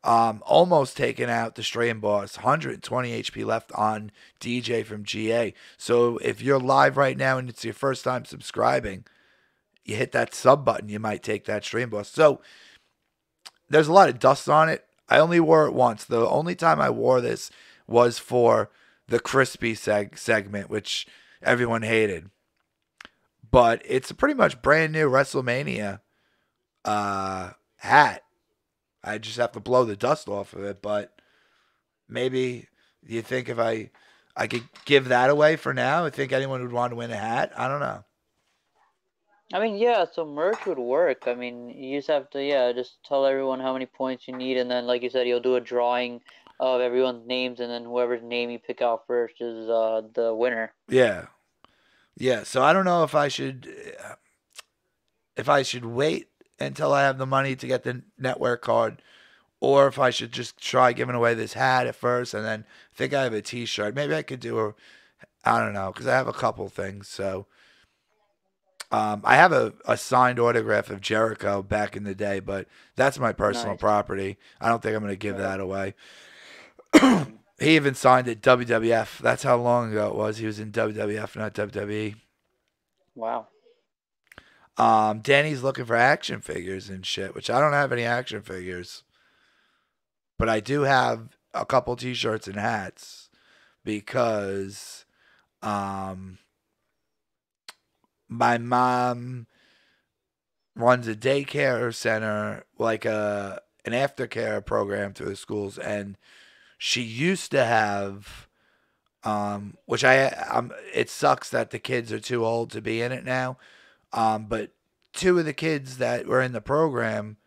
Almost taking out the stream boss. 120 HP left on DJ from GA. So if you're live right now and it's your first time subscribing, you hit that sub button, you might take that stream boss. So there's a lot of dust on it. I only wore it once. The only time I wore this was for the crispy segment, which everyone hated. But it's a pretty much brand new WrestleMania hat. I just have to blow the dust off of it. But maybe you think if I could give that away for now, I think anyone would want to win a hat. I don't know. I mean, yeah, so merch would work. I mean, you just have to, yeah, just tell everyone how many points you need, and then, like you said, you'll do a drawing of everyone's names, and then whoever's name you pick out first is the winner. Yeah. Yeah, so I don't know if I should wait until I have the money to get the network card, or if I should just try giving away this hat at first, and then I think I have a T-shirt. Maybe I could do I don't know, because I have a couple things. So I have a signed autograph of Jericho back in the day, but that's my personal property. I don't think I'm going to give that away. He even signed at WWF. That's how long ago it was. He was in WWF, not WWE. Wow. Danny's looking for action figures and shit, which I don't have any action figures. But I do have a couple T-shirts and hats because my mom runs a daycare center, like an aftercare program through the schools, and she used to have, which it sucks that the kids are too old to be in it now. But two of the kids that were in the program,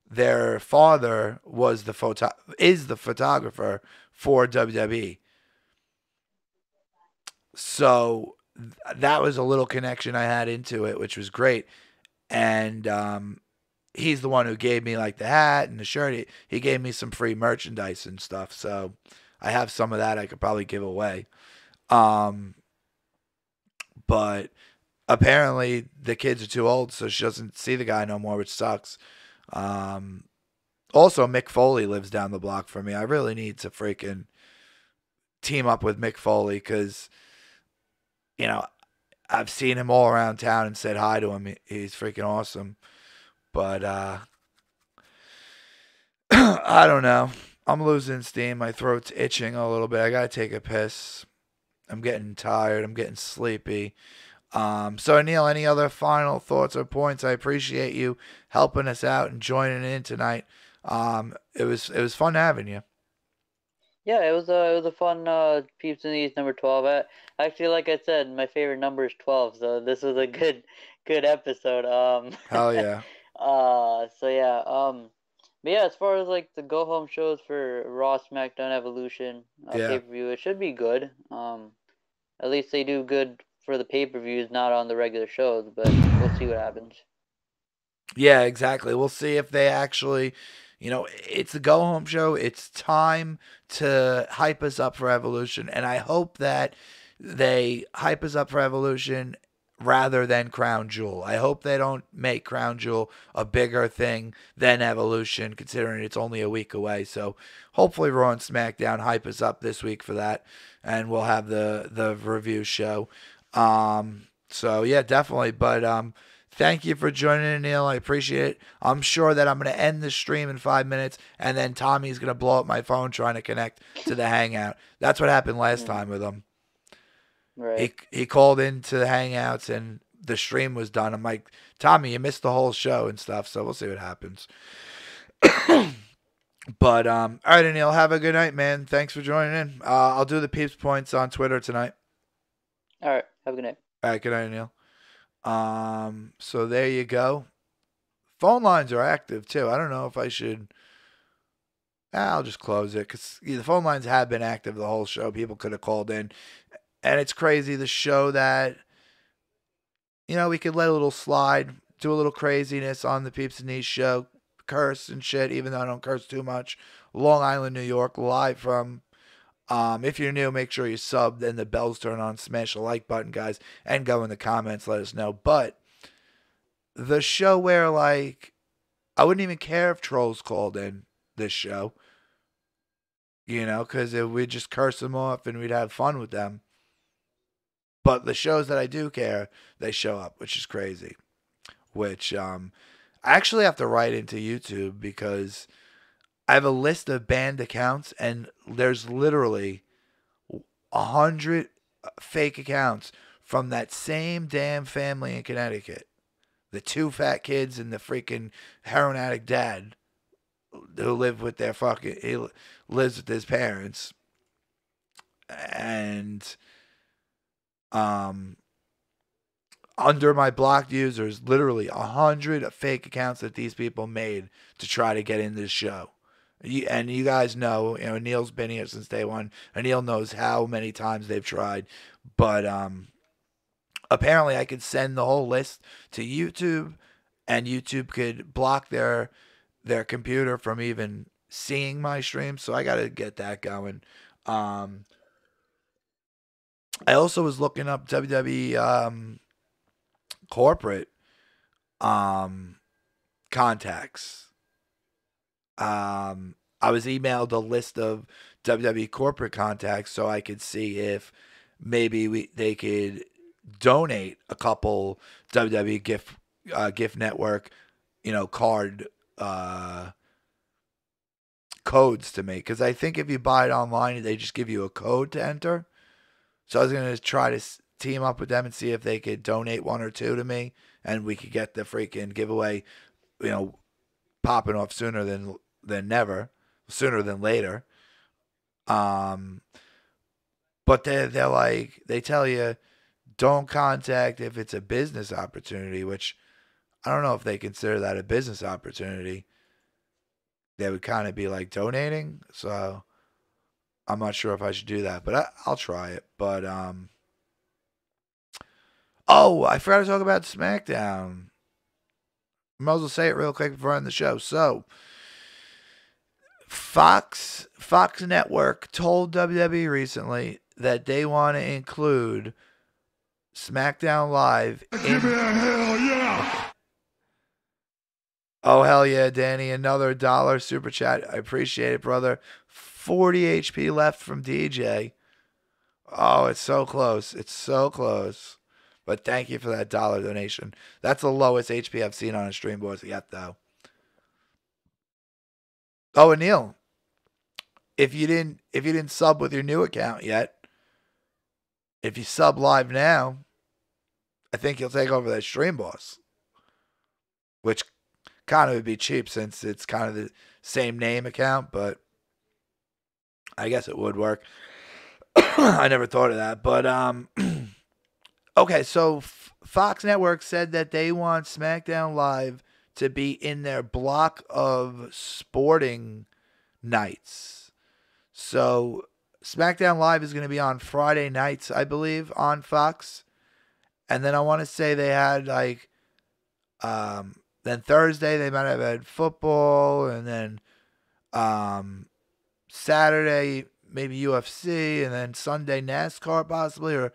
their father is the photographer for WWE. So that was a little connection I had into it, which was great. And he's the one who gave me like the hat and the shirt. He gave me some free merchandise and stuff. So I have some of that I could probably give away. But apparently the kids are too old, so she doesn't see the guy no more, which sucks. Also, Mick Foley lives down the block from me. I really need to freaking team up with Mick Foley because, you know, I've seen him all around town and said hi to him. He's freaking awesome. But I don't know. I'm losing steam. My throat's itching a little bit. I got to take a piss. I'm getting tired. I'm getting sleepy. So, Neil, any other final thoughts or points? I appreciate you helping us out and joining in tonight. It was fun having you. Yeah, it was a fun Peeps and E's number 12. Actually, like I said, my favorite number is 12, so this was a good episode. Hell yeah. So yeah, but yeah, as far as like the go home shows for Raw, SmackDown, Evolution, pay-per-view, it should be good. At least they do good for the pay-per-views, not on the regular shows, but we'll see what happens. Yeah, exactly. We'll see if they actually, you know, it's a go-home show. It's time to hype us up for Evolution, and I hope that they hype us up for Evolution rather than Crown Jewel. I hope they don't make Crown Jewel a bigger thing than Evolution, considering it's only a week away. So hopefully Raw and SmackDown hype us up this week for that, and we'll have the review show. So yeah, definitely. But thank you for joining in, Neil. I appreciate it. I'm sure that I'm going to end the stream in 5 minutes, and then Tommy's going to blow up my phone trying to connect to the Hangout. That's what happened last time with him. Right. He called into the Hangouts, and the stream was done. I'm like, Tommy, you missed the whole show and stuff, so we'll see what happens. But, all right, Neil, have a good night, man. Thanks for joining in. I'll do the Peeps Points on Twitter tonight. All right. Have a good night. All right, good night, Neil. So there you go. Phone lines are active too. I don't know if I should. I'll just close it because the phone lines have been active the whole show. People could have called in, and it's crazy. The show that we could let a little slide, do a little craziness on the Peeps and Knees show, curse and shit. Even though I don't curse too much. Long Island, New York, live from. If you're new, make sure you sub, then the bells turn on, smash the like button, guys, and go in the comments, let us know. But the show where, like, I wouldn't even care if trolls called in this show, because we'd just curse them off and we'd have fun with them. But the shows that I do care, they show up, which is crazy. Which I actually have to write into YouTube because I have a list of banned accounts, and there's literally 100 fake accounts from that same damn family in Connecticut. The two fat kids and the freaking heroin addict dad who live with he lives with his parents. And under my blocked users, literally 100 fake accounts that these people made to try to get in this show. And you guys know, Neil's been here since day one, and Neil knows how many times they've tried. But apparently I could send the whole list to YouTube, and YouTube could block their computer from even seeing my stream. So I got to get that going. I also was looking up WWE corporate contacts. I was emailed a list of WWE corporate contacts so I could see if maybe they could donate a couple WWE gift network, card codes to me. Because I think if you buy it online, they just give you a code to enter. So I was going to try to team up with them and see if they could donate one or two to me, and we could get the freaking giveaway, popping off sooner than never, sooner than later. But they're like, they tell you don't contact if it's a business opportunity, which I don't know if they consider that a business opportunity. They would kind of be like donating, so I'm not sure if I should do that, but I'll try it. But I forgot to talk about SmackDown. Might as well say it real quick before I end the show. So, Fox Network told WWE recently that they want to include SmackDown Live in... Give me a hell yeah! Oh, hell yeah, Danny. Another $1 super chat. I appreciate it, brother. 40 HP left from DJ. Oh, it's so close. It's so close. But thank you for that $1 donation. That's the lowest HP I've seen on a stream board yet, though. Oh, and Neil, if you didn't sub with your new account yet, if you sub live now, I think you'll take over that stream boss, which kind of would be cheap since it's kind of the same name account, but I guess it would work. I never thought of that, but okay, so Fox Network said that they want SmackDown Live to be in their block of sporting nights. So SmackDown Live is going to be on Friday nights, I believe, on Fox. And then I want to say they had like, then Thursday they might have had football, and then Saturday maybe UFC, and then Sunday NASCAR possibly,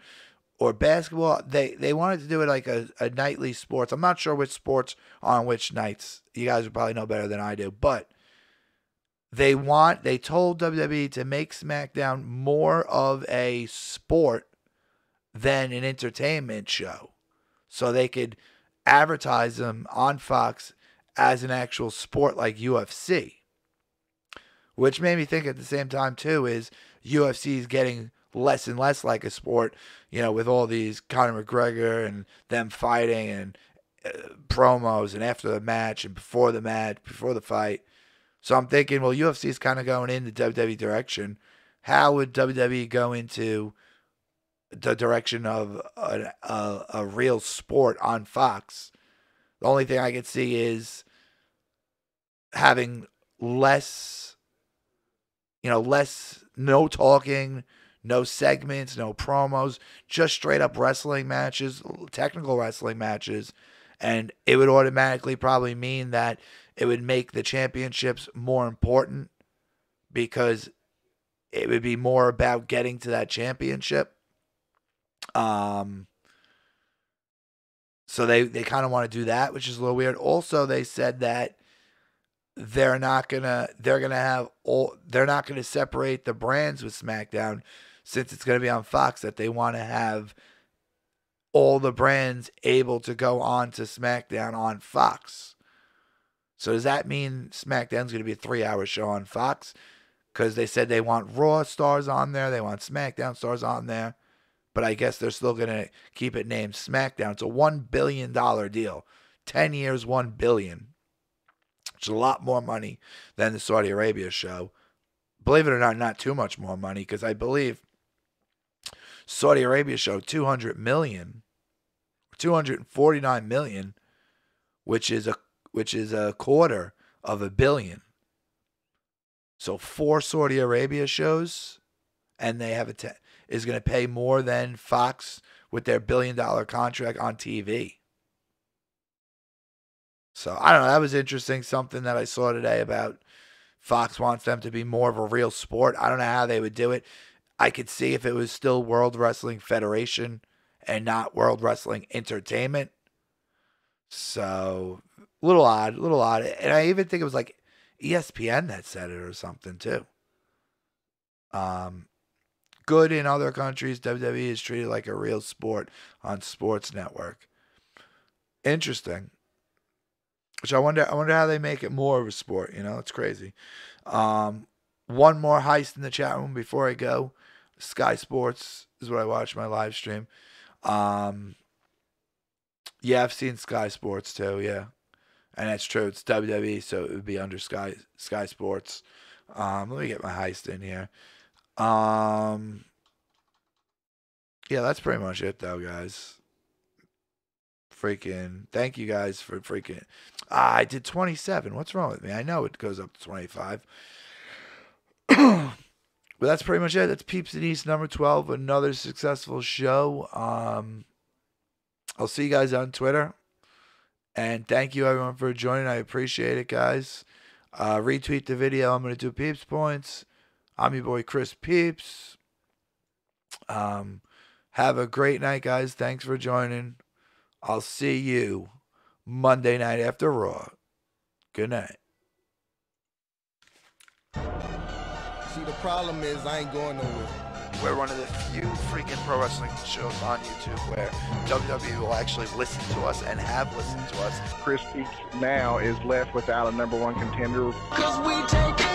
or basketball. They wanted to do it like a nightly sports. I'm not sure which sports on which nights. You guys would probably know better than I do. But they told WWE to make SmackDown more of a sport than an entertainment show. So they could advertise them on Fox as an actual sport like UFC. Which made me think at the same time, too, is UFC is getting less and less like a sport, you know, with all these Conor McGregor and them fighting and promos and after the match and before the match, before the fight. So I'm thinking, well, UFC is kind of going in the WWE direction. How would WWE go into the direction of a real sport on Fox? The only thing I could see is having less, no talking, no segments, no promos, just straight up wrestling matches, technical wrestling matches. And it would automatically probably mean that it would make the championships more important because it would be more about getting to that championship. So they kind of want to do that, which is a little weird. Also, they said that they're not gonna separate the brands with SmackDown since it's gonna be on Fox, that they want to have all the brands able to go on to SmackDown on Fox. So does that mean SmackDown's gonna be a 3-hour show on Fox? Because they said they want Raw stars on there, they want SmackDown stars on there, but I guess they're still gonna keep it named SmackDown. It's a $1 billion deal, 10 years, $1 billion. Which is a lot more money than the Saudi Arabia show. Believe it or not too much more money, because I believe Saudi Arabia show $249 million, which is a quarter of $1 billion. So 4 Saudi Arabia shows, and they have is going to pay more than Fox with their $1 billion contract on TV. So, I don't know. That was interesting. Something that I saw today about Fox wants them to be more of a real sport. I don't know how they would do it. I could see if it was still World Wrestling Federation and not World Wrestling Entertainment. So, a little odd. And I even think it was like ESPN that said it or something, too. Good in other countries. WWE is treated like a real sport on Sports Network. Interesting. Which I wonder how they make it more of a sport. You know, it's crazy. One more heist in the chat room before I go. Sky Sports is what I watch my live stream. Yeah, I've seen Sky Sports too. Yeah, and that's true. It's WWE, so it would be under Sky Sports. Let me get my heist in here. Yeah, that's pretty much it though, guys. Thank you guys for I did 27. What's wrong with me? I know it goes up to 25. But that's pretty much it. That's Peeps in East number 12. Another successful show. I'll see you guys on Twitter. And thank you everyone for joining. I appreciate it, guys. Retweet the video. I'm going to do Peeps points. I'm your boy Chris Peeps. Have a great night, guys. Thanks for joining. I'll see you Monday night after Raw. Good night. See, the problem is I ain't going nowhere. We're one of the few freaking pro wrestling shows on YouTube where WWE will actually listen to us and have listened to us. Chris Peeps now is left without a #1 contender. 'Cause we take it